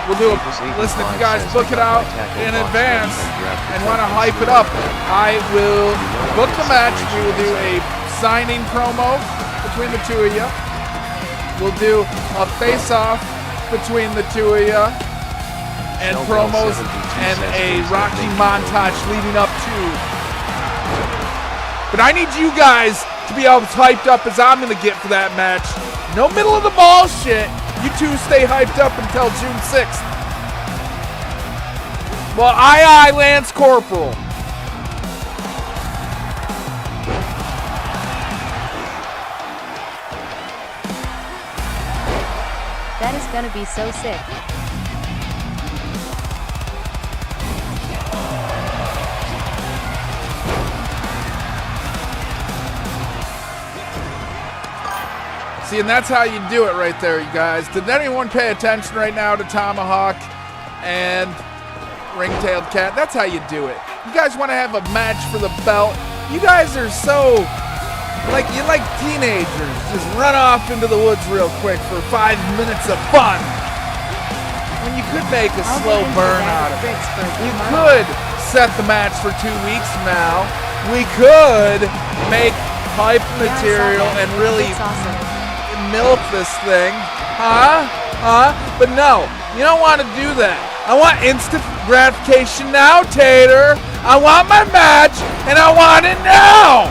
We'll do it. Listen, if you guys book it out in advance and want to hype it up, I will book the match. We will do a signing promo between the two of you. We'll do a face-off between the two of you. And promos and a Rocky montage leading up to. But I need you guys to be as hyped up as I'm going to get for that match. No middle of the ball shit. You two stay hyped up until June 6th. Well, aye, Lance Corporal. That is going to be so sick. See, and that's how you do it right there, you guys. Did anyone pay attention right now to Tomahawk and Ring-Tailed Cat? That's how you do it. You guys want to have a match for the belt? You guys are so, you're like teenagers. Just run off into the woods real quick for 5 minutes of fun. When you could make a slow burn out of it. You could set the match for 2 weeks from now. We could make hype material and really milk this thing, but no, you don't want to do that. I want instant gratification now, Tater. I want my match, and I want it now.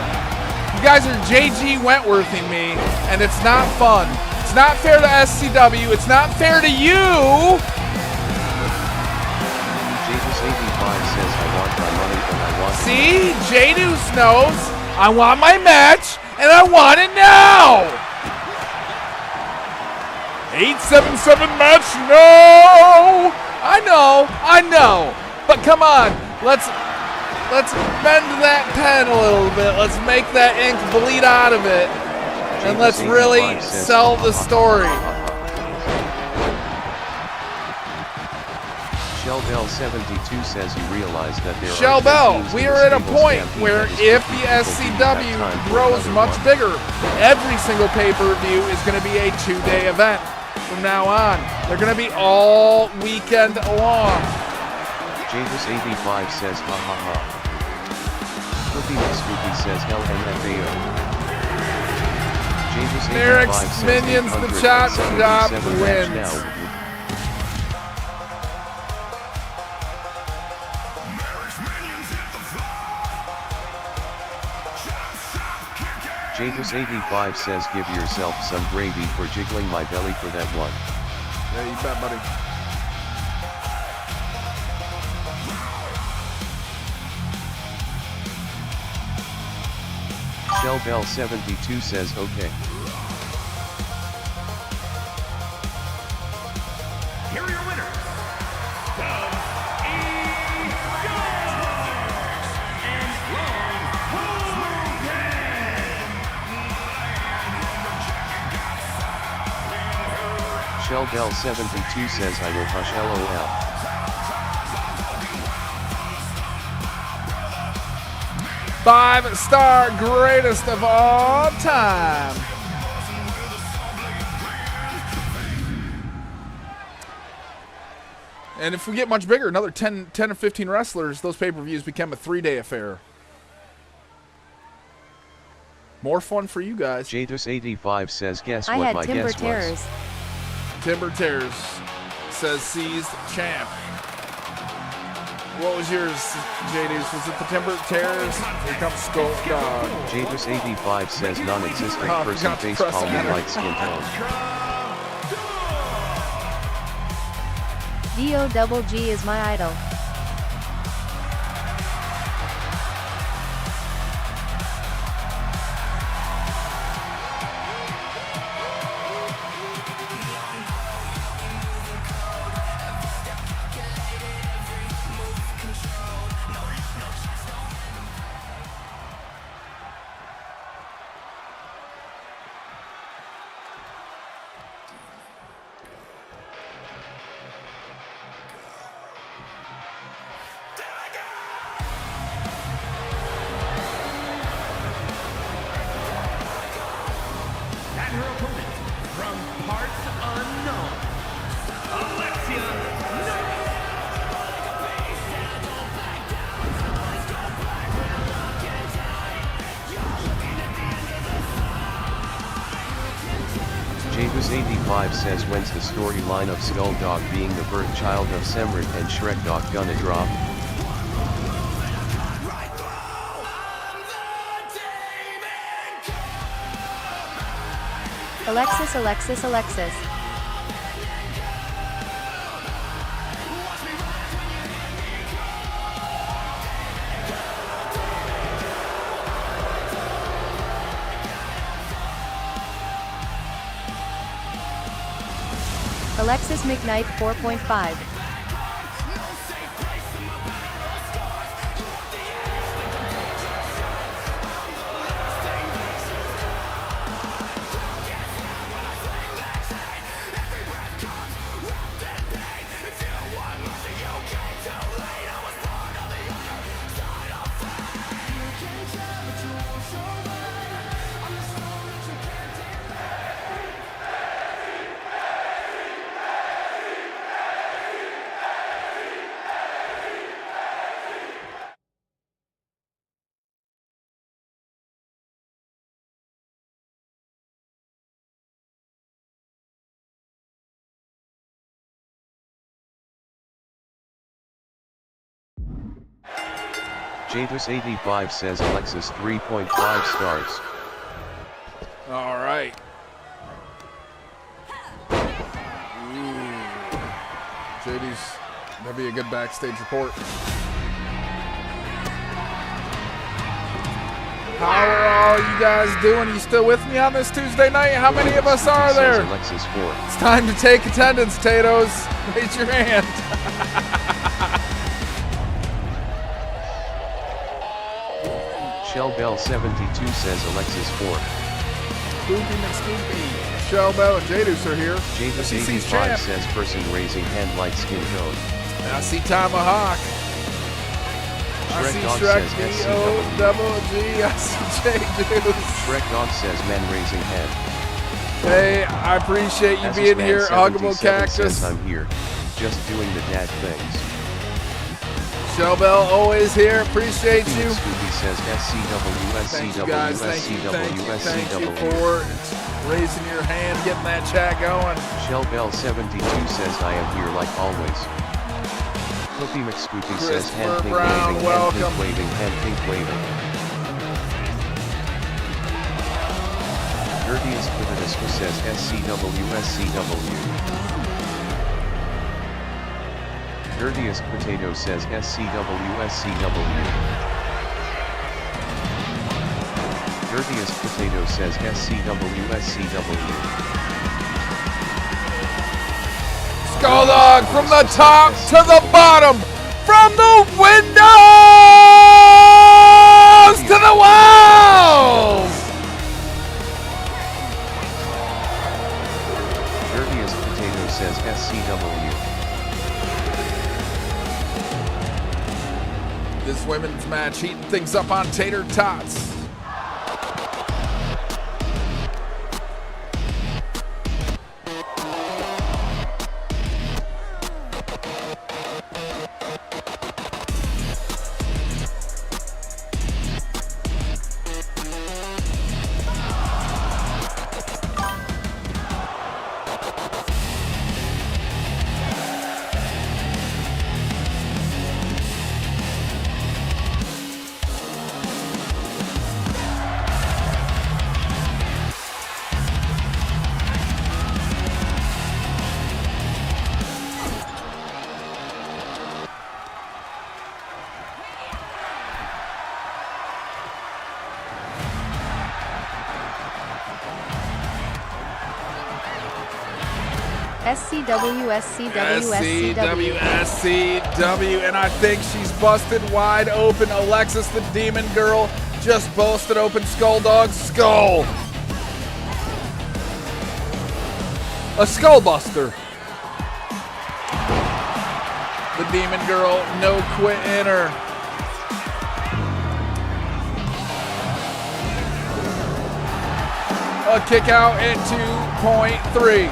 You guys are JG Wentworthing me, and it's not fun. It's not fair to SCW. It's not fair to you. says I want my money and I want. See, J-Deuce knows. I want my match, and I want it now. 877 match, no! I know, but come on, let's bend that pen a little bit. Let's make that ink bleed out of it, and let's really sell the story. Shellbell72 says you realize that there Shellbell, we are at a point where if the SCW grows much bigger, every single pay-per-view is going to be a 2-day event. From now on, they're going to be all weekend long. Javis85 says ha ha ha. Flippy McScoopy says LMFAO. Merrick's Minions, the chop shop wins. Javis85 says give yourself some gravy for jiggling my belly for that one. Yeah, you bet, buddy. Shellbell72 says okay. Here are your winners. Dub E. and Long Shellbell72 says I will hush LOL. 5-star greatest of all time. And if we get much bigger, another 10 or 15 wrestlers, those pay-per-views become a 3-day affair. More fun for you guys. Jadus85 says guess I what had my Timber guess Terrors. was. Timber Terrors says seized champ. What was yours, JD's? Was it the Timber Terrors? Here comes Skull Dog. Jadus85 says non-existent Oh, person forgot to face press palm enter. light skin tone. DOGG is my idol. And her opponent from parts unknown, Alexia Knight. Jadus85 says when's the storyline of Skull Dog being the birth child of Semrit and Shrek Dog gonna drop? Alexis. Alexis McKnight 4.5. Jadus85 says Alexis 3.5 stars. All right. JD's, that'd be a good backstage report. How are all you guys doing? Are you still with me on this Tuesday night? How many of us are there? Alexis 4. It's time to take attendance, Tatoes. Raise your hand. Shellbell72 says Alexis 4. Spoopy McScoopy. Shellbell and Jadus are here. SEC's Jadus85 champ. says person raising hand light skin tone. I see Tomahawk. I Shrek see Dog Shrek says D-O-double-G. I see Jadus. Shrek Dog says men raising hand. Hey, I appreciate you being here, Huggable Cactus. Says I'm here, just doing the dad things. Shellbell always here. Appreciate you. Scooby says SCW, Thank you guys. Thank you for raising your hand, getting that chat going. Shellbell72 says I am here like always. Cookie McScoopy says hand pink Brown, waving, welcome. hand pink waving. Gertius Clivitus says SCW. Dirtiest Potato says SCW SCW. Dirtiest Potato says SCW SCW. Skulldog from the top to the bottom, from the windows to the walls. Dirtiest Potato says SCW. This women's match heating things up on tater tots. SCW, SCW, SCW, SCW, and I think she's busted wide open. Alexis, the Demon Girl, just busted open Skulldog's skull. A skull buster. The Demon Girl, no quit in her. A kick out at 2.3.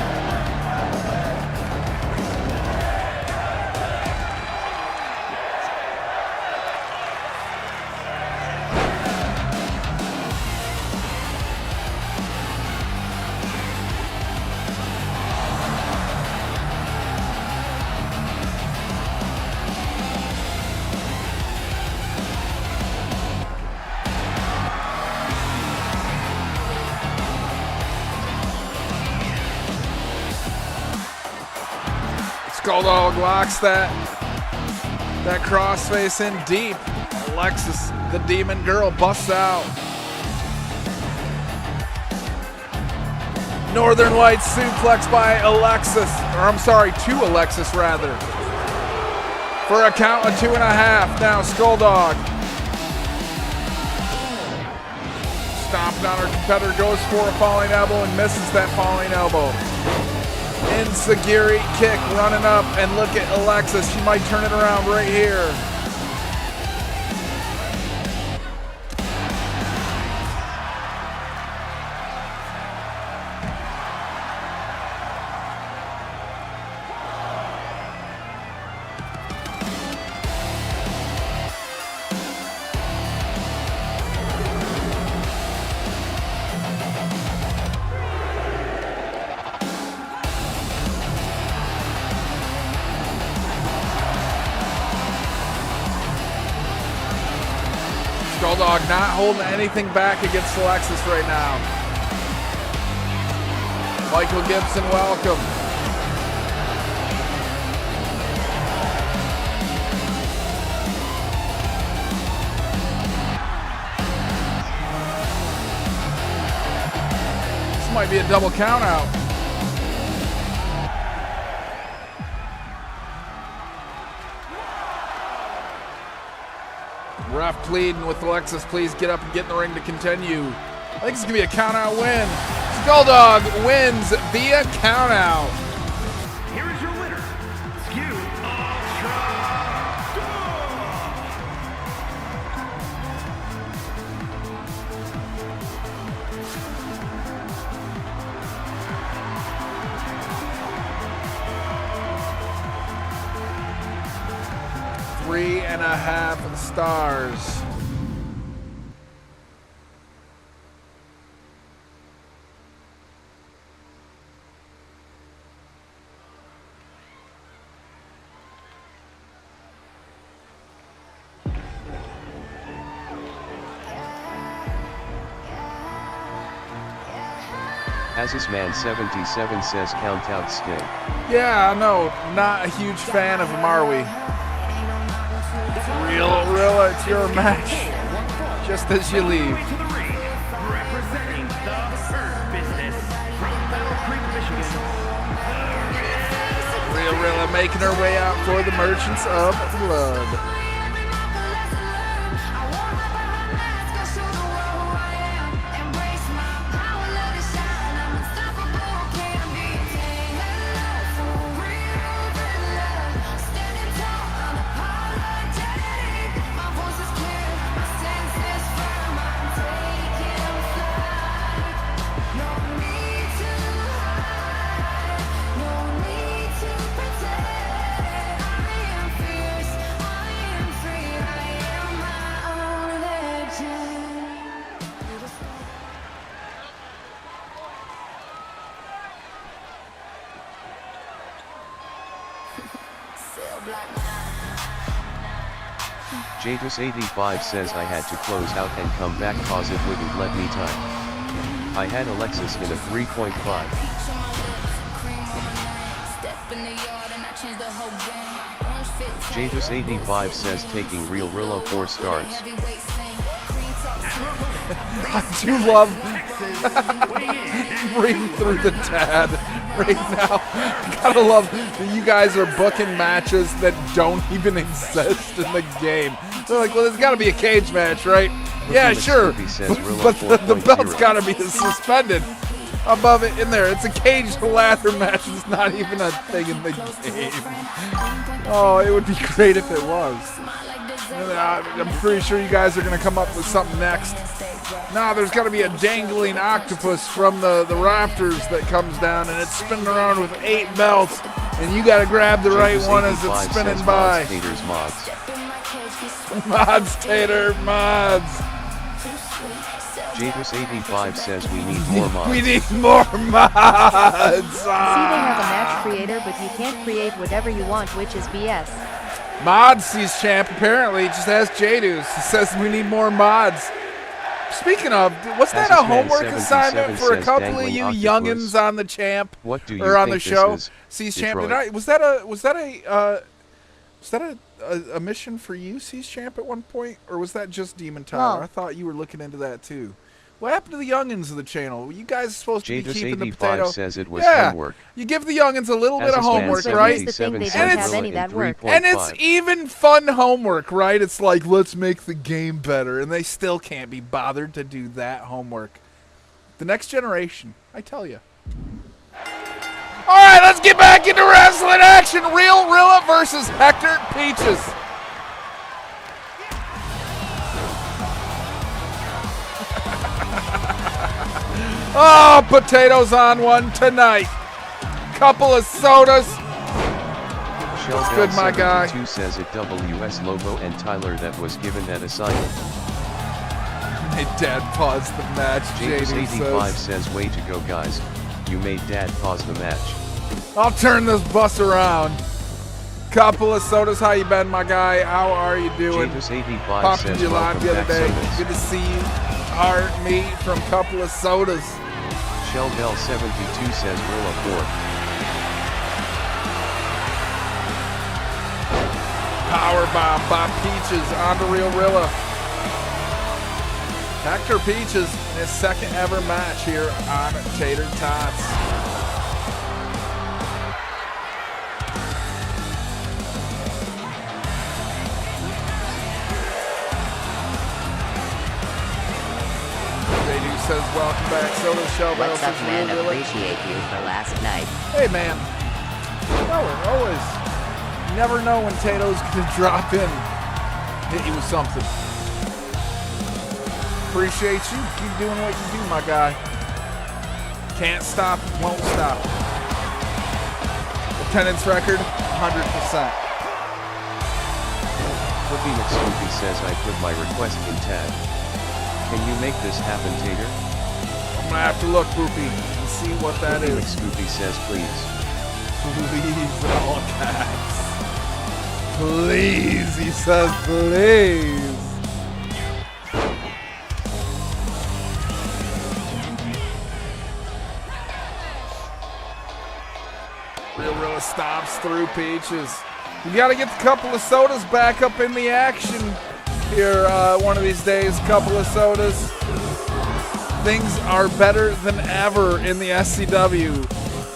Skulldog locks that crossface in deep. Alexis, the Demon Girl, busts out. Northern Lights suplex by Alexis, or I'm sorry, to Alexis rather. For a count of 2.5. Now Skulldog. Stomping on her competitor, goes for a falling elbow and misses that falling elbow. Enziguri kick running up, and look at Alexis. She might turn it around right here. Skulldog not holding anything back against Alexis right now. Michael Gibson, welcome. This might be a double count out. Ref pleading with Alexis, please get up and get in the ring to continue. I think it's going to be a count-out win. Skulldog wins via count-out. Here is your winner, SCW Ultra Dog. 3.5 stars. Azizman77 says count out Sting. Yeah, no, not a huge fan of him, are we? Real, it's your match. Just as you leave. Representing the Hurt Business from Battle Creek, Michigan. Real, making her way out for the Merchants of Blood. Jadus85 says I had to close out and come back cause it wouldn't let me type. I had Alexis in a 3.5. Jadus85 says taking Real Rillo 4 stars. I do love reading through the tab right now. Gotta love that you guys are booking matches that don't even exist in the game. They're like, well, there's gotta be a cage match, right? Yeah, sure. But the belt's gotta be suspended above it in there. It's a cage ladder match. It's not even a thing in the game. Oh, it would be great if it was. I'm pretty sure you guys are going to come up with something next. Nah, there's got to be a dangling octopus from the rafters that comes down, and it's spinning around with 8 belts, and you got to grab the right one as it's spinning by. Mods, Tater, mods. Jadus85 says we need more mods. We need more mods. See, they have a match creator, but you can't create whatever you want, which is BS. Mods sees champ apparently. Just ask Jadus. He says we need more mods. Speaking of, was that a homework assignment for a couple of you youngins on the champ or on the show? Sees champ. Was that a mission for you, Seas champ, at one point, or was that just Demon Tyler? No. I thought you were looking into that too. What happened to the youngins of the channel? You guys are supposed to be keeping the potato. says it was homework. You give the youngins a little bit of homework, right? Here's the thing, they don't have any of that work. And it's even fun homework, right? It's like, let's make the game better, and they still can't be bothered to do that homework. The next generation, I tell you. All right, let's get back into wrestling action. Real Rilla versus Hector Peaches. Oh, potatoes on one tonight. Couple of sodas. That's good, my guy. Says it WS Lobo and Tyler that was given that assignment. Hey, Dad paused the match. James85 says way to go, guys. You made Dad pause the match. I'll turn this bus around. Couple of sodas. How you been, my guy? How are you doing? James85 Popped says you live the other day. sodas. Good to see you. Heart me from Couple of Sodas. Sheldell72 says Rilla 4. Powerbomb by Peaches onto Real Rilla. Hector Peaches in his second ever match here on Tater Tots. Says welcome back, Soda Shell. What's up, man? Appreciate you for last night. Hey, man. Always. You never know when Tato's gonna drop in, hit you with something. Appreciate you. Keep doing what you do, my guy. Can't stop, won't stop. Attendance record, 100%. Flippy McScoopy says I put my request in tab. Can you make this happen, Tater? I'm gonna have to look, Boopy, and see what that Flippy is. McScoopy says please. Please, in all caps. Please, he says please. Real stomps through Peaches. You got to get the couple of sodas back up in the action here one of these days. Couple of sodas. Things are better than ever in the SCW.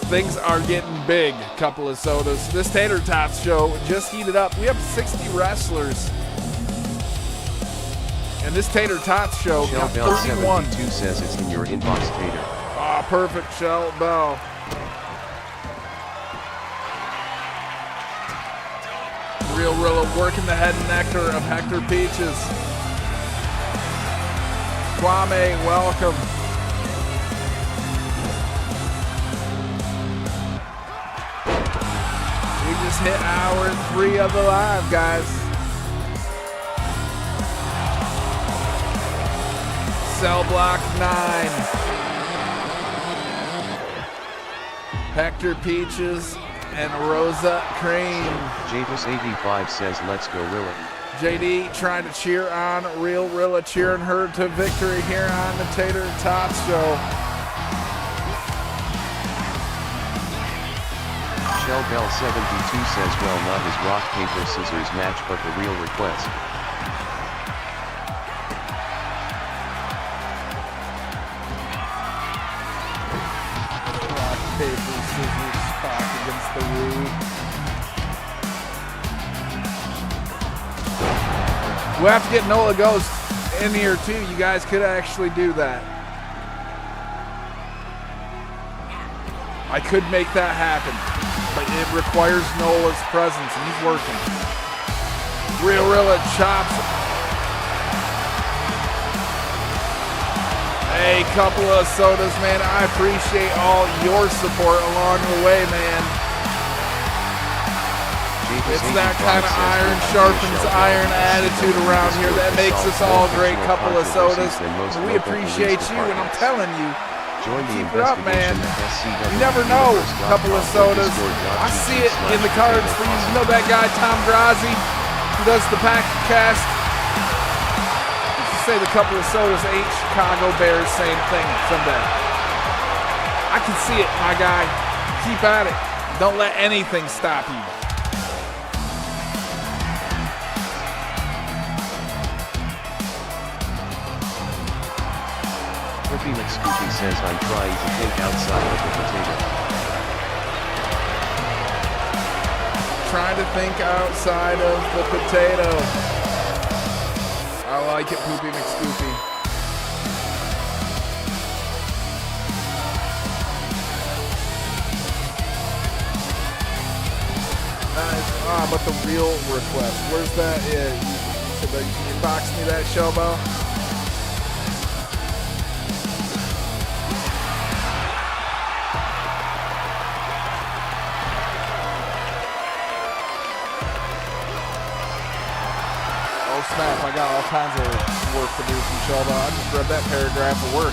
Things are getting big. Couple of sodas. This Tater Tots show just heated up. We have 60 wrestlers. And this Tater Tots show got 31. Shell says it's in your inbox, Tater. Ah, perfect, Shell Bell. Real working the head and necker of Hector Peaches. Kwame, welcome. We just hit hour 3 of the live, guys. Cell block 9. Hector Peaches and Rosa Cream. Javis85 says, let's go, Rilla. JD trying to cheer on Real Rilla, cheering her to victory here on the Tater Tots show. Shell Bell 72 says, well, not his rock, paper, scissors match, but the real request. Rock, paper, scissors, Spock against the Rude. We'll have to get Nola Ghost in here too. You guys could actually do that. I could make that happen, but it requires Nola's presence, and he's working. Real Rilla chops. A couple of sodas, man. I appreciate all your support along the way, man. It's that kind of iron sharpens iron attitude around here that makes us all great. Couple of sodas. We appreciate you, and I'm telling you, keep it up, man. You never know. Couple of sodas. I see it in the cards for you. You know that guy Tom Grazi who does the pack cast? Say the couple of sodas ain't Chicago Bears same thing someday. I can see it, my guy. Keep at it. Don't let anything stop you. Felix Scoopy says, I'm trying to think outside of the potato. Trying to think outside of the potato. I like it, Poopy McScoopy. Nice. Ah, but the real request. Where's that? Yeah, you inbox me that, Showbo? Snap, I got all kinds of work to do from Showbo. I just read that paragraph of work.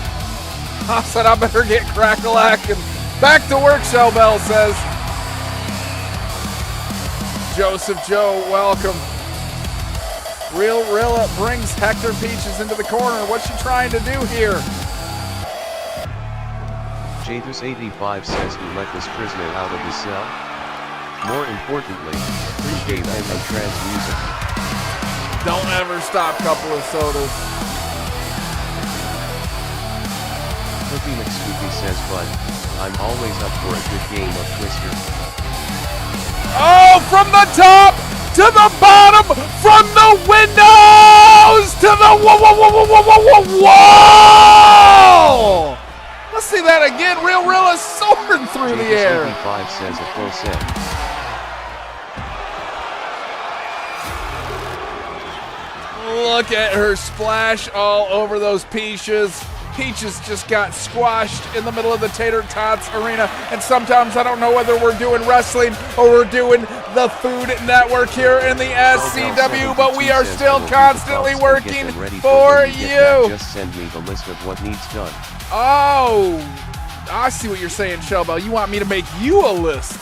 I said I better get crack-a-lack and back to work, Showbell says. Joseph Joe, welcome. Real Rilla brings Hector Peaches into the corner. What's she trying to do here? Jadus85 says he let this prisoner out of his cell. More importantly, appreciate him and trans music. Don't ever stop, couple of sodas. Cookie McScoopy says, but I'm always up for a good game of Twister. Oh, from the top to the bottom, from the windows to the wall. Let's see that again. Real Rilla soaring through the air. 85 says a full set. Look at her splash all over those peaches. Peaches just got squashed in the middle of the Tater Tots arena. And sometimes I don't know whether we're doing wrestling or we're doing the Food Network here in the SCW, but we are still constantly working for you. Just send me the list of what needs done. Oh, I see what you're saying, Shellbell. You want me to make you a list.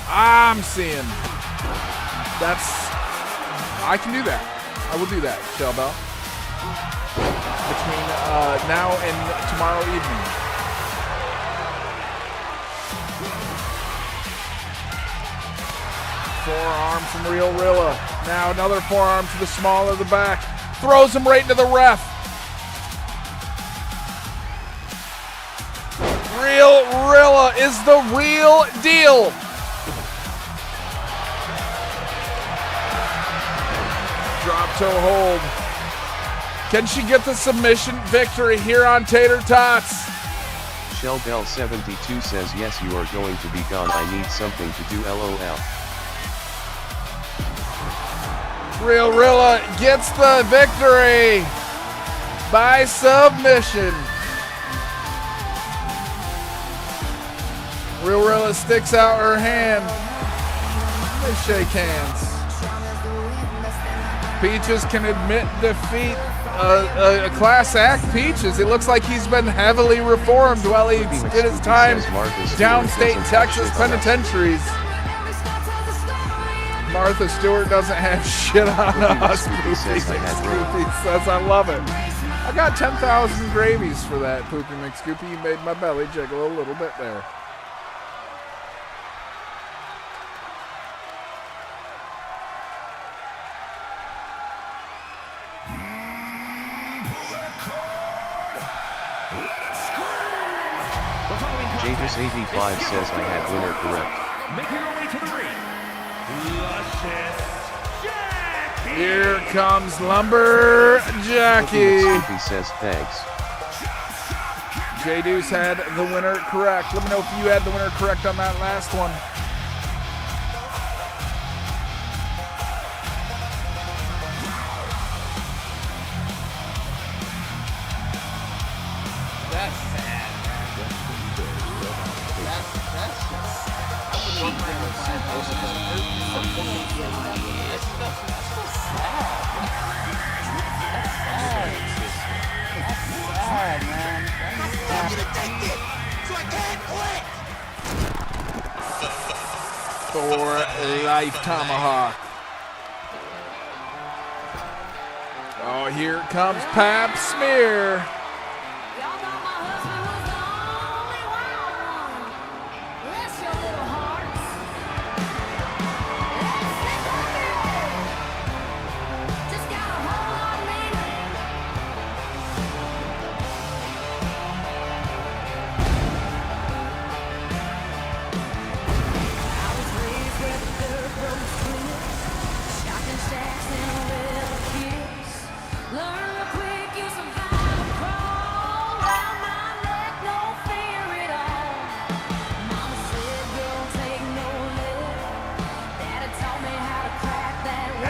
I'm seeing. I can do that. I will do that, Shellbell. Between now and tomorrow evening. Forearm from Real Rilla. Now another forearm to the small of the back. Throws him right into the ref. Real Rilla is the real deal. Drop toe hold. Can she get the submission victory here on Tater Tots? Sheldell72 says yes, you are going to be gone. I need something to do, LOL. Real Rilla gets the victory by submission. Real Rilla sticks out her hand. They shake hands. Peaches can admit defeat. A class act Peaches. It looks like he's been heavily reformed while he did his time downstate Texas penitentiaries. Martha Stewart doesn't have shit on us. Poopy says I love it. I got 10,000 gravies for that, Poopy McScoopy. You made my belly jiggle a little bit there. Jadis85 says I had winner correct. Making her way to the ring, Luscious Jackie. Here comes Lumberjackie. He says thanks. J Deuce had the winner correct. Let me know if you had the winner correct on that last one. That's sad. For life tomahawk. Oh, here comes Pap Smear.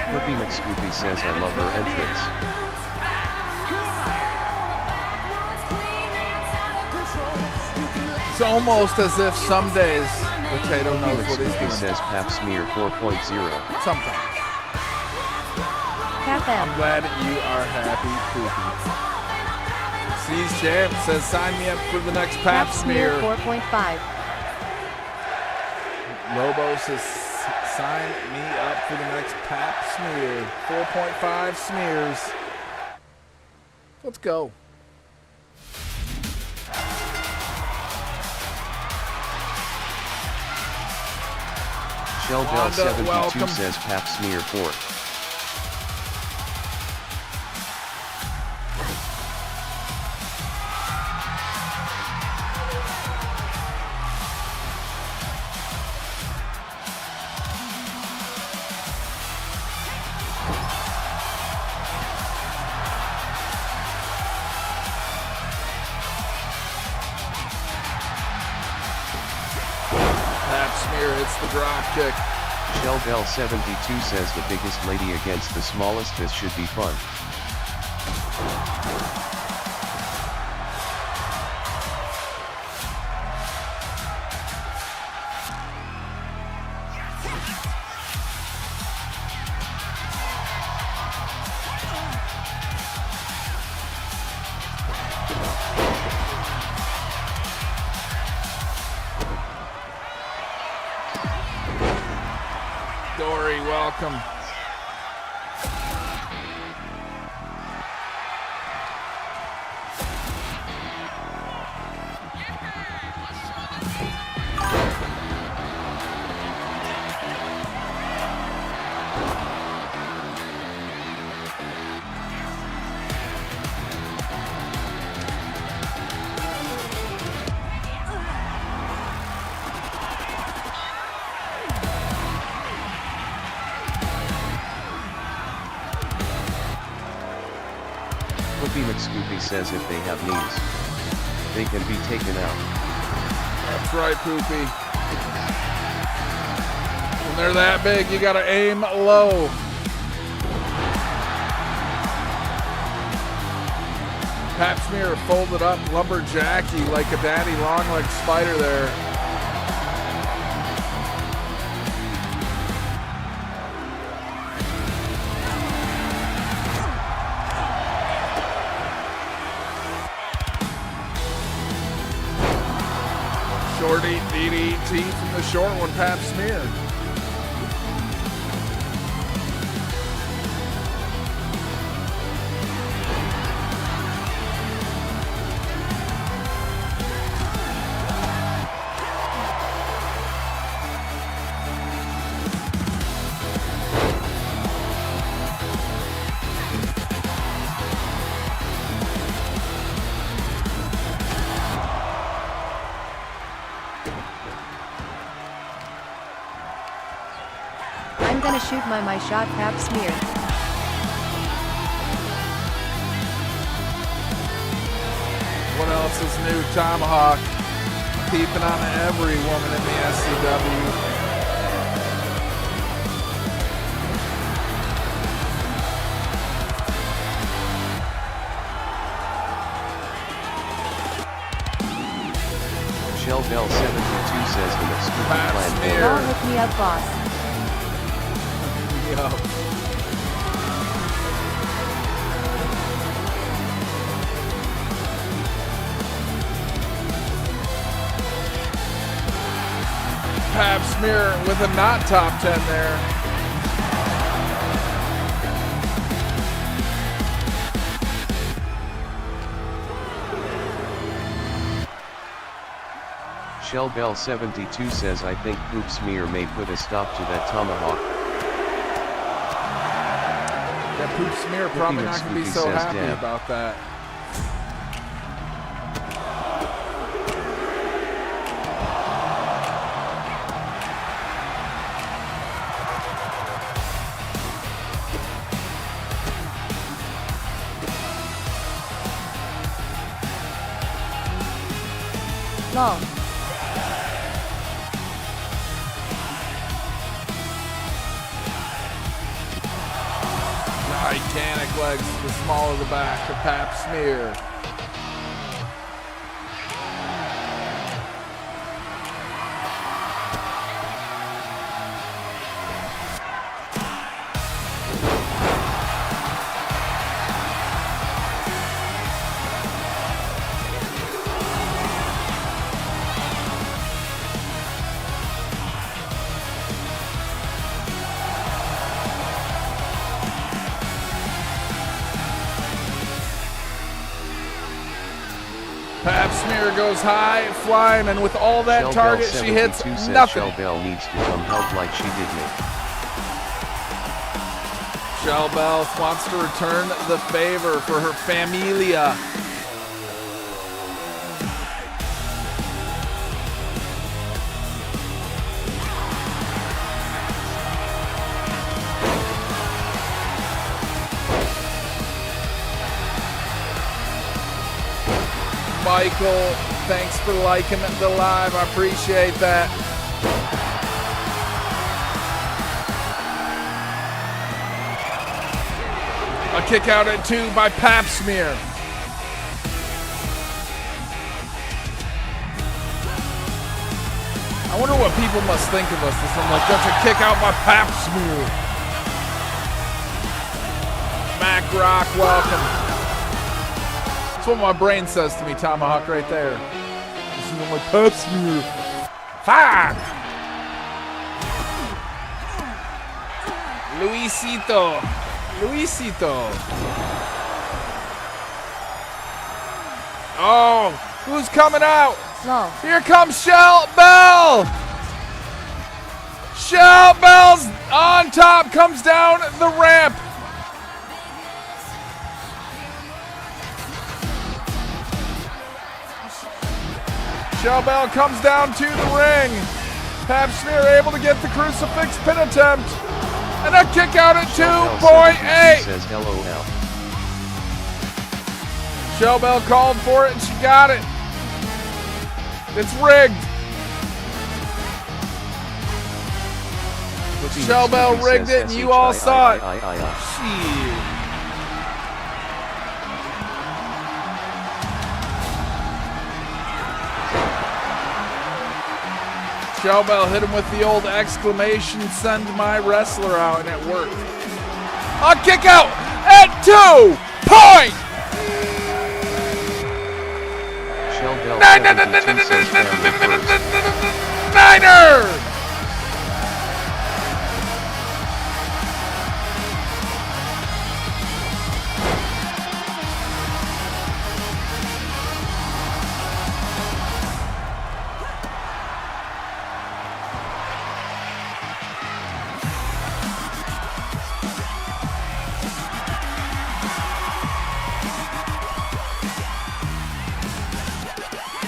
Poopy McScoopy says I love her entrance. It's almost as if some days Potato knows what he's doing. Says Pap Smear 4.0. Sometimes. I'm glad you are happy, Poopy. C's Champ says sign me up for the next Pap Smear. 4.5. Lobo says sign me up for the next Pap Smear. 4.5 smears. Let's go. Sheldell72 says Pap Smear 4. Hits the drop kick. Sheldell72 says the biggest lady against the smallest. This should be fun. Dory, welcome. McScoopy says if they have knees, they can be taken out. That's right, Poopy. When they're that big, you gotta aim low. Pap smear folded up lumberjacky like a daddy long leg spider there. Shorty DDT from the short one, Pap smear. I'm gonna shoot my shot, Pap smear. What else is new? Tomahawk. Peeping on every woman in the SCW. Shell Bell 72 says the McScoopy plan failed. Y'all hook me up, boss. Yo. Pap smear with a not top 10 there. Shell Bell 72 says I think Poop Smear may put a stop to that tomahawk. Yeah, Poop smear probably not gonna be so says happy Dab. about that. Lol. Titanic legs, the smaller the back of Pap smear. Pap smear goes high, flying, and with all that Shell target, Bell she hits 72 says nothing. Shell Bell needs to come help like she did me. Shell Bell wants to return the favor for her familia. Michael, thanks for liking the live. I appreciate that. A kick out at 2 by Pap smear. I wonder what people must think of us. This one, like, that's a kick out by Pap smear. Mac Rock, welcome. That's what my brain says to me, Tomahawk, right there. This is like Pap smear. Fuck! Luisito. Oh, who's coming out? Lol. Here comes Shell Bell. Shell Bell's on top, comes down the ramp. Shell Bell comes down to the ring. Pap smear able to get the crucifix pin attempt. And a kick out at 2.8. Says LOL. Shell Bell called for it and she got it. It's rigged. Shell Bell rigged it and you all saw it. Shit. Shell Bell hit him with the old exclamation, send my wrestler out, and it worked. A kick out at 2 point! Shell Bell 72 says family first. Niner!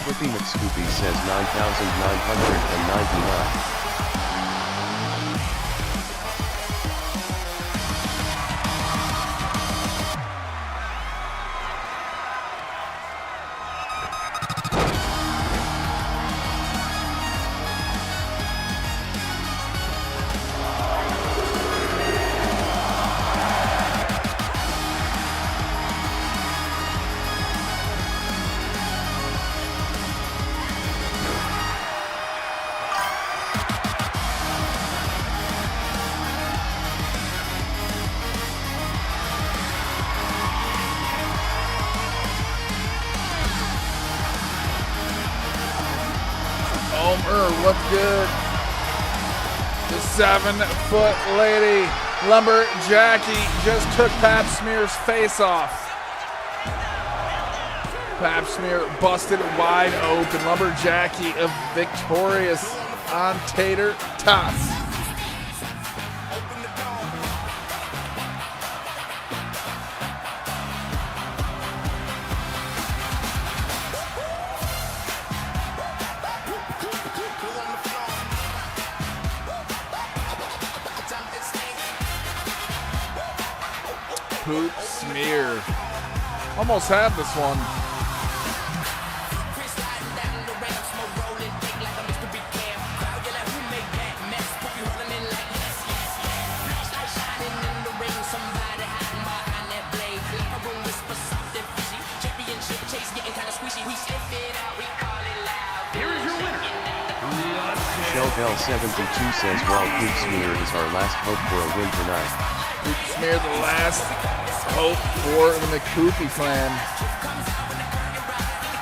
Flippy McScoopy says 9,999. What's good? The 7-foot lady, Lumberjackie, just took Pap Smear's face off. Pap Smear busted wide open. Lumberjackie victorious on Tater Tots. Poop Smear. Almost had this one. Shell Bell 72 says while Poop Smear is our last hope for a win tonight. Poop Smear the last hope for the McCoopy clan.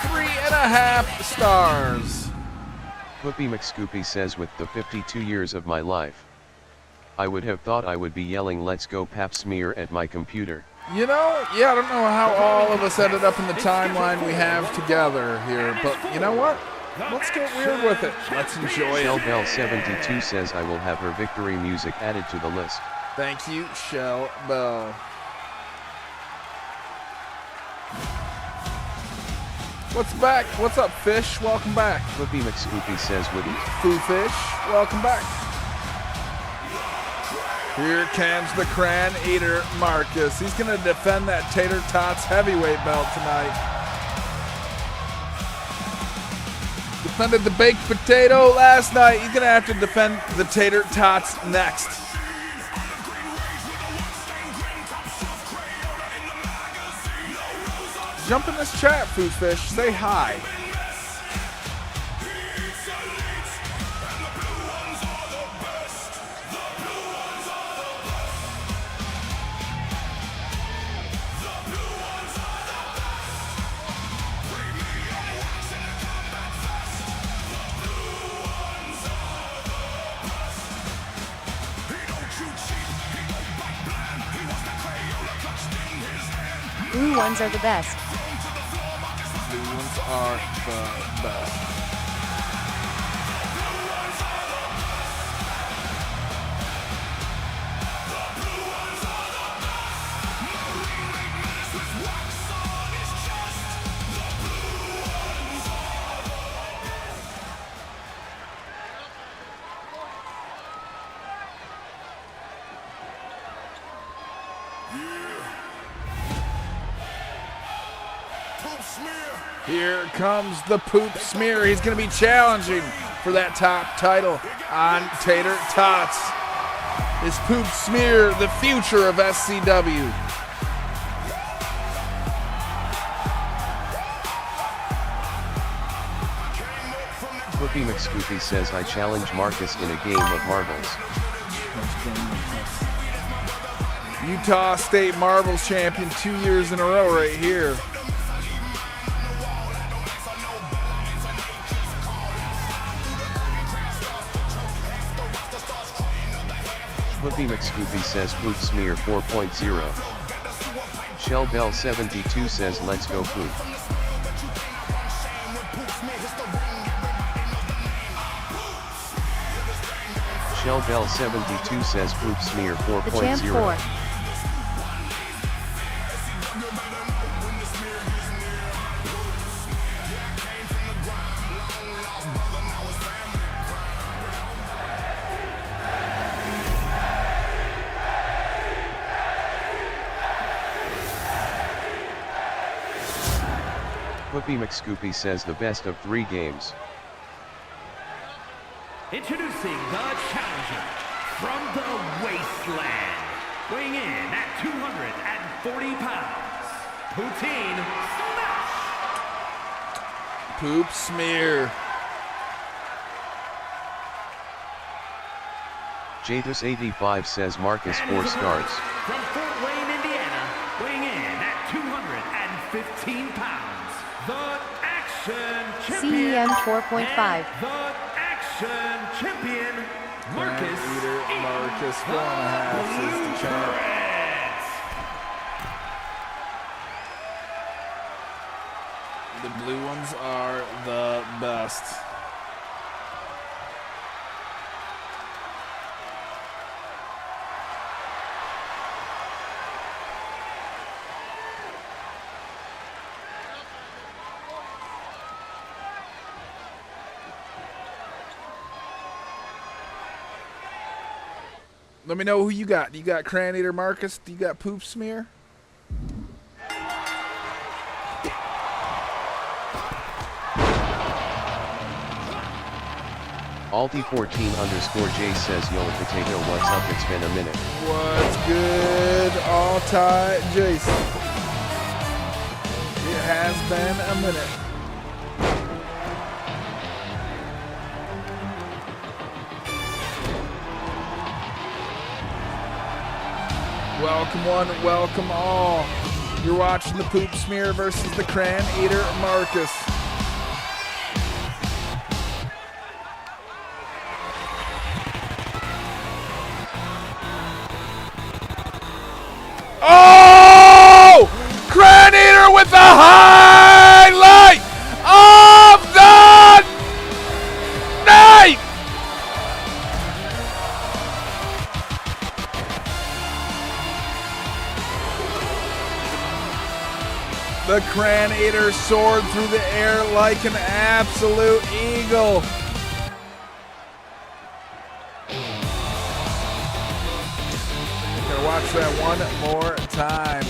3.5 stars. Flippy McScoopy says with the 52 years of my life, I would have thought I would be yelling let's go Pap Smear at my computer. You know, yeah, I don't know how all of us ended up in the timeline we have together here, but you know what? Let's get weird with it. Let's enjoy Shell it. Bell 72 says I will have her victory music added to the list. Thank you, Shell Bell. What's back? What's up, Fish? Welcome back. Flippy McScoopy says Woody. Foo Fish, welcome back. Here comes the Cran Eater Marcus. He's going to defend that Tater Tots heavyweight belt tonight. Defended the baked potato last night. He's going to have to defend the Tater Tots next. Jump in this chat, Food Fish. Say hi. Blue ones are the best. Blue ones are the best. Here comes the poop smear. He's going to be challenging for that top title on Tater Tots. Is poop smear the future of SCW? Whoopi McScoopy says I challenge Marcus in a game of marbles. Utah State Marbles champion 2 years in a row right here. Whoopi McScoopy says poop smear 4.0. Shell Bell 72 says let's go poop. Shell Bell 72 says poop smear 4.0. The Champ 4. Whoopi McScoopy says the best of 3 games. Introducing the challenger from the wasteland, weighing in at 240 pounds, Poutine Smash! Poop smear. Jadus85 says Marcus 4 stars. From Fort Wayne, Indiana, weighing in at 215 pounds, the Action Champion. CEM 4.5. The Action Champion, Marcus. Marcus 4.5 is the champ. The blue ones are the best. Let me know who you got. You got Cran Eater Marcus? Do you got Poop Smear? Alti14_J says yo potato what's up, it's been a minute. What's good, Alti Jason? It has been a minute. Welcome one, welcome all. You're watching the Poop Smear versus the Cran Eater Marcus. Oh! Cran Eater with the highlight of the night! The Cran Eater soared through the air like an absolute eagle. Gonna watch that one more time.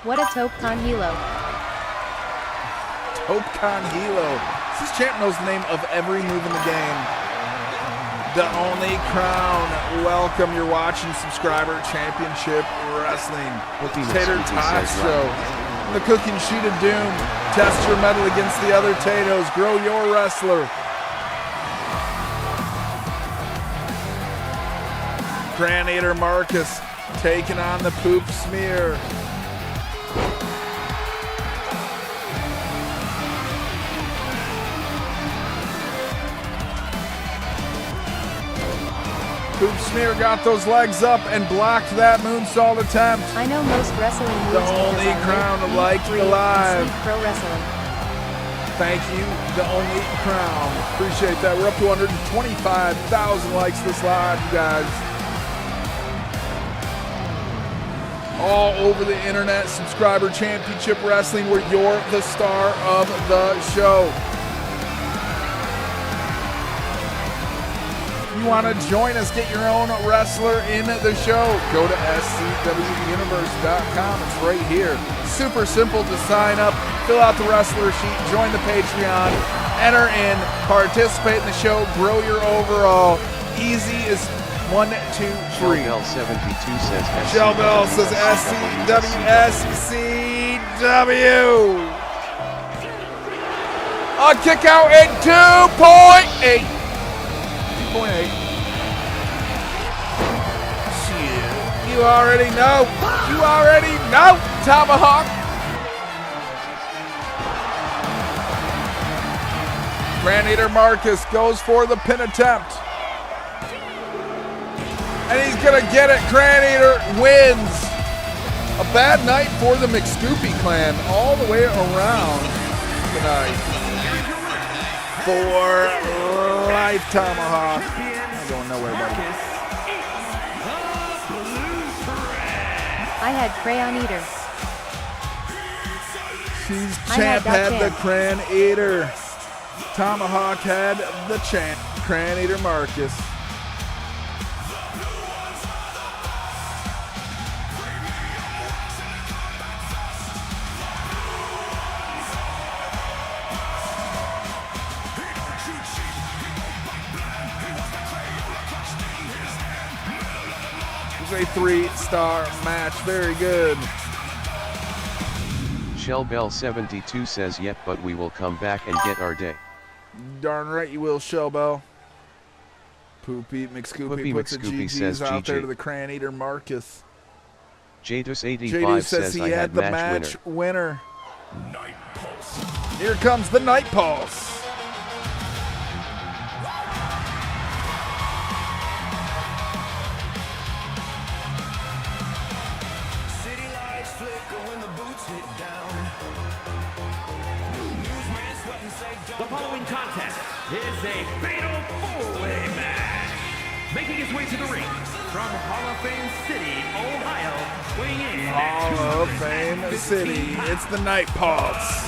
What a Topcon Hilo. Topcon Hilo. This champ knows the name of every move in the game. The only crown. Welcome. You're watching Subscriber Championship Wrestling. Tater Tots Show. The cooking sheet of doom. Test your metal against the other Tatos. Grow your wrestler. Cran Eater Marcus taking on the Poop Smear. Poop Smear got those legs up and blocked that moonsault attempt. I know most wrestling moves. The only crown like alive. Pro wrestling. Thank you, the only crown. Appreciate that. We're up to 125,000 likes this live, you guys. All over the internet, Subscriber Championship Wrestling, where you're the star of the show. You want to join us, get your own wrestler in the show, go to scwuniverse.com. It's right here. Super simple to sign up, fill out the wrestler sheet, join the Patreon, enter in, participate in the show, grow your overall. Easy as 1, 2, 3. Shellbell72 says SCW. Shellbell says SCW. A kick out in 2.8. 2.8. Shit. You already know. You already know. Tomahawk. Grand Eater Marcus goes for the pin attempt. And he's going to get it. Grand Eater wins. A bad night for the McScoopy clan all the way around tonight. For Life Tomahawk. I'm going nowhere, buddy. I had Crayon Eater. Champ had the Cran Eater. Tomahawk had the champ, Cran Eater Marcus. A 3-star match. Very good. Shellbell72 says yep, but we will come back and get our day. Darn right you will, Shellbell. Poopy McScoopy puts McScoopy a says GG's out there GG. to the Cran Eater Marcus. Jadus85 says he I had had the match winner. Night Pulse. Here comes the Night Pulse. The following contest is a fatal four-way match. Making his way to the ring from Hall of Fame City, Ohio, weighing in Hall of Fame City. It's the Night Pulse.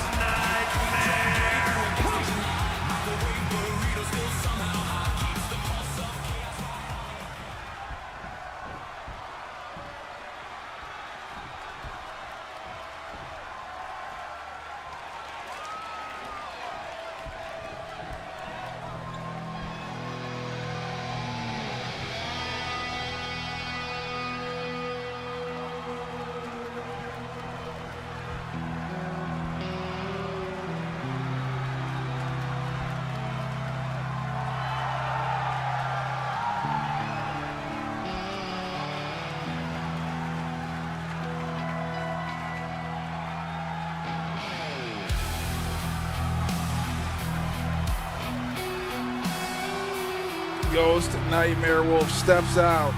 Ghost Nightmare Wolf steps out.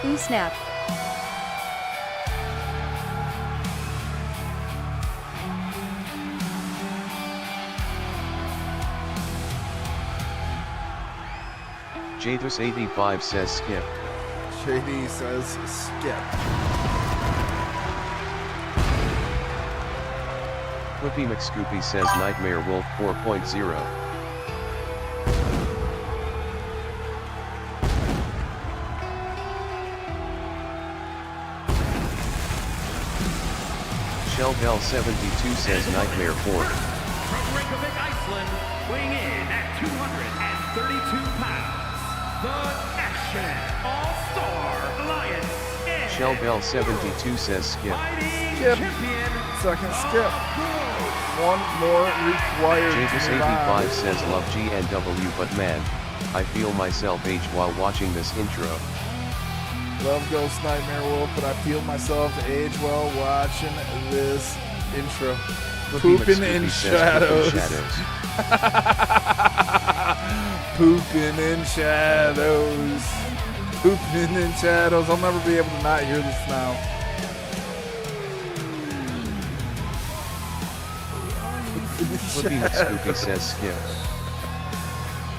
Ooh snap. Jadus85 says skip. JD says skip. Whoopi McScoopy says Nightmare Wolf 4.0. Shellbell72 says Nightmare 4. from Reykjavik, Iceland, weighing in at 232 pounds, the Action All-Star Alliance Shellbell72 says skip. Skip. Second skip. One more required. Jadus85 says love GNW, but man, I feel myself age while watching this intro. Love Ghost Nightmare Wolf, but I feel myself age while watching this intro. Pooping in shadows. Pooping in shadows. Pooping in shadows. I'll never be able to not hear this now. Whoopi McScoopy says skip.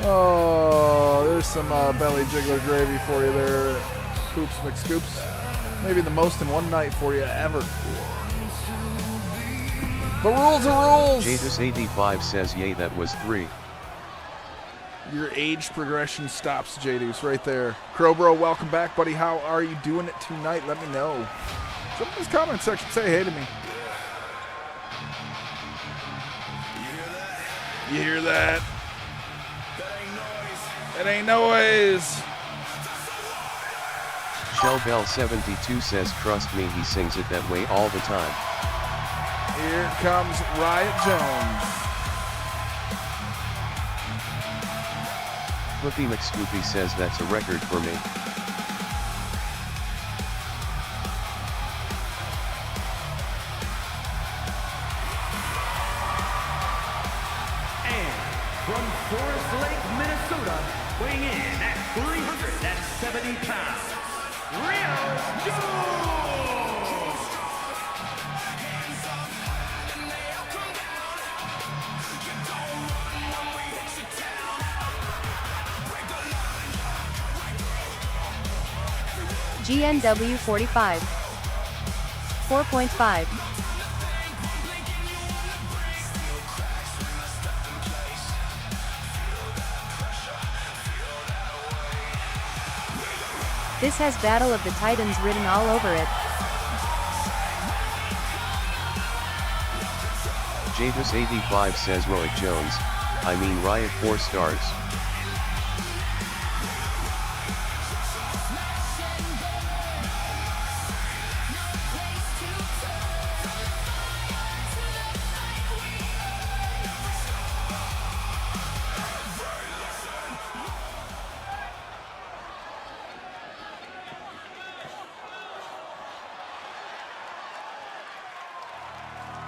Oh, there's some belly jiggler gravy for you there. Poops McScoops. Maybe the most in one night for you ever. The rules are rules. Jadus85 says yay, that was 3. Your age progression stops, J-Deuce, right there. Crowbro, welcome back, buddy. How are you doing it tonight? Let me know. Jump in this comment section. Say hey to me. You hear that? That ain't noise. Shellbell72 says, trust me, he sings it that way all the time. Here comes Riot Jones. Flippy McScoopy says that's a record for me. And from Forest Lake, Minnesota, weighing in at 370 pounds, Riot Jones! GNW 45. 4.5. This has Battle of the Titans written all over it. Jatus85 says, Roic Jones, I mean Riot 4 stars.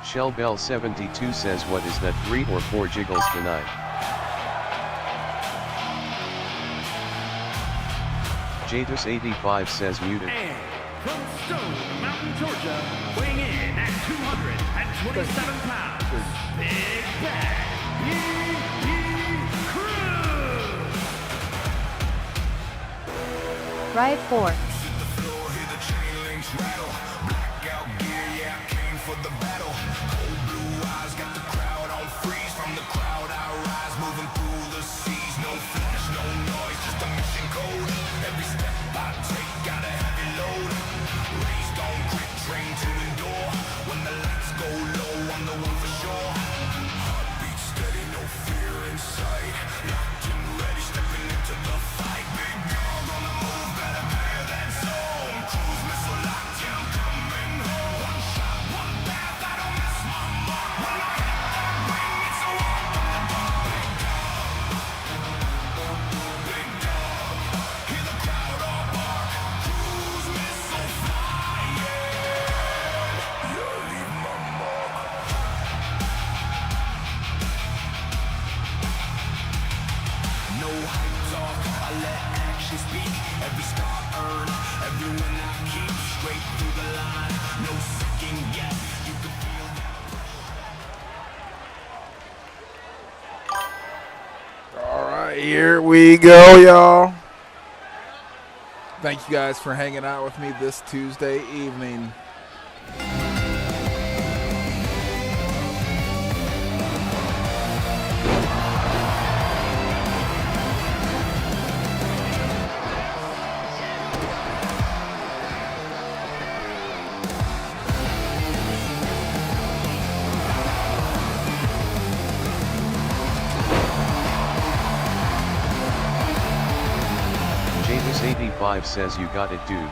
Shellbell72 says, what is that, 3 or 4 jiggles tonight? Jatus85 says, muted. And from Stone Mountain, Georgia, weighing in at 227 pounds, Big Bad Crew! Riot 4. Here we go, y'all. Thank you guys for hanging out with me this Tuesday evening. Jatus85 says, you got it, dude.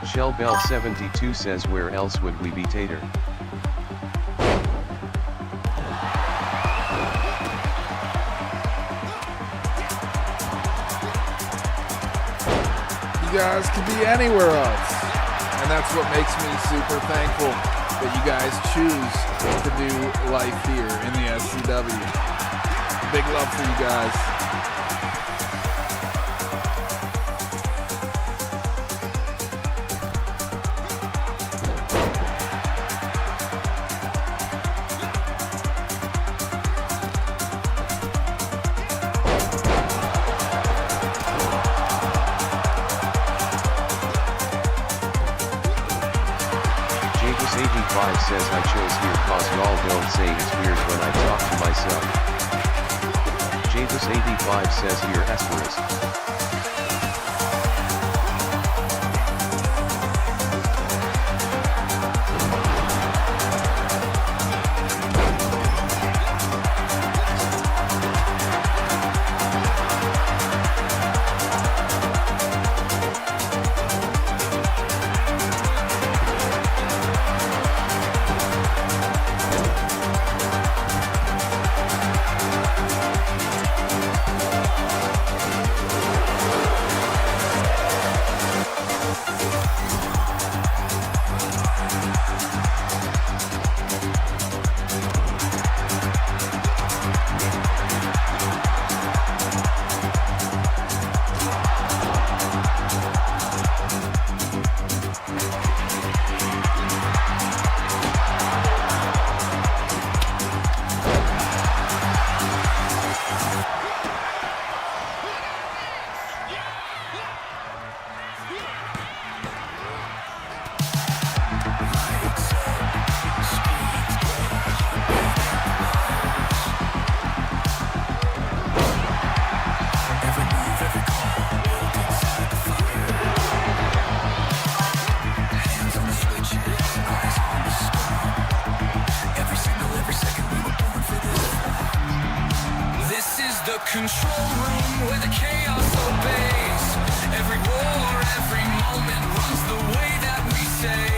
Shellbell72 says, where else would we be, Tater? You guys could be anywhere else. And that's what makes me super thankful that you guys choose to do life here in the SCW. Big love for you guys. says I chose here cause y'all don't say it's weird when I talk to myself. Javis85 says here asterisk. Control room where the chaos obeys. Every war, every moment runs the way that we say.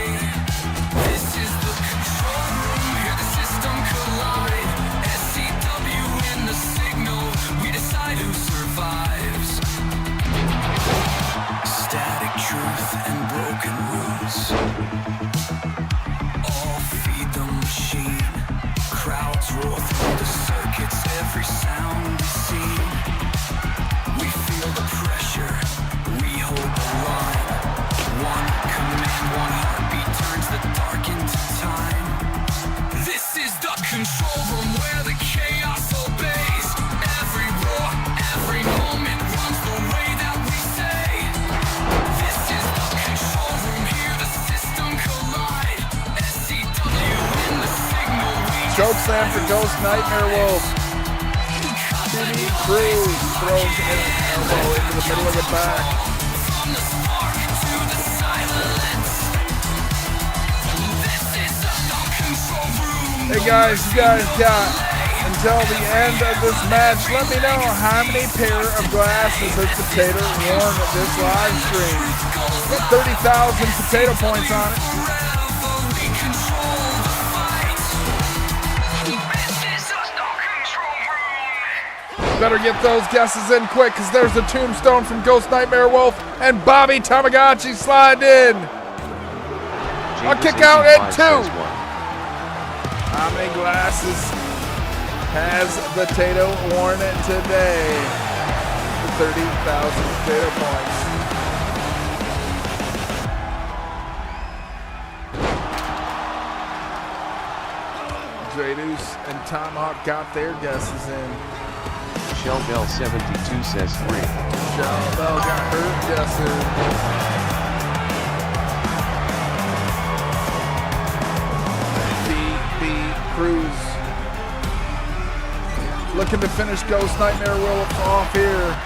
This is the control room, hear the system collide. SCW in the signal, we decide who survives. Static truth and broken rules all feed the machine. Crowds roar through the circuits, every sound is seen. We feel the pressure, we hold the line. One command, one heartbeat turns the dark into time. This is the control room where the chaos obeys. Every roar, every moment runs the way that we say. This is the control room, hear the system collide. SCW in the signal. Choke slam for Ghost Nightmare Wolf. CD Cruz throws an elbow into the middle of the back. Hey guys, you guys got until the end of this match. Let me know how many pair of glasses has Potato won this live stream. Got 30,000 potato points on it. Better get those guesses in quick, because there's a tombstone from Ghost Nightmare Wolf, and Bobby Tamagotchi slide in. I'll kick out at 2. How many glasses has Potato worn today? 30,000 potato points. Dredus and Tomahawk got their guesses in. Shellbell72 says 3. Shellbell got her guesses. B Cruz looking to finish Ghost Nightmare Wolf off here.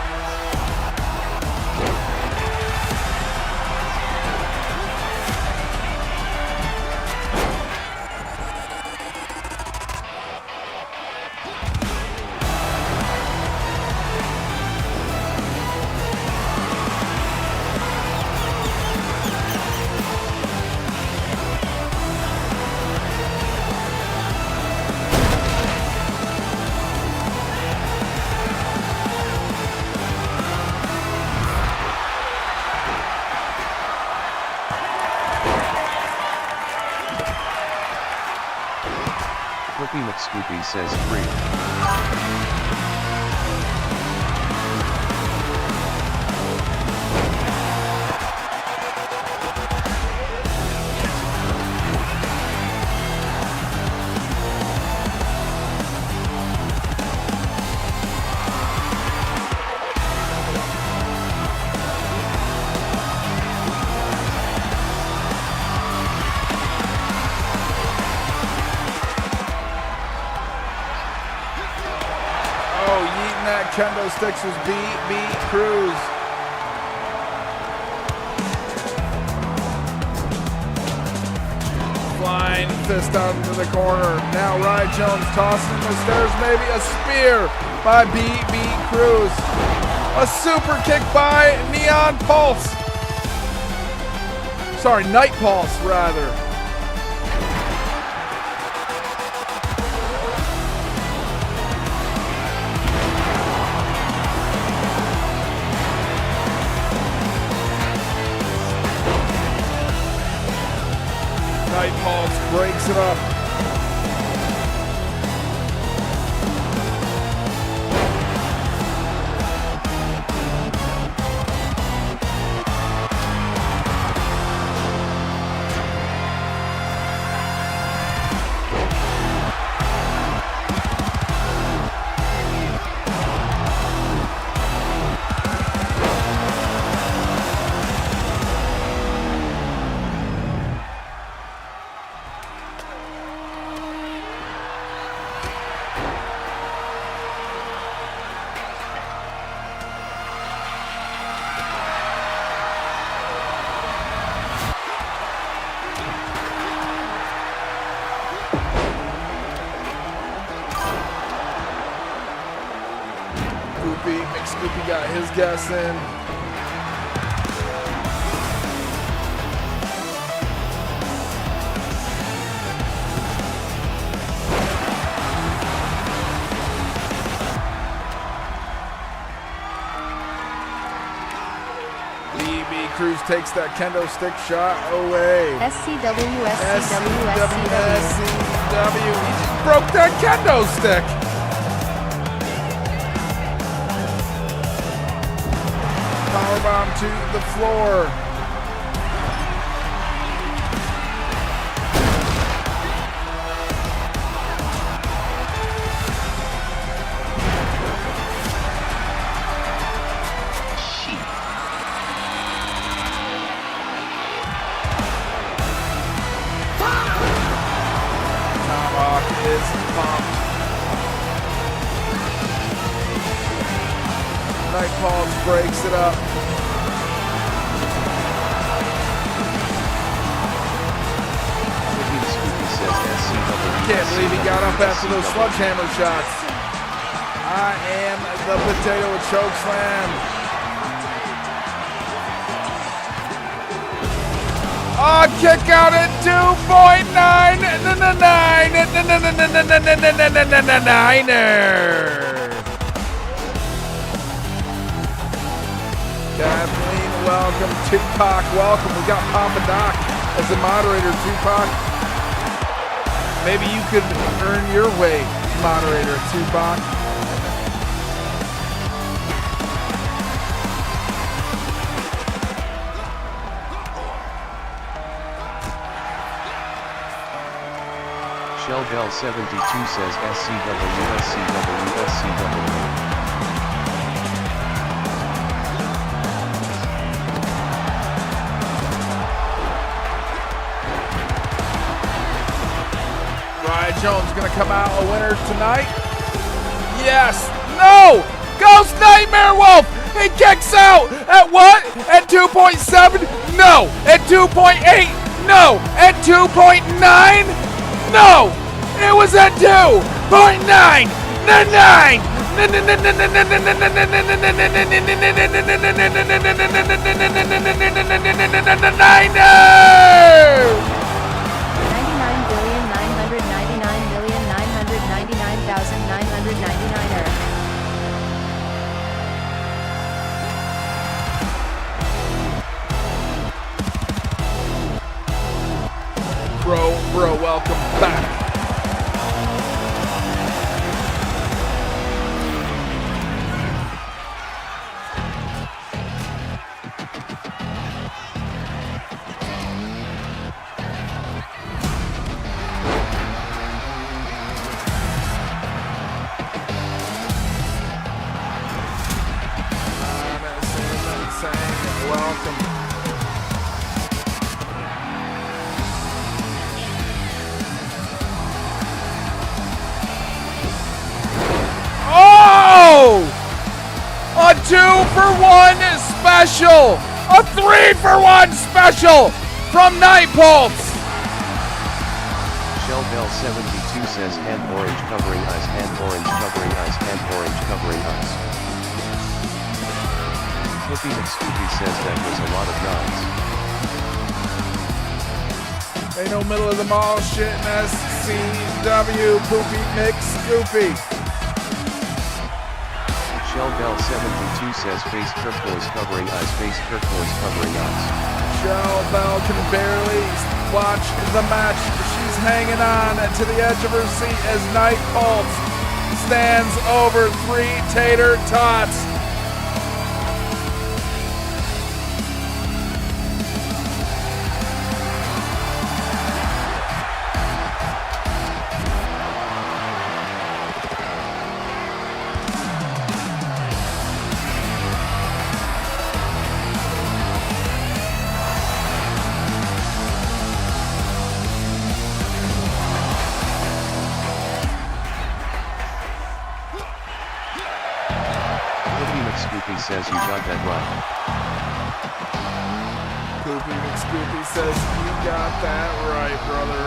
Flippy McScoopy says 3. yeeting that kendo sticks was BB Cruz. Flying fist out into the corner. Now Ryan Jones tossing the stairs, maybe a spear by BB Cruz. A super kick by Neon Pulse. Sorry, Night Pulse, rather. Night Pulse breaks it up. McScoopy got his guess in. BB Cruz takes that kendo stick shot away. SCW. He just broke that kendo stick. Powerbomb to the floor. Tomahawk is pumped. Night Pulse breaks it up. Can't believe he got up after those sledgehammer shots. I am the potato choke slam. Oh, kick out at 2.9. Kathleen, welcome. Tupac, welcome. We got Papa Doc as the moderator. Tupac, maybe you could earn your way to moderator, Tupac. ShellGel72 says SCW. Ryan Jones gonna come out a winner tonight. Yes. No. Ghost Nightmare Wolf. He kicks out at what? At 2.7? No. At 2.8? No. At 2.9? No. It was at 2.9. Bro, welcome back. 2-for-1 special! A 3-for-1 special from Night Pulse! Sheldell72 says hand orange covering eyes, hand orange covering eyes, hand orange covering eyes. Hippie McScoopy says that was a lot of nuts. Ain't no middle of the mall shit in SCW, Poopy McScoopy. Sheldell72 says face turquoise covering eyes, face turquoise covering eyes. Shell Bell can barely watch the match. She's hanging on to the edge of her seat as Night Pulse stands over 3 tater tots. Scoopy says you got that right. Poopy McScoopy says you got that right, brother.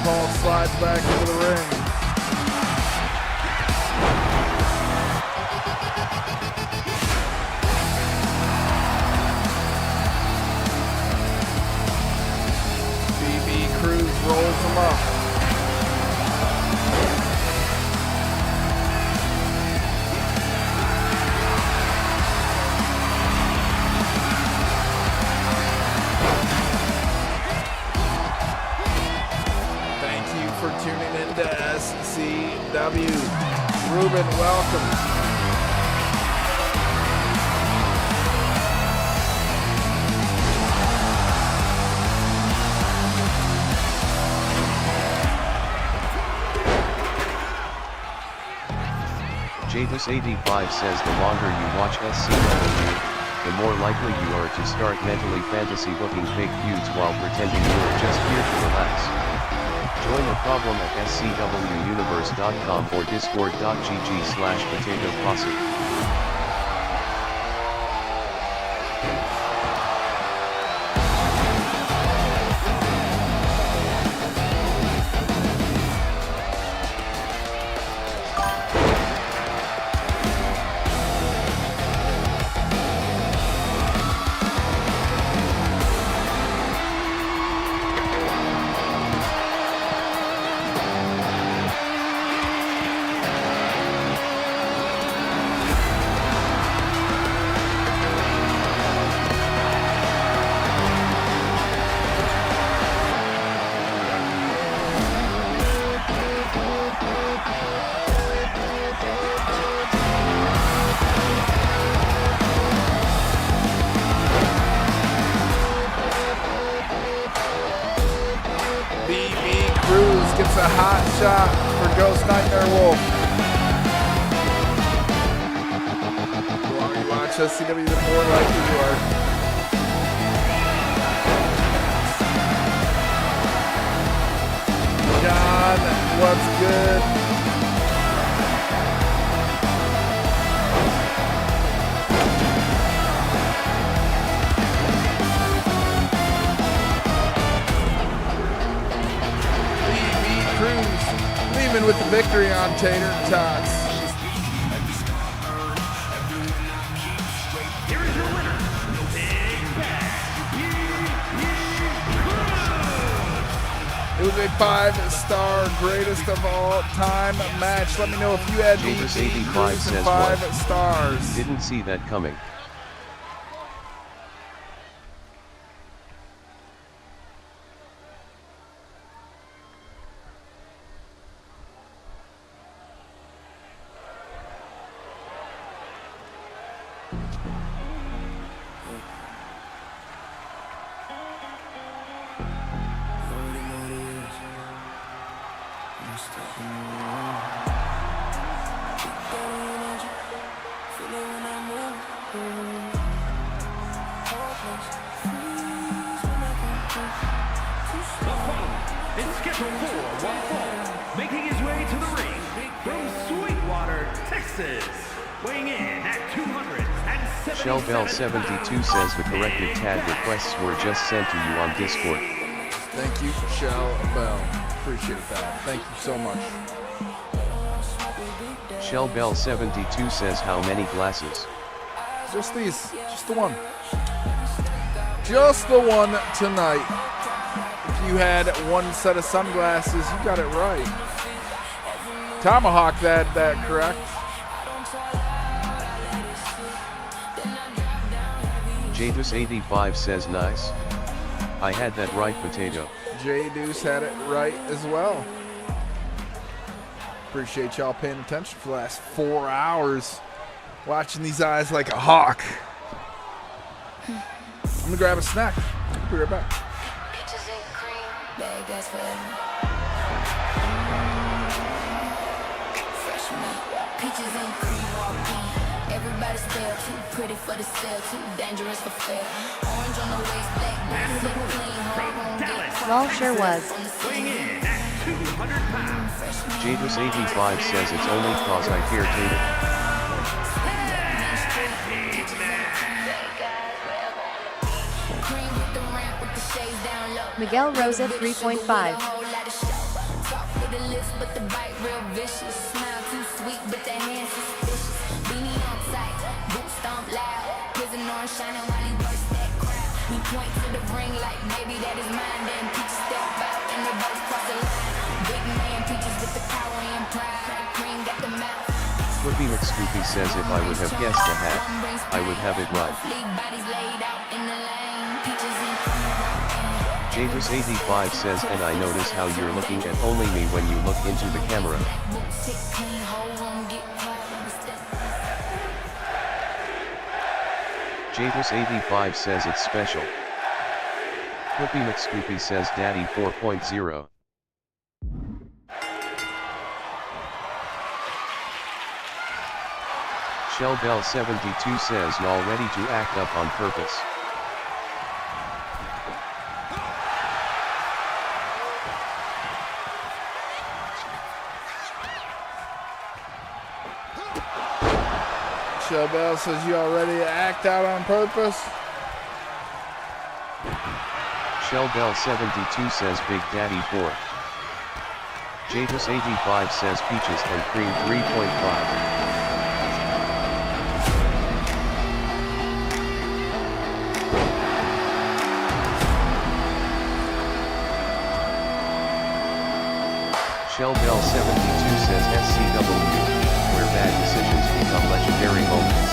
Paul slides back into the ring. BB Cruz rolls him up. For tuning into SCW. Ruben, welcome. Jadus85 says the longer you watch SCW, the more likely you are to start mentally fantasy booking fake feuds while pretending you're just here to relax. Join the problem at scwuniverse.com or discord.gg/potatoposse. Cruz gets a hot shot for Ghost Nightmare Wolf. The longer you watch SCW, the more likely you are. John, what's good? Leaving with the victory on Tater Tots. Here is your winner, Big Bad. It was a a 5-star greatest of all time match. Let me know if you had James these 85 and says 5 what? stars. Didn't see that coming. It's scheduled for one fall, making his way to the ring from Sweetwater, Texas, weighing in at 277. Shell Bell 72 says the corrected tag requests were just sent to you on Discord. Thank you, Shell Bell. Appreciate that. Thank you so much. Shell Bell 72 says how many glasses? Just these. Just the one. Just the one tonight. If you had one set of sunglasses, you got it right. Tomahawk that correct. Jadus 85 says nice. I had that right, potato. J Deuce had it right as well. Appreciate y'all paying attention for the last 4 hours. Watching these eyes like a hawk. I'm gonna grab a snack. I'll be right back. Peaches and cream walk in. Everybody stare too pretty for the sale, too dangerous for fair. Orange on the waist, black boots, so clean. Well, sure was. Jadus 85 says it's only cause I fear Tatum. Miguel Rosa 3.5. But the bite real vicious. Smile too sweet, but the hands suspicious. Beanie on tight, boots stomp loud. Prison orange shining while he works that crowd. We point to the ring like maybe that is mine. Then Peaches step out and the boats cross the line. Big man Peaches with the power and pride. Cream got the mouth. Flippy McScoopy says if I would have guessed the hat, I would have it right. Bodies laid out in the lane. Peaches and cream walk in. Jadus 85 says and I notice how you're looking at only me when you look into the camera. Jadus 85 says it's special. Flippy McScoopy says Daddy 4.0. Shell Bell 72 says y'all ready to act up on purpose. Shell Bell says you all ready to act out on purpose? Shell Bell 72 says Big Daddy 4. Jadus 85 says Peaches and Cream 3.5. Shell Bell 72 says SCW, where bad decisions become legendary moments.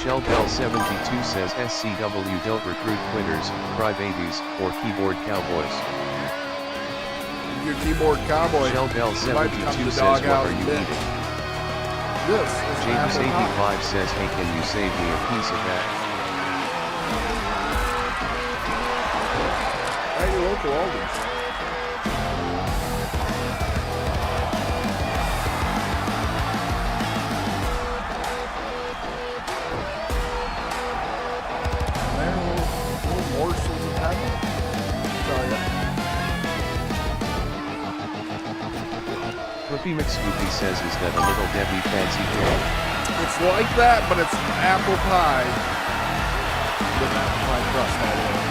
Shellbell72 says SCW don't recruit quitters, crybabies, or keyboard cowboys. Your keyboard cowboy. Shellbell72 says, what are you eating? This is James85 says, hey, can you save me a piece of that? At your local Aldi's. Flippy McScoopy says, is that a little Debbie fancy cake? It's like that, but it's apple pie with apple pie crust all the way.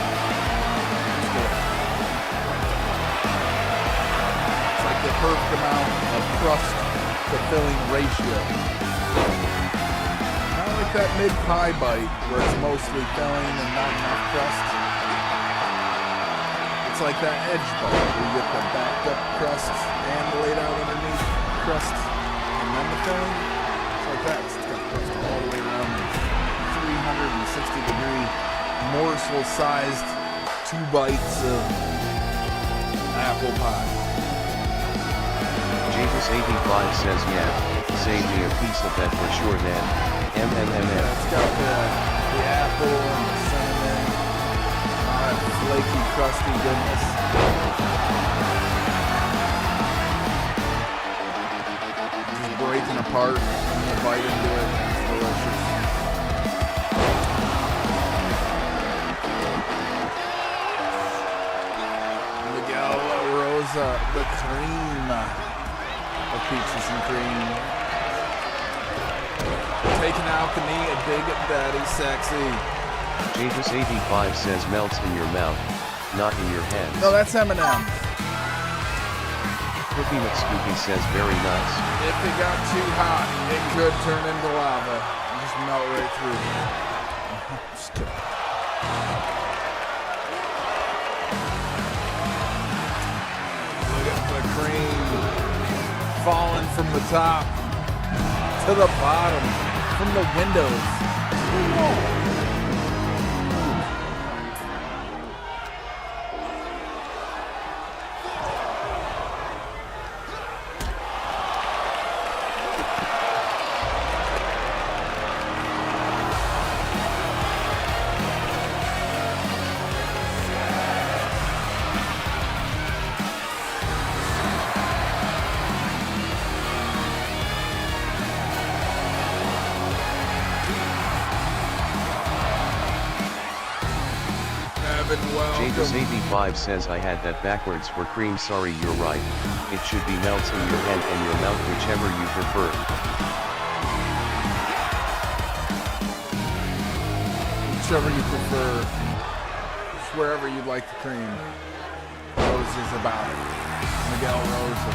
It's good. It's like the perfect amount of crust to filling ratio. Not like that mid pie bite where it's mostly filling and not enough crust. It's like that edge bite where you get the backed up crust and laid out underneath crust and then the filling. It's like that. It's got crust all the way around the 360-degree morsel-sized 2 bites of apple pie. Jesus85 says, yeah, save me a piece of that for sure, man. MMMM. It's got the apple and the cinnamon, all that flaky, crusty goodness. Just breaking apart and you bite into it. It's delicious. Miguel Rosa, the cream of peaches and cream. Taking out the knee, a big daddy sexy. Jesus85 says, melts in your mouth, not in your hands. No, that's M&M. Flippy McScoopy says, very nice. If it got too hot, it could turn into lava and just melt right through. Just kidding. Look at the cream falling from the top to the bottom, from the windows. Whoa. Jesus85 says, I had that backwards for cream. Sorry, you're right. It should be melts in your hand and your mouth, whichever you prefer. Whichever you prefer. Just wherever you'd like the cream. Rose is about it. Miguel Rosa.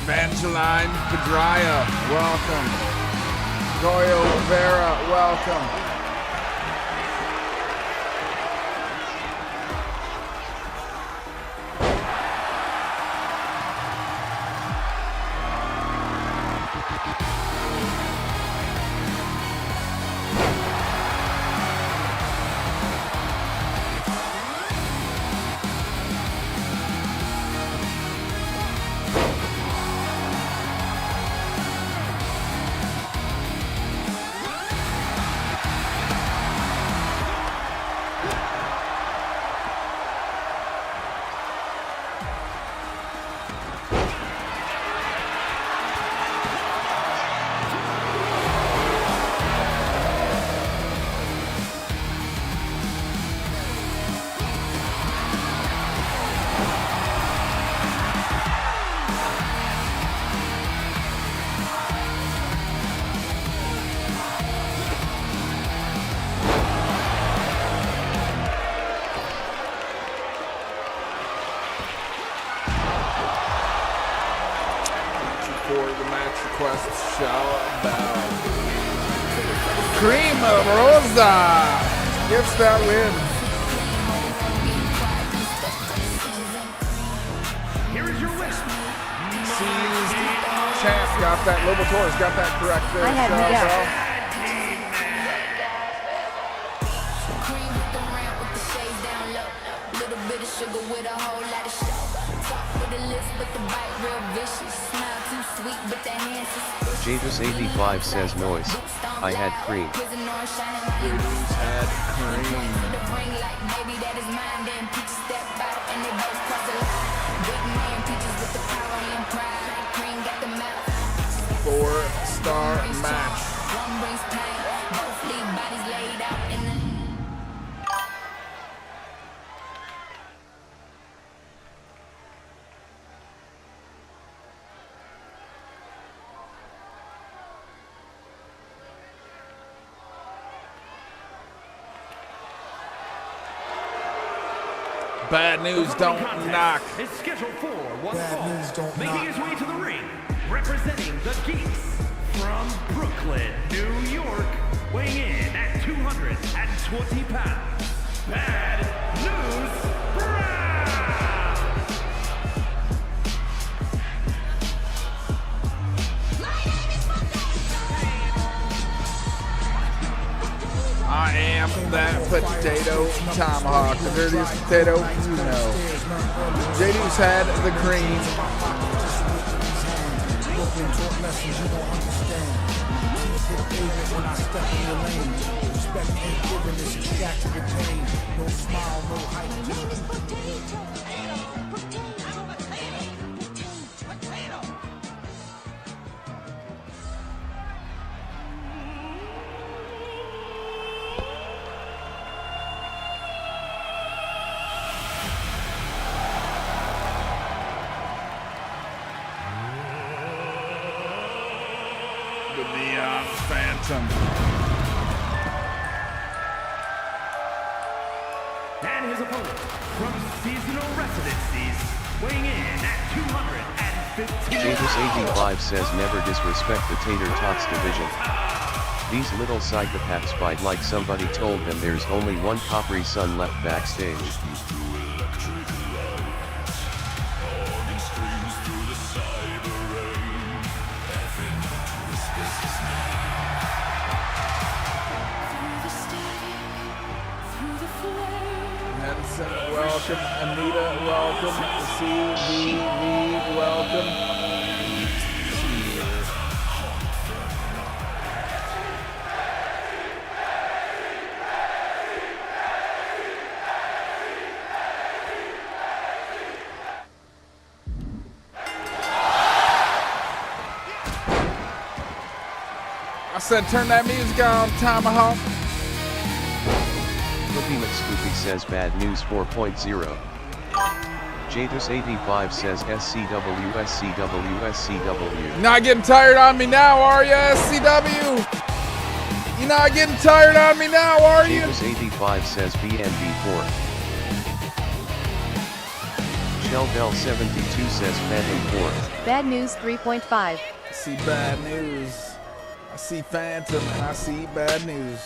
Evangeline Pedraya, welcome. Goyo Vera, welcome. Cream of Rosa gets that win. Here is your winner. Seized champ got that. Lobotor's got that correct there. I had Shell Miguel. Bell. Cream with the ramp with the shades down low. Little bit of sugar with a whole lot of show. Talk with the lips, but the bite real vicious. Smile too sweet, but the hands suspicious. Jadus85 says noise. I had cream. Prison orange shining Jadus had cream. to the ring like baby that is mine. Then peaches step out and they both cross the line. Big man peaches with the power and pride. Cream got the mouth. 4-star match. One brings pain. Both leave bodies laid out in the. Bad news don't knock. Is scheduled for one Bad fall. news don't Making knock. his way to the ring, representing the Geeks from Brooklyn, New York, weighing in at 220 pounds. Bad News Brown. I am that potato tomahawk, the dirtiest potato you know. Jadus had the cream. Brooklyn taught lessons you don't understand. Keep it pavement when I step in your lane. Respect ain't given, it's extracted with pain. No smile, no hype. The Neon Phantom. And his opponent from seasonal residencies, weighing in at 215 Jadus85 says never disrespect the Tater Tots division. These little psychopaths fight like somebody told them there's only one Capri Sun left backstage. Henson, welcome. Anita, welcome. CVV, welcome. I said turn that music on, Tomahawk. Flippy McScoopy says bad news 4.0. Jadus85 says SCW, SCW, SCW. You're not getting tired on me now, are you, SCW? You're not getting tired on me now, are you? Jadus85 says BNB4. Shellbell72 says Phantom 4. Bad News 3.5. I see bad news. I see Phantom and I see bad news.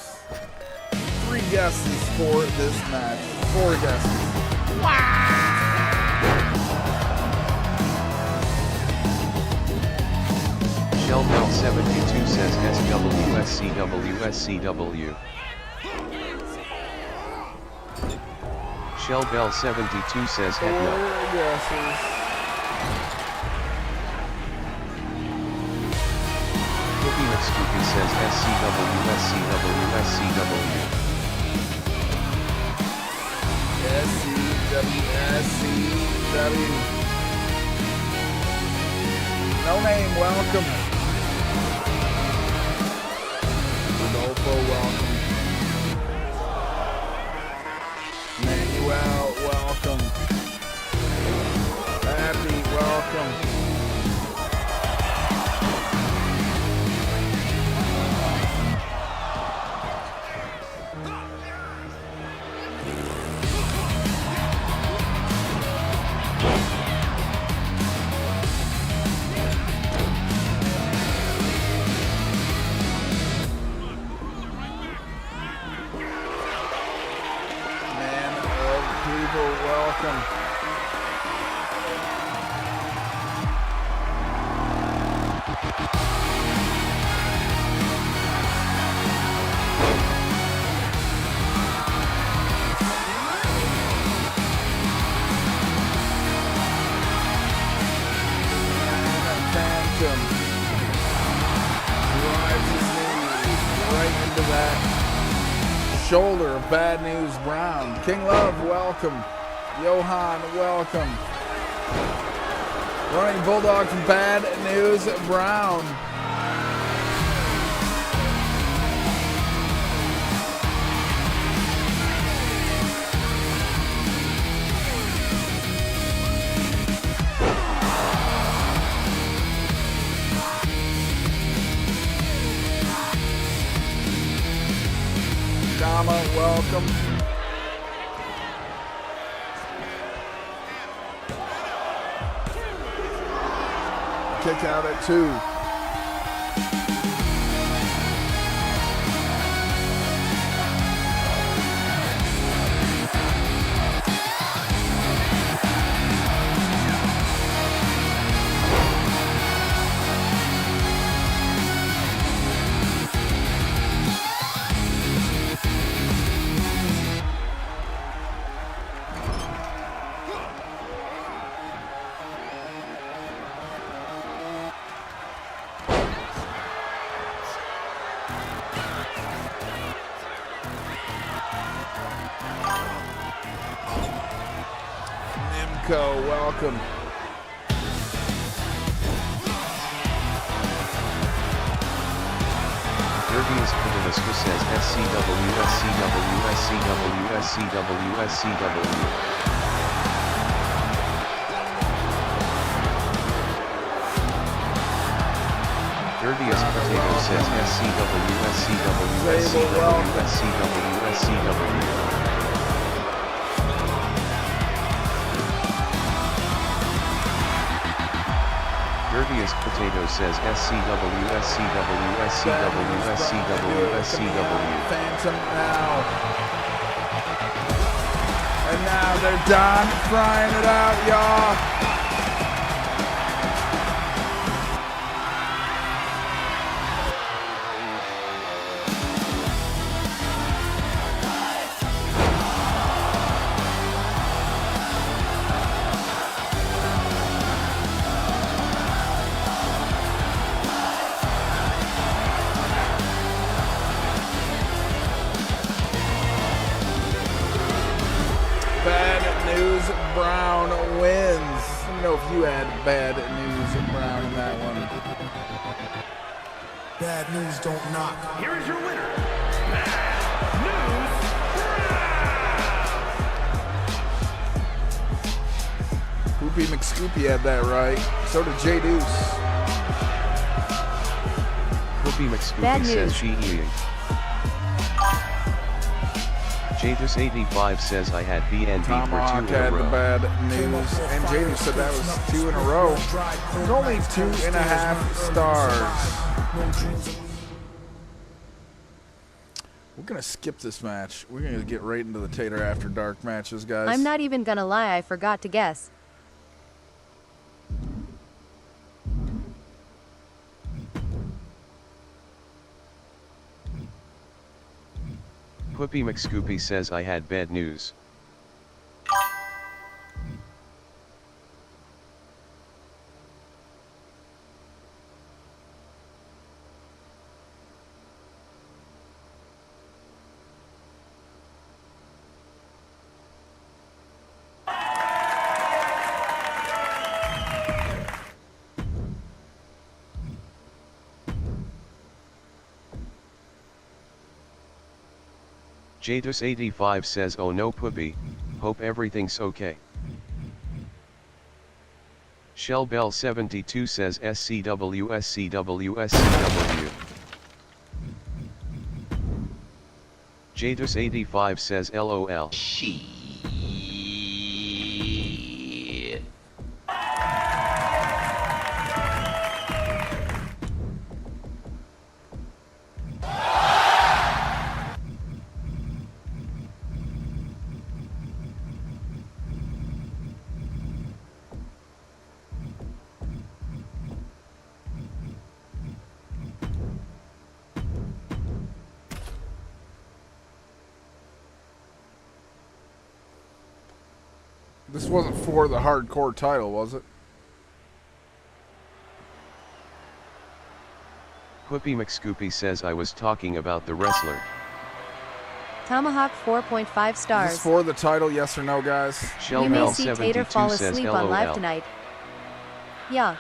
3 guesses for this match. 4 guesses. Shellbell72 says SW, SCW, SCW. Shellbell72 says heck 4 no. guesses. Flippy McScoopy says SCW, SCW, SCW. SCW. No name, welcome. Rodolfo, welcome. Manuel, welcome. Happy, welcome. Welcome. shoulder of Bad News Brown. King Love, welcome. Johan, welcome. Running Bulldog from Bad News Brown. Dama, welcome. Kick out at 2. Welcome. Dervius Kudalisku says SCW, SCW, SCW, SCW, SCW. Dervius Potato says SCW, SCW, SCW, SCW, SCW. Dervius Potato says SCW, SCW, SCW, SCW, SCW. Phantom now. And now they're done frying it out, y'all. Brown wins. Let me know if you had Bad News Brown in that one. Bad news don't knock. Here is your winner, Bad News Brown. Poopy McScoopy had that right. So did J Deuce. Poopy McScoopy says she eating. Jadus85 says I had BNB Tomahawk for 2 in a had row. the Bad News, and Jadus said that was 2 in a row. It's only 2.5 stars. We're gonna skip this match. We're gonna get right into the Tater After Dark matches, guys. I'm not even gonna lie, I forgot to guess. Poopy McScoopy says I had bad news. Jadus85 says oh no Poopy, hope everything's okay. Shellbell72 says SCW SCW SCW. Jadus85 says LOL. This wasn't for the hardcore title, was it? Poopy McScoopy says I was talking about the wrestler. Tomahawk 4.5 Is stars. this for the title, yes or no, guys? You may see Tater fall asleep on live tonight. Yeah.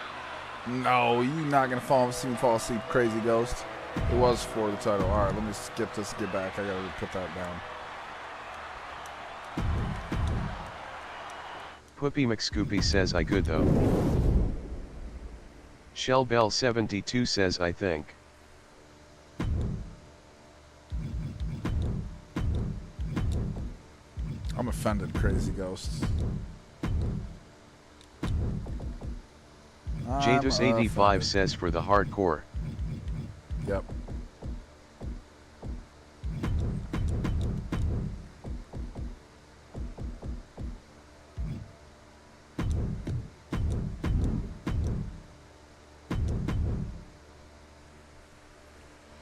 No, you're not gonna fall asleep, crazy ghost. It was for the title. All right, let me skip this. Get back. I gotta put that down. Whoopi McScoopy says I good though. Shell Bell 72 says I think. I'm offended, crazy ghosts. Jadus85 says for the hardcore. Yep.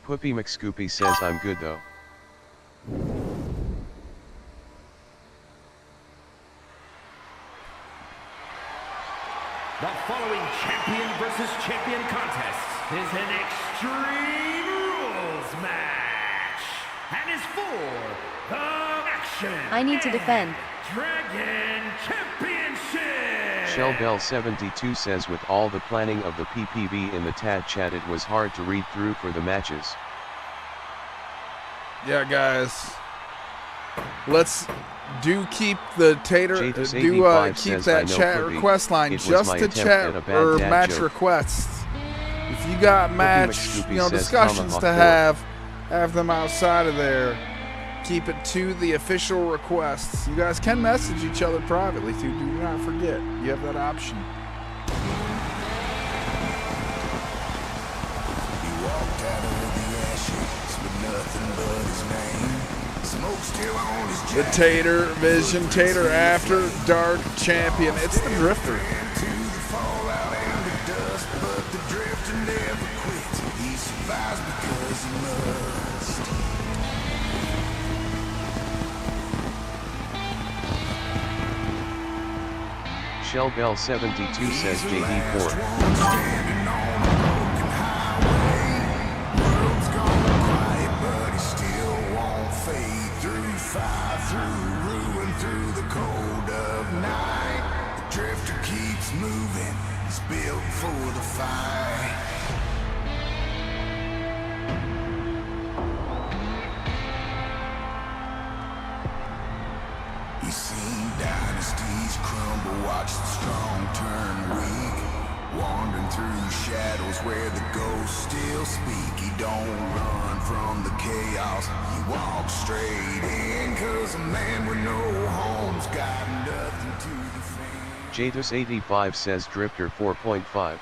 Whoopi McScoopy says I'm good though. The following champion versus champion contest is an Extreme Rules match and is for the Action I need to defend. Dragon Championship. Shell Bell 72 says with all the planning of the PPV in the TAD chat it was hard to read through for the matches. Yeah, guys. Let's keep the Tater, keep that chat request line just to chat or match requests. If you got match, discussions to have them outside of there. Keep it to the official requests. You guys can message each other privately too. Do not forget, you have that option. He walked out of the ashes with nothing but his name. Smoke still on his The Tater Vision, Tater After Dark Champion. It's the Drifter. to the fallout and the dust, but the drifter never quits. He survives because he must. Shell Bell 72 says JD4. Standing on a broken highway. World's gone quiet, but he still won't fade. Through fire, through ruin, through the cold of night. The drifter keeps moving. He's built for the fight. He's seen dynasties crumble, watched the strong turn weak. Wandering through shadows where the ghosts still speak. He don't run from the chaos, he walks straight in. Cause a man with no home's got nothing to defend. Jadus85 says Drifter 4.5.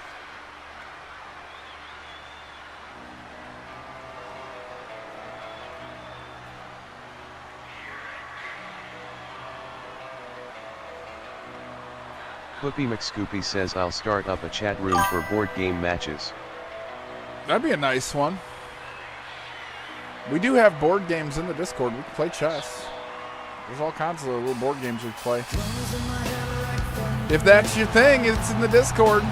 Whoopi McScoopy says I'll start up a chat room for board game matches. That'd be a nice one. We do have board games in the Discord. We can play chess. There's all kinds of little board games we can play. If that's your thing, it's in the Discord.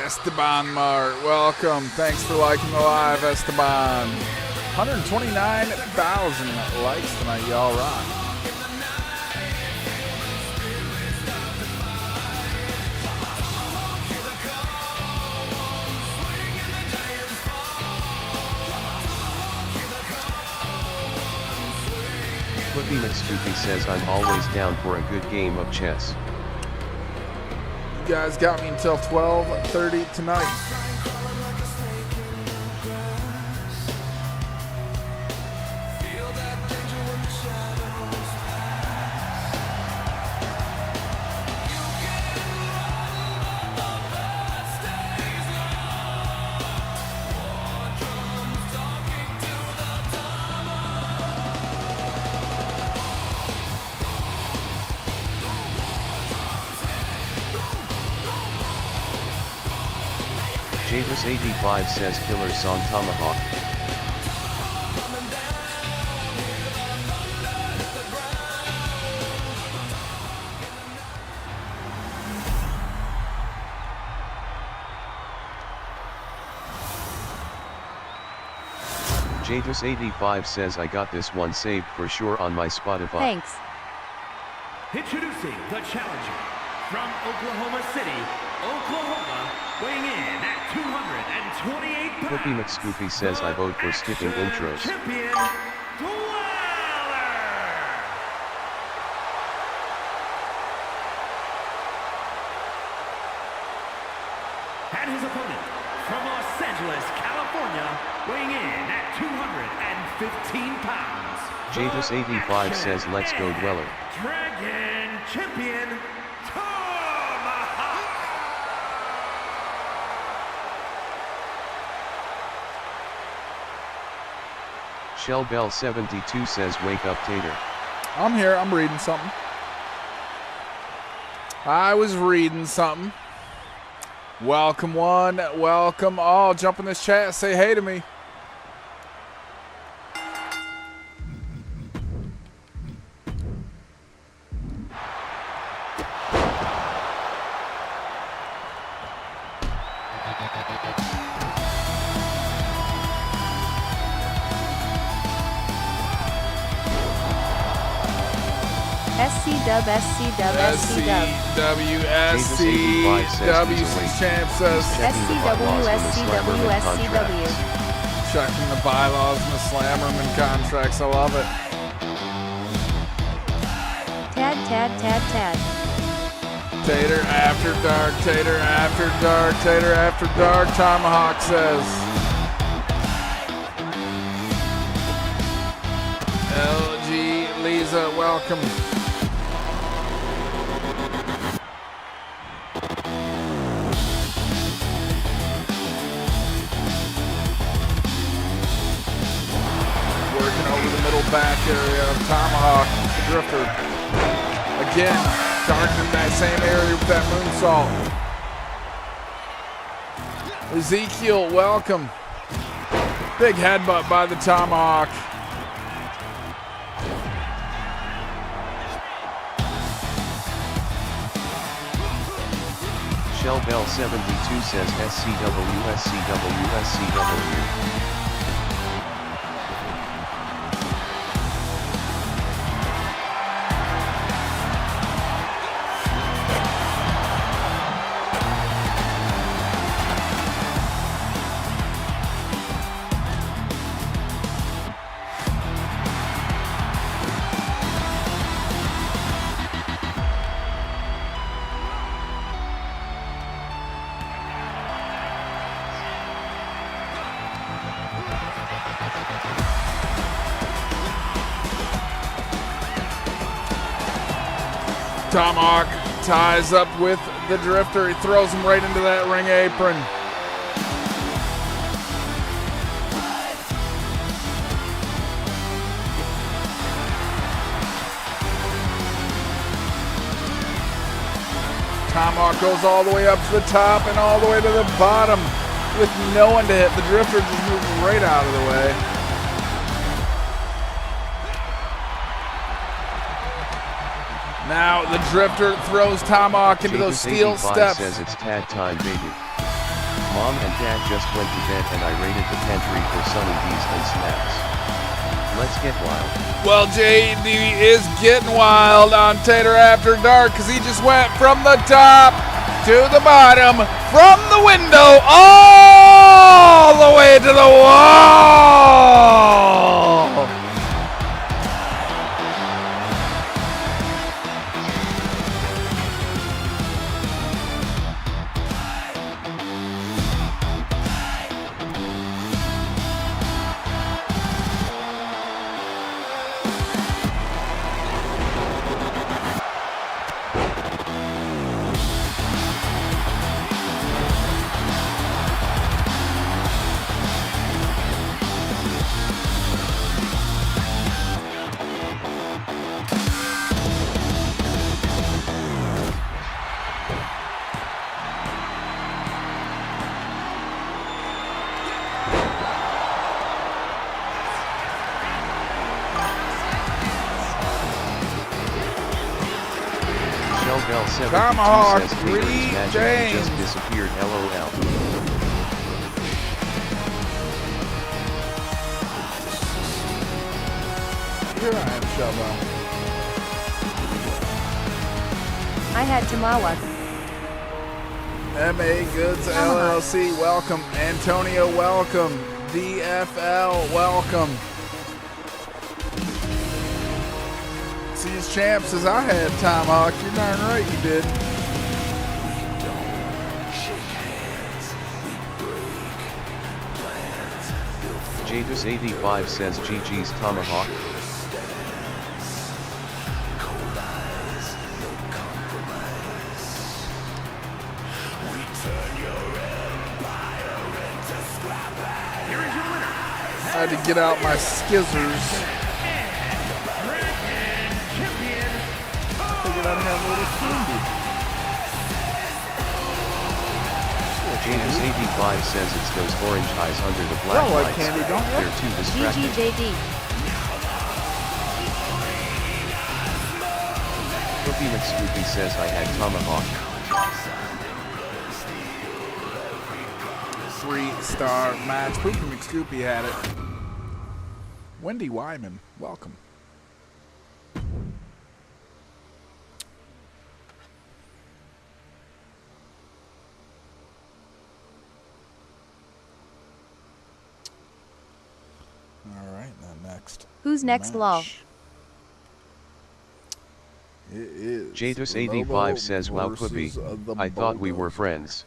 Esteban Mart, welcome. Thanks for liking the live, Esteban. 129,000 likes tonight, y'all rock. Whoopi McScoopy says I'm always down for a good game of chess. You guys got me until 12:30 tonight. Jatus85 says killer song Tomahawk. Jatus85 says I got this one saved for sure on my Spotify. Thanks. Introducing the challenger from Oklahoma City, Oklahoma, weighing in at 228 pounds. Cookie McScoopy says I vote for skipping intros. Champion, and his opponent from Los Angeles, California, weighing in at 215 pounds. Jatus85 says let's go Dweller. Dragon Champion, Tomahawk. Shellbell72 says wake up Tater. I'm here, I'm reading something. I was reading something. Welcome one, welcome all. Jump in this chat, say hey to me. SCW. SCW champ says SCW. checking the bylaws and the Slammerman contracts. I love it. Tad. Tater after dark, tater after dark, tater after dark, Tomahawk says. LG Lisa, welcome. Working over the middle back area of Tomahawk, Drifter. Again, targeting that same area with that moonsault. Ezekiel, welcome. Big headbutt by the Tomahawk. Shellbell72 says SCW. Tomahawk ties up with the Drifter. He throws him right into that ring apron. Tomahawk goes all the way up to the top and all the way to the bottom with no one to hit. The Drifter just moves right out of the way. Now the Drifter throws Tomahawk into those steel steps. Says it's Tad time, baby. Mom and Dad just went to bed and I raided the pantry for Sunny D's and snacks. Let's get wild. Well, JD is getting wild on Tater After Dark because he just went from the top to the bottom, from the window all the way to the wall. Bell 72 Tomahawk, says Tater's Reed magic James. just disappeared. LOL. Here I am, Shellbell. I had Tamawa. MA Goods LLC, welcome. Antonio, welcome. DFL, welcome. Seas Champ says I had Tomahawk. You're darn right you did. Jadus85 says GG's Tomahawk. I had to get out my skizzers. Figured I'd have a little candy. Jadus85 says it's those orange eyes under the black Y'all like lights. candy, don't ya? They're too distracting. GGJD. Cookie McScoopy says I had Tomahawk. 3-star match. Poopy McScoopy had it. Wendy Wyman, welcome. All right, then next. Who's next, lol? It is Jadus85 says wow Poopy, I thought we were friends.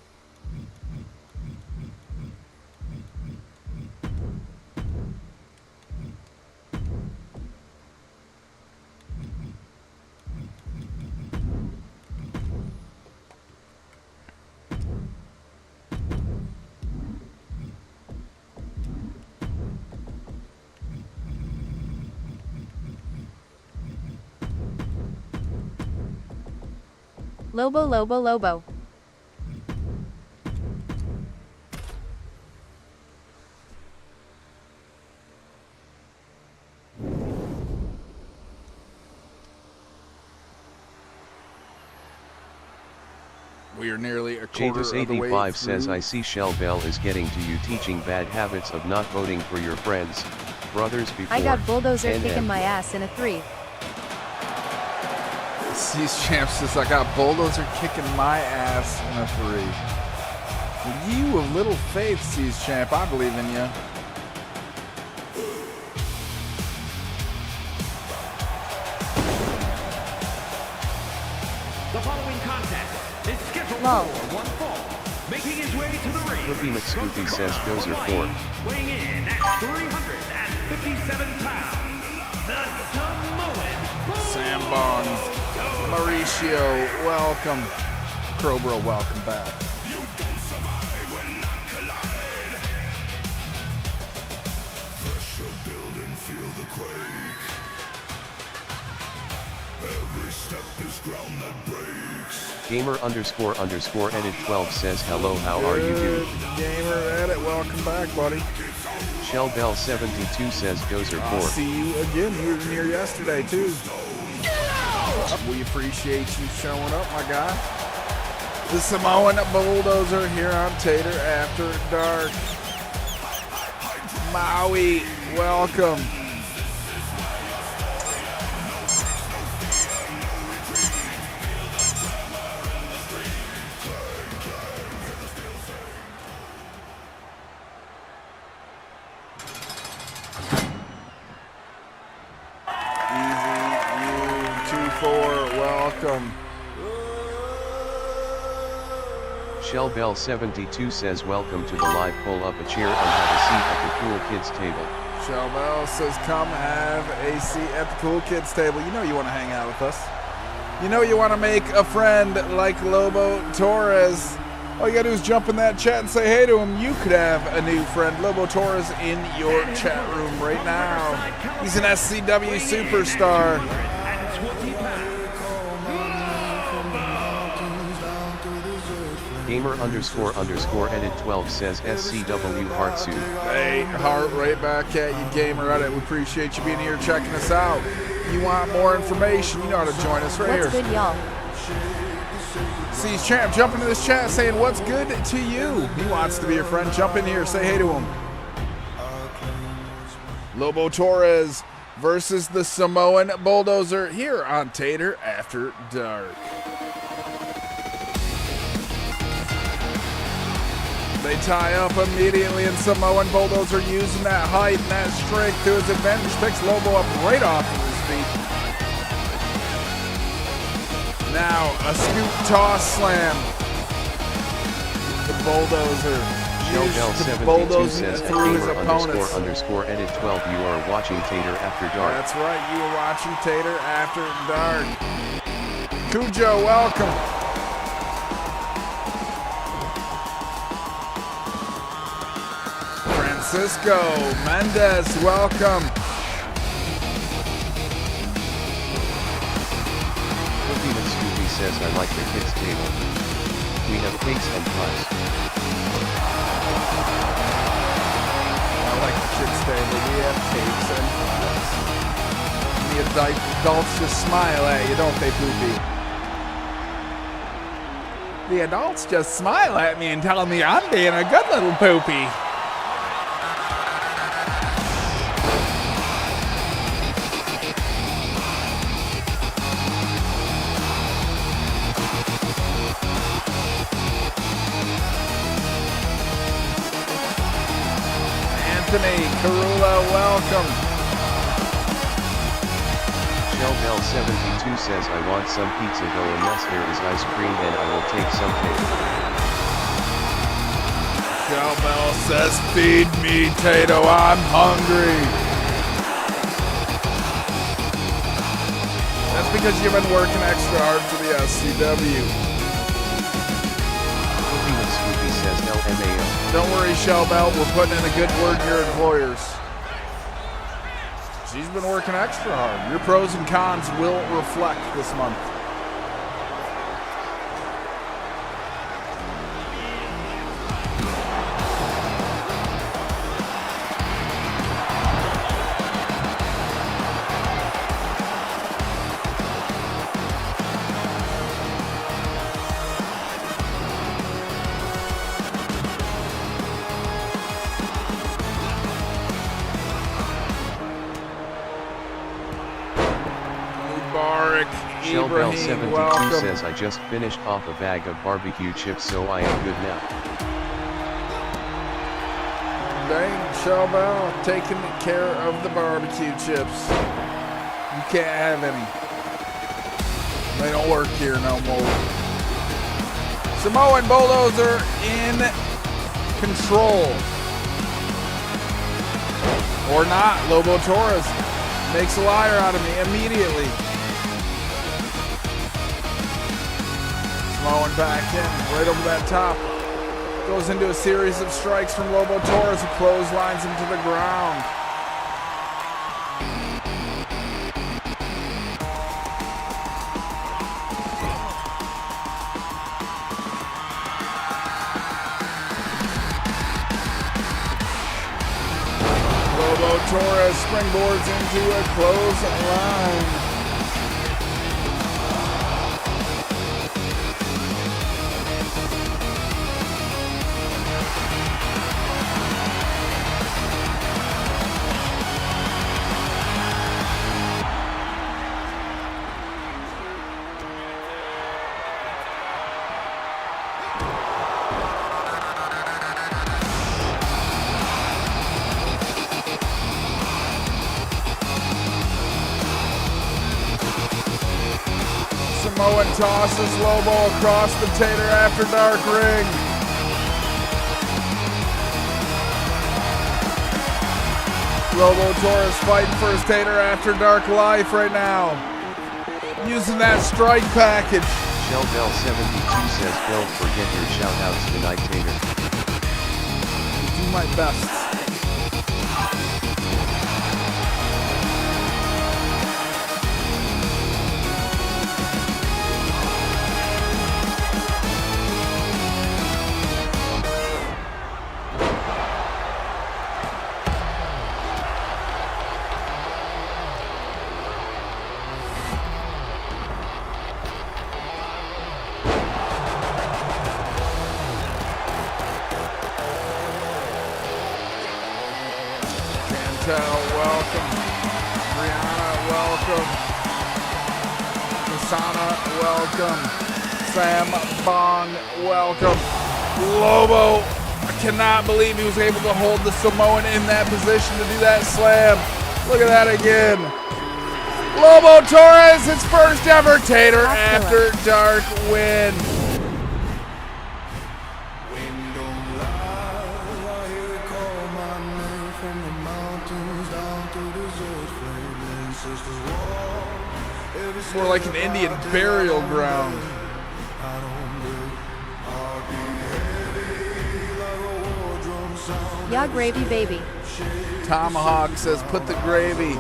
Lobo, Lobo, Lobo. We are nearly a quarter of the way Jadus85 through. says I see Shell Bell is getting to you teaching bad habits of not voting for your friends, brothers before. I got Bulldozer NM. kicking my ass in a 3. Seas Champ says I got Bulldozer kicking my ass in a 3. You of little faith, Seas Champ. I believe in you. The following contest is scheduled Lol. for one fall. Making his way to the ring. Cookie McScoopy says Gozer 4. Weighing in at 357 pounds, the Samoan Sam Bonds, Mauricio, welcome. Crowbro, welcome back. Gamer__edit 12 says hello, how are you Good dude? Gamer Edit, welcome back, buddy. Shell Bell 72 says Gozer I'll 4. see you again. You were here yesterday, too. We appreciate you showing up, my guy. The Samoan Bulldozer here on Tater After Dark. Maui, welcome. Welcome. Shell Bell 72 says welcome to the live, pull up a chair and have a seat at the cool kids table. Shell Bell says come have a seat at the cool kids table. You know you want to hang out with us. You know you want to make a friend like Lobo Torres. All you gotta do is jump in that chat and say hey to him. You could have a new friend, Lobo Torres, in your chat room right now. He's an SCW superstar. Gamer__edit 12 says SCW heart suit. Hey, heart right back at you, Gamer Edit. We appreciate you being here checking us out. You want more information, you know how to join us right What's here. good, y'all? Seas Champ, jump into this chat saying what's good to you. He wants to be your friend. Jump in here, say hey to him. Lobo Torres versus the Samoan Bulldozer here on Tater After Dark. They tie up immediately, and Samoan Bulldozer using that height and that strength to his advantage. Picks Lobo up right off of his feet. Now a scoop toss slam. The Bulldozer Shellbell72 says through his opponents. __edit 12. You are watching Tater After Dark. That's right, you are watching Tater After Dark. Cujo, welcome. Francisco Mendez, welcome. Pokemon Scoopy says I like the kids table. We have cakes and pies. I like the kids table. We have cakes and pies. The adults just smile at you, don't they, Poopy? The adults just smile at me and tell me I'm being a good little Poopy. Anthony Carula, welcome. Shellbell72 says I want some pizza though unless there is ice cream and I will take some cake. Shellbell says feed me, Tato, I'm hungry. That's because you've been working extra hard for the SCW. Pokemon Scoopy says LMAO. Don't worry, Shellbell, we're putting in a good word to your employers. She's been working extra hard. Your pros and cons will reflect this month. Shellbell72 says I just finished off a bag of barbecue chips so I am good now. Dang, Shellbell, taking care of the barbecue chips. You can't have any. They don't work here no more. Samoan Bulldozer in control. Or not, Lobo Torres makes a liar out of me immediately. Samoan back in, right over that top. Goes into a series of strikes from Lobo Torres, who clotheslines him to the ground. Lobo Torres springboards into a clothesline. Samoan tosses Lobo across the Tater After Dark ring. Lobo Torres fighting for his Tater After Dark life right now. Using that strike package. Shellbell72 says don't forget your shoutouts tonight, Tater. Do my best. Sana, welcome. Sam Bong, welcome. Lobo, I cannot believe he was able to hold the Samoan in that position to do that slam. Look at that again. Lobo Torres, his first ever Tater After Dark win. It's more like an Indian burial ground. Yeah, gravy baby. Tomahawk says, put the gravy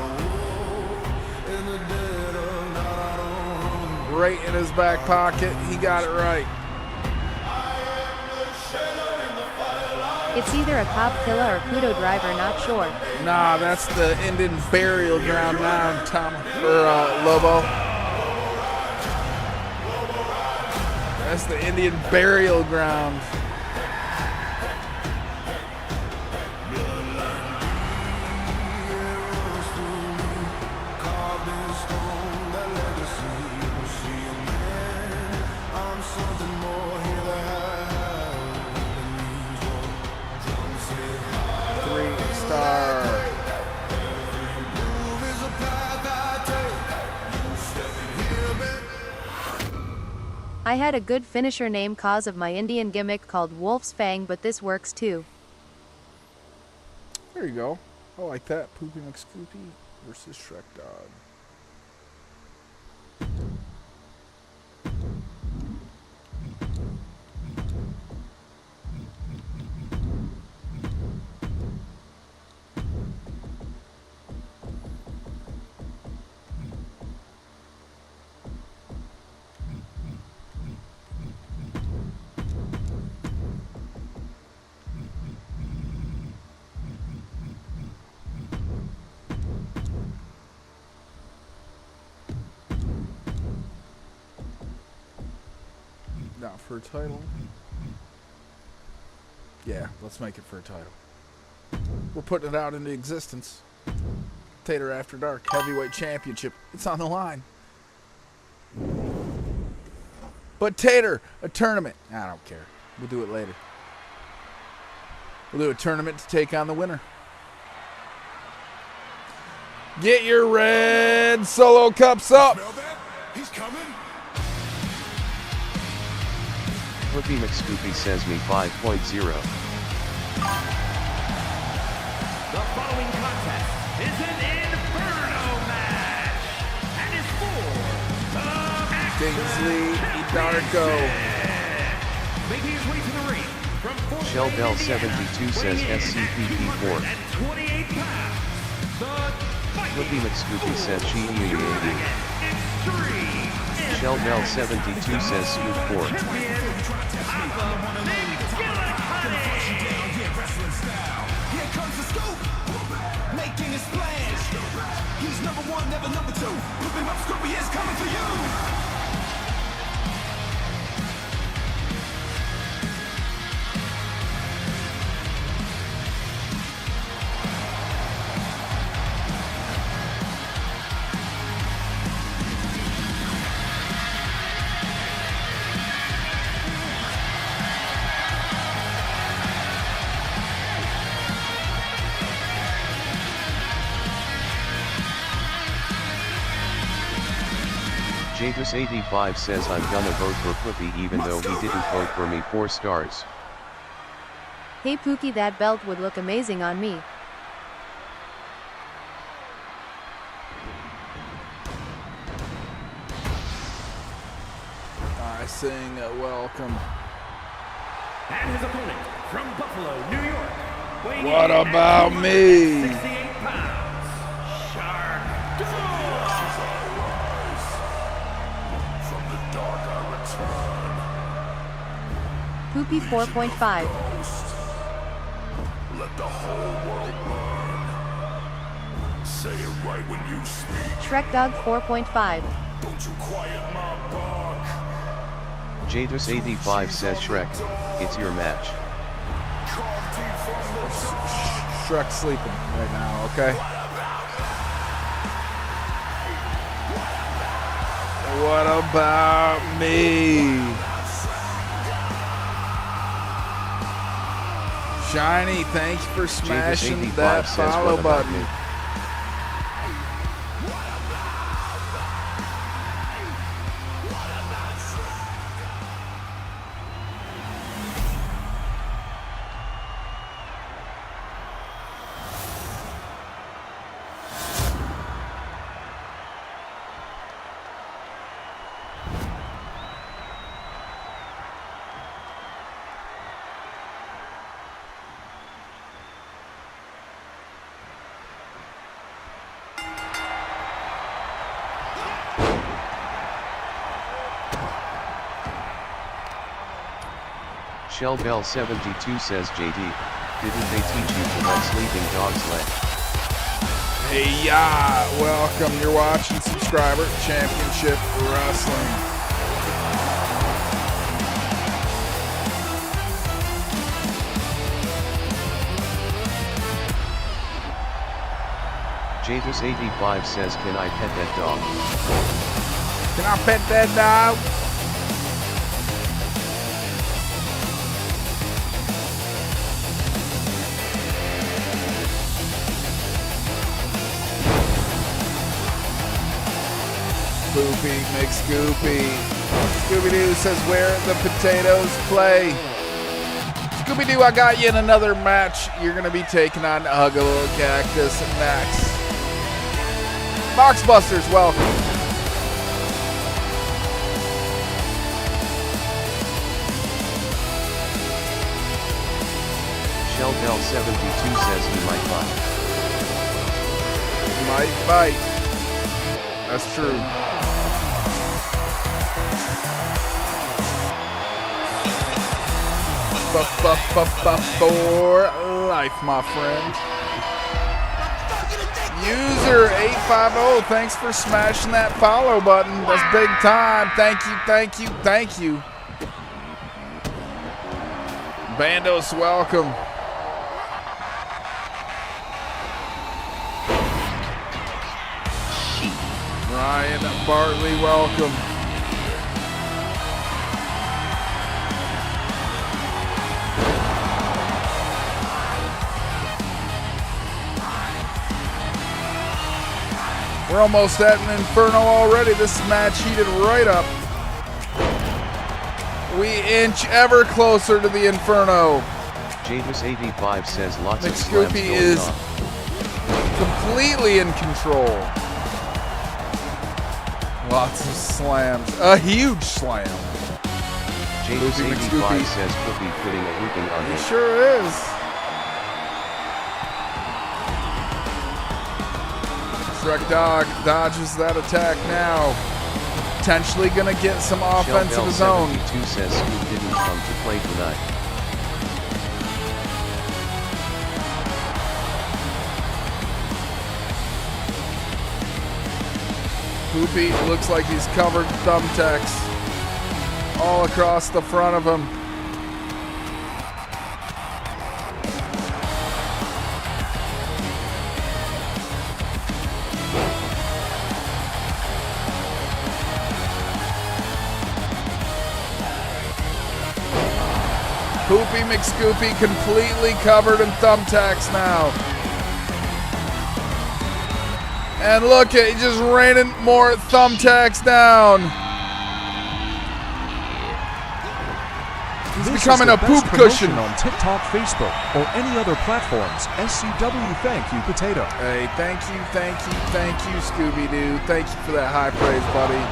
right in his back pocket. He got it right. It's either a cop killer or Kudo driver, not sure. Nah, that's the Indian burial ground now, Lobo. That's the Indian burial ground. I had a good finisher name cause of my Indian gimmick called Wolf's Fang, but this works too. There you go. I like that. Poopy McScoopy versus Shrek Dog. Not for a title. Yeah, let's make it for a title. We're putting it out into existence. Tater After Dark Heavyweight Championship. It's on the line. But Tater, a tournament. I don't care. We'll do it later. We'll do a tournament to take on the winner. Get your red Solo cups up. Smell that? He's coming. Poopy McScoopy says me 5.0. The following contest is an Inferno match and is for the Kingsley Darko. making his way to the ring from Fort Shell Wayne, Bell Indiana, 72 says weighing in SCPP4. at 228 pounds, the Poopy McScoopy says she Extreme Shell Bell 72 says Scoop 4. Here comes the scoop, making his splash. He's number one, never number two. Look him up, Scoopy is coming for you. Jatus85 says I'm gonna vote for Poopy even though he didn't vote for me 4 stars. Hey Pookie, that belt would look amazing on me. I sing welcome. And his opponent from Buffalo, New York. weighing What in at about me? 268 pounds, Shark Dog. From the dark I return. Poopy 4.5. Let the whole world burn. Say it right when you speak. Shrek Dog 4.5. Don't you quiet my bark. Jatus85 says Shrek, it's your match. Shrek's sleeping right now, okay? What about me? Shiny, thanks for smashing that follow button. Shellbell72 says, JD, didn't they teach you to let sleeping dogs lay? Hey, yeah, welcome. You're watching Subscriber Championship Wrestling. Jatus85 says, can I pet that dog? Can I pet that dog? Poopy McScoopy. Scooby-Doo says, where the potatoes play. Scooby-Doo, I got you in another match. You're going to be taking on Hug a Little Cactus next. Boxbusters, welcome. Shellbell72 says he might bite. He might bite. That's true. For life, my friend. User 850, thanks for smashing that follow button. That's big time. Thank you, thank you, thank you. Bandos, welcome. Ryan Bartley, welcome. We're almost at an Inferno already. This match heated right up. We inch ever closer to the Inferno. Jatus85 says lots of McScoopy slams is on. completely in control. Lots of slams. A huge slam. Jatus85 says Poopy putting a whooping on him. He sure is. Shrek Dog dodges that attack now. Potentially gonna get some offense of his own. Shellbell72 says Scoop didn't come to play tonight. Poopy looks like he's covered in thumbtacks all across the front of him. Poopy McScoopy completely covered in thumbtacks now. And look at, he's just raining more thumbtacks down. He's becoming a poop cushion. On TikTok, Facebook, or any other platforms. SCW, thank you, Potato. Hey, thank you, Scooby-Doo. Thank you for that high praise, buddy.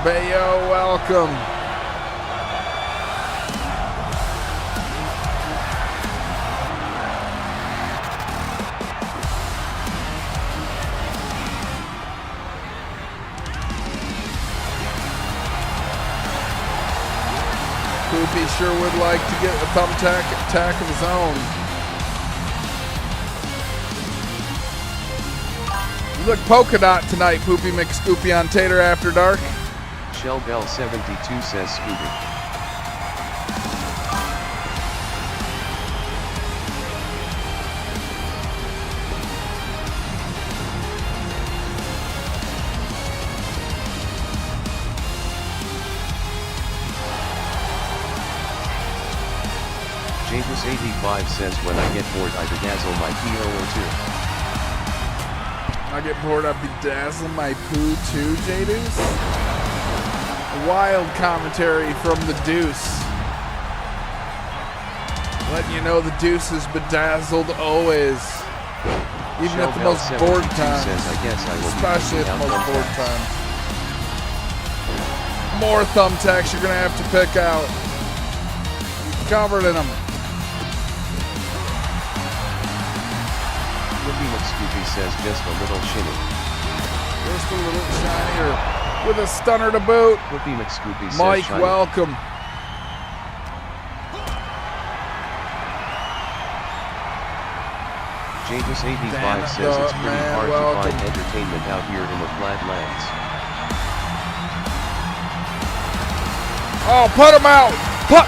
Bayo, welcome. Poopy sure would like to get a thumbtack attack of his own. You look polka dot tonight, Poopy McScoopy on Tater After Dark. Shellbell72 says Scooby. JDus85 says when I get bored I bedazzle my PO2. I get bored, I bedazzle my poo too, J-Deuce. Wild commentary from the Deuce. Letting you know the Deuce is bedazzled always. Even at the most bored time. Especially at the most bored time. More thumbtacks you're going to have to pick out. Covered in them. Whippy McScoopy says just a little shiny. Just a little shinier. With a stunner to boot. Whippy McScoopy says Mike, shiny. welcome. JDus85 says it's pretty hard to find entertainment out here in the flatlands. Oh, put him out! Put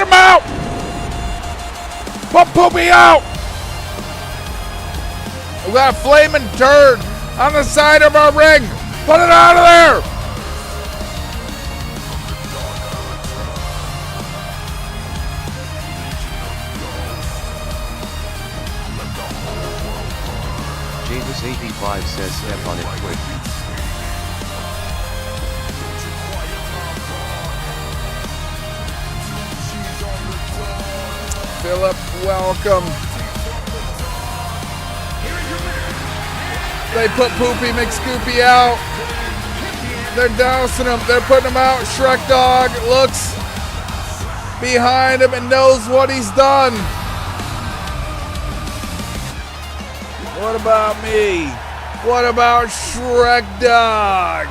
him out! Put Poopy out! We got a flaming turd on the side of our ring. Put it out of there! JDus85 says step on it quick. Philip, welcome. They put Poopy McScoopy out. They're dousing him. They're putting him out. Shrek Dog looks behind him and knows what he's done. What about me? What about Shrek Dog?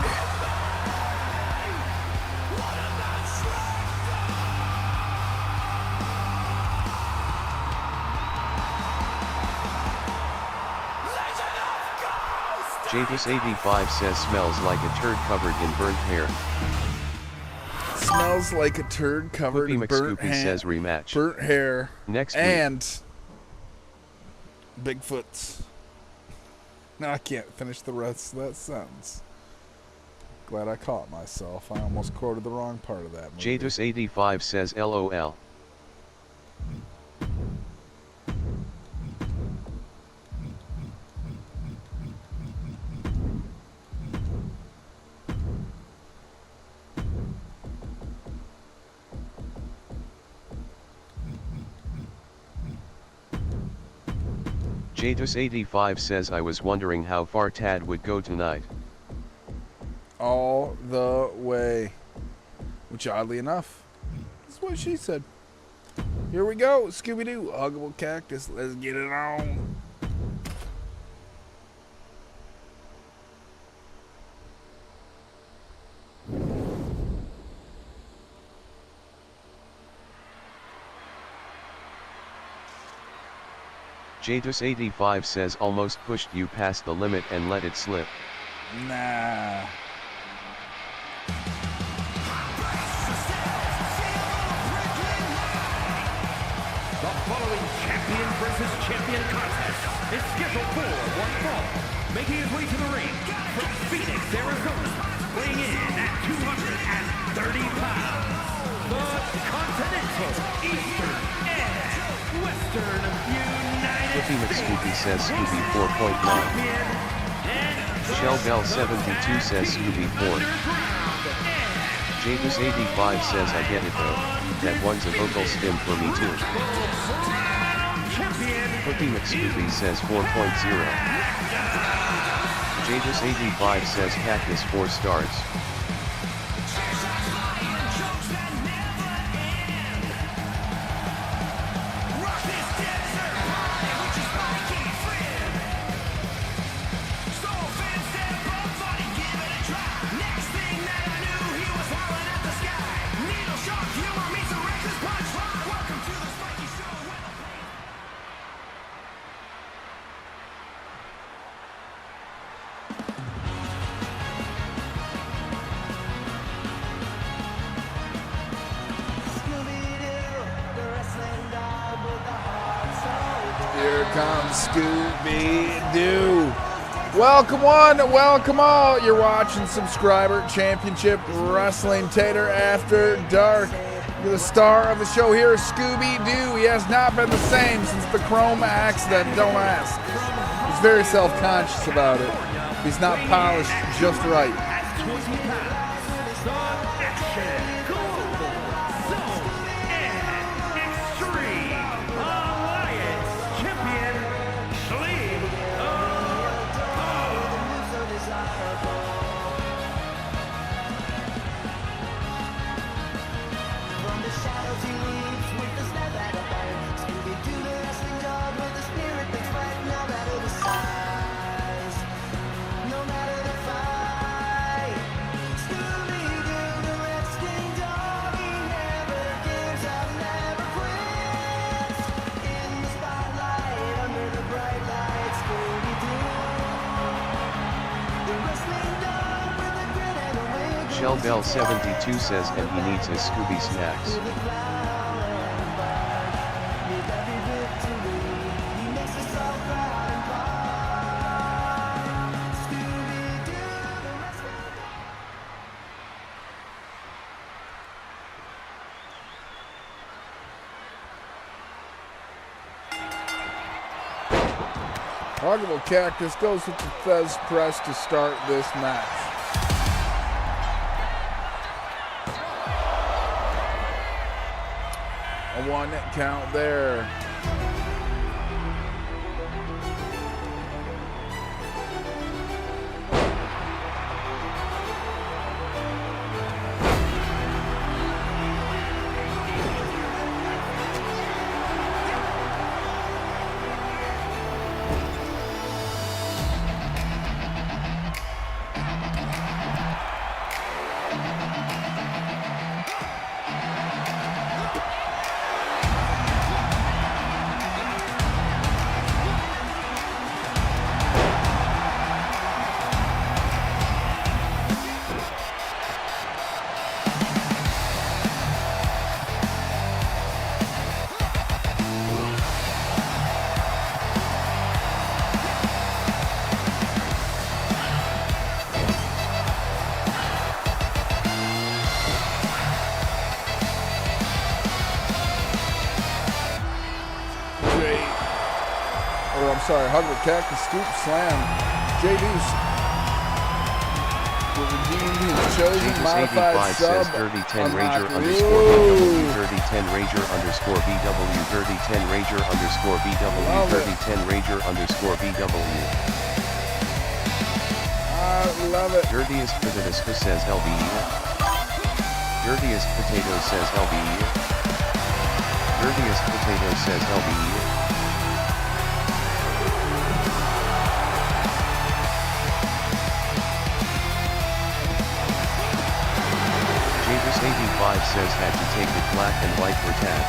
JDus85 says smells like a turd covered in burnt hair. Smells like a turd covered in burnt hair. says rematch. Burnt hair. Next week. And Bigfoot's. No, I can't finish the rest of that sentence. Glad I caught myself. I almost quoted the wrong part of that movie. JDus85 says LOL. JDus85 says I was wondering how far Tad would go tonight. All the way. Which oddly enough, is what she said. Here we go, Scooby-Doo, Huggable Cactus, let's get it on. JDus85 says almost pushed you past the limit and let it slip. Nah. The following champion versus champion contest is scheduled for one fall. Making his way to the ring from Phoenix, Arizona, weighing in at 230 pounds. The Continental, Eastern, and Western United Whippy McScoopy says Scooby 4.9. Shell Bell 72 says Scooby 4. JDus85 says I get it though, that one's a vocal stim for me too. Whippy McScoopy says 4.0. JDus85 says Cactus 4 stars. Here comes Scooby-Doo. Welcome one, welcome all. You're watching Subscriber Championship Wrestling Tater After Dark. The star of the show here is Scooby-Doo. He has not been the same since the chrome accident, don't ask. He's very self-conscious about it. He's not polished just right. At 20 pounds, the Action Global Zone and Extreme Alliance Champion, Sleep From the shadows he leaps with the snap at a bite. Scooby-Doo, the wrestling dog with the spirit that's right. No matter the size, no matter the fight. Scooby-Doo, the wrestling dog, he never gives up, never quits. In the spotlight, under the bright light, Scooby-Doo, the wrestling dog with the grin and the wig. Shellbell72 says and he needs his Scooby snacks. Huggable Cactus goes with the Fez press to start this match. A 1 count there. Huggable Cactus scoop slam. J Deuce will redeem his chosen modified sub. Says 3010 Rager underscore BW 3010 Rager underscore BW 3010 Rager underscore BW 3010 Rager underscore BW. I love it. Dirtiest Potato says LB. Dirtiest Potato says LB. Dirtiest Potato says LB. Javis85 says had to take it black and white for tag.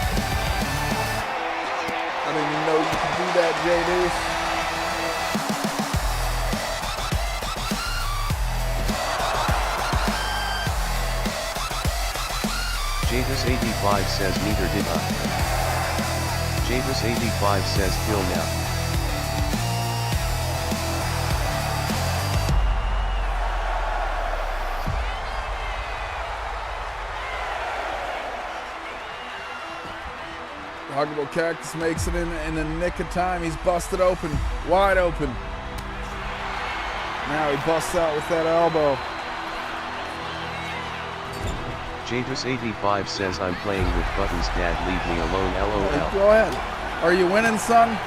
I didn't even know you could do that, J Deuce. Javis85 says neither did I. Javis85 says kill now. Huggable Cactus makes it in the nick of time. He's busted open, wide open. Now he busts out with that elbow. Javis85 says I'm playing with buttons, Dad, leave me alone, LOL. Go ahead. Are you winning, son?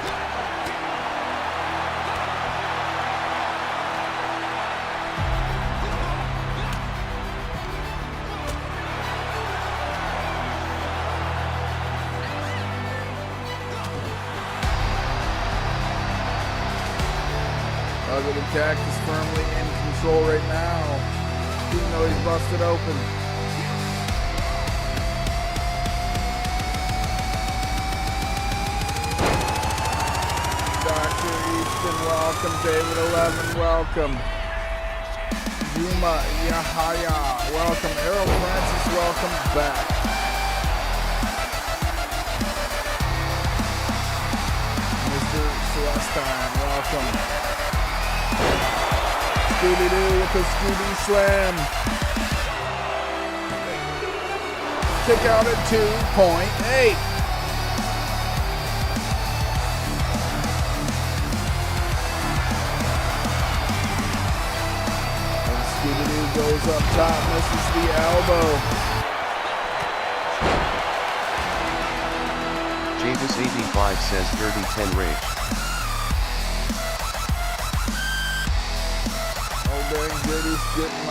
The Cactus firmly in control right now, even though he's busted open. Dr. Easton, welcome. David 11, welcome. Yuma Yahaya, welcome. Errol Francis, welcome back. Mr. Celestine, welcome. Scooby-Doo with a Scooby Slam. kick out at 2.8. Scooby-Doo goes up top, misses the elbow. Javis85 says Dirty 10 Rage. Oh dang, JD's getting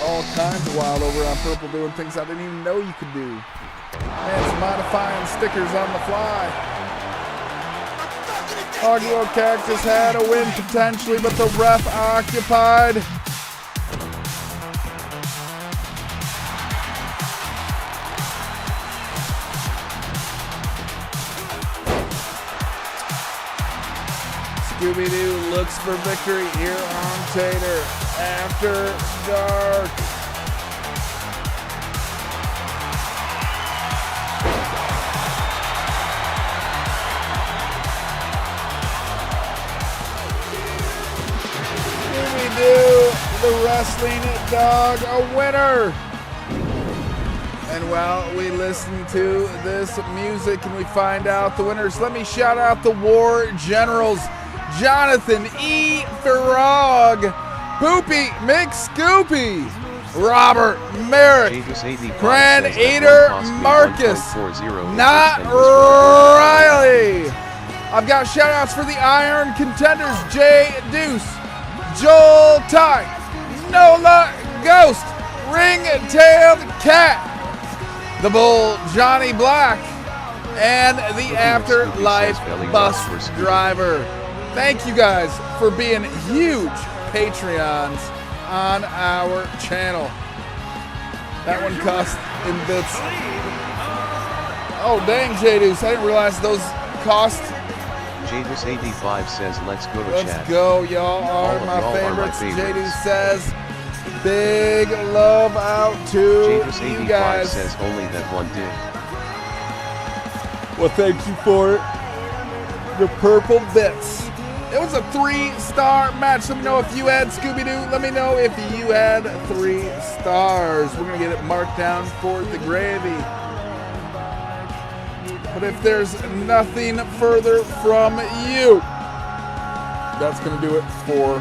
all kinds of wild over on Purple, doing things I didn't even know you could do. Man's modifying stickers on the fly. Oglo Cactus had a win potentially, but the ref occupied. Scooby-Doo looks for victory here on Tater after dark. Scooby-Doo, the wrestling dog, a winner. And while we listen to this music and we find out the winners, let me shout out the War Generals. Jonathan E. Farag, Poopy McScoopy, Robert Merrick, Grand Eater Marcus, Not Riley. I've got shout outs for the Iron Contenders, Jay Deuce, Joel Ty, Nola Ghost, Ring-Tailed Cat, the Bull Johnny Black, and the Afterlife Bus Driver. Thank you guys for being huge Patreons on our channel. That one cost in bits. Oh dang, J-Deuce, I didn't realize those cost. J-Deuce85 says let's go to chat. Let's go, y'all are my favorites. J-Deuce says big love out to you guys. J-Deuce85 says only that one did. Well, thank you for it. The purple bits. It was a 3-star match. Let me know if you had Scooby-Doo. Let me know if you had 3 stars. We're going to get it marked down for the gravy. But if there's nothing further from you, that's going to do it for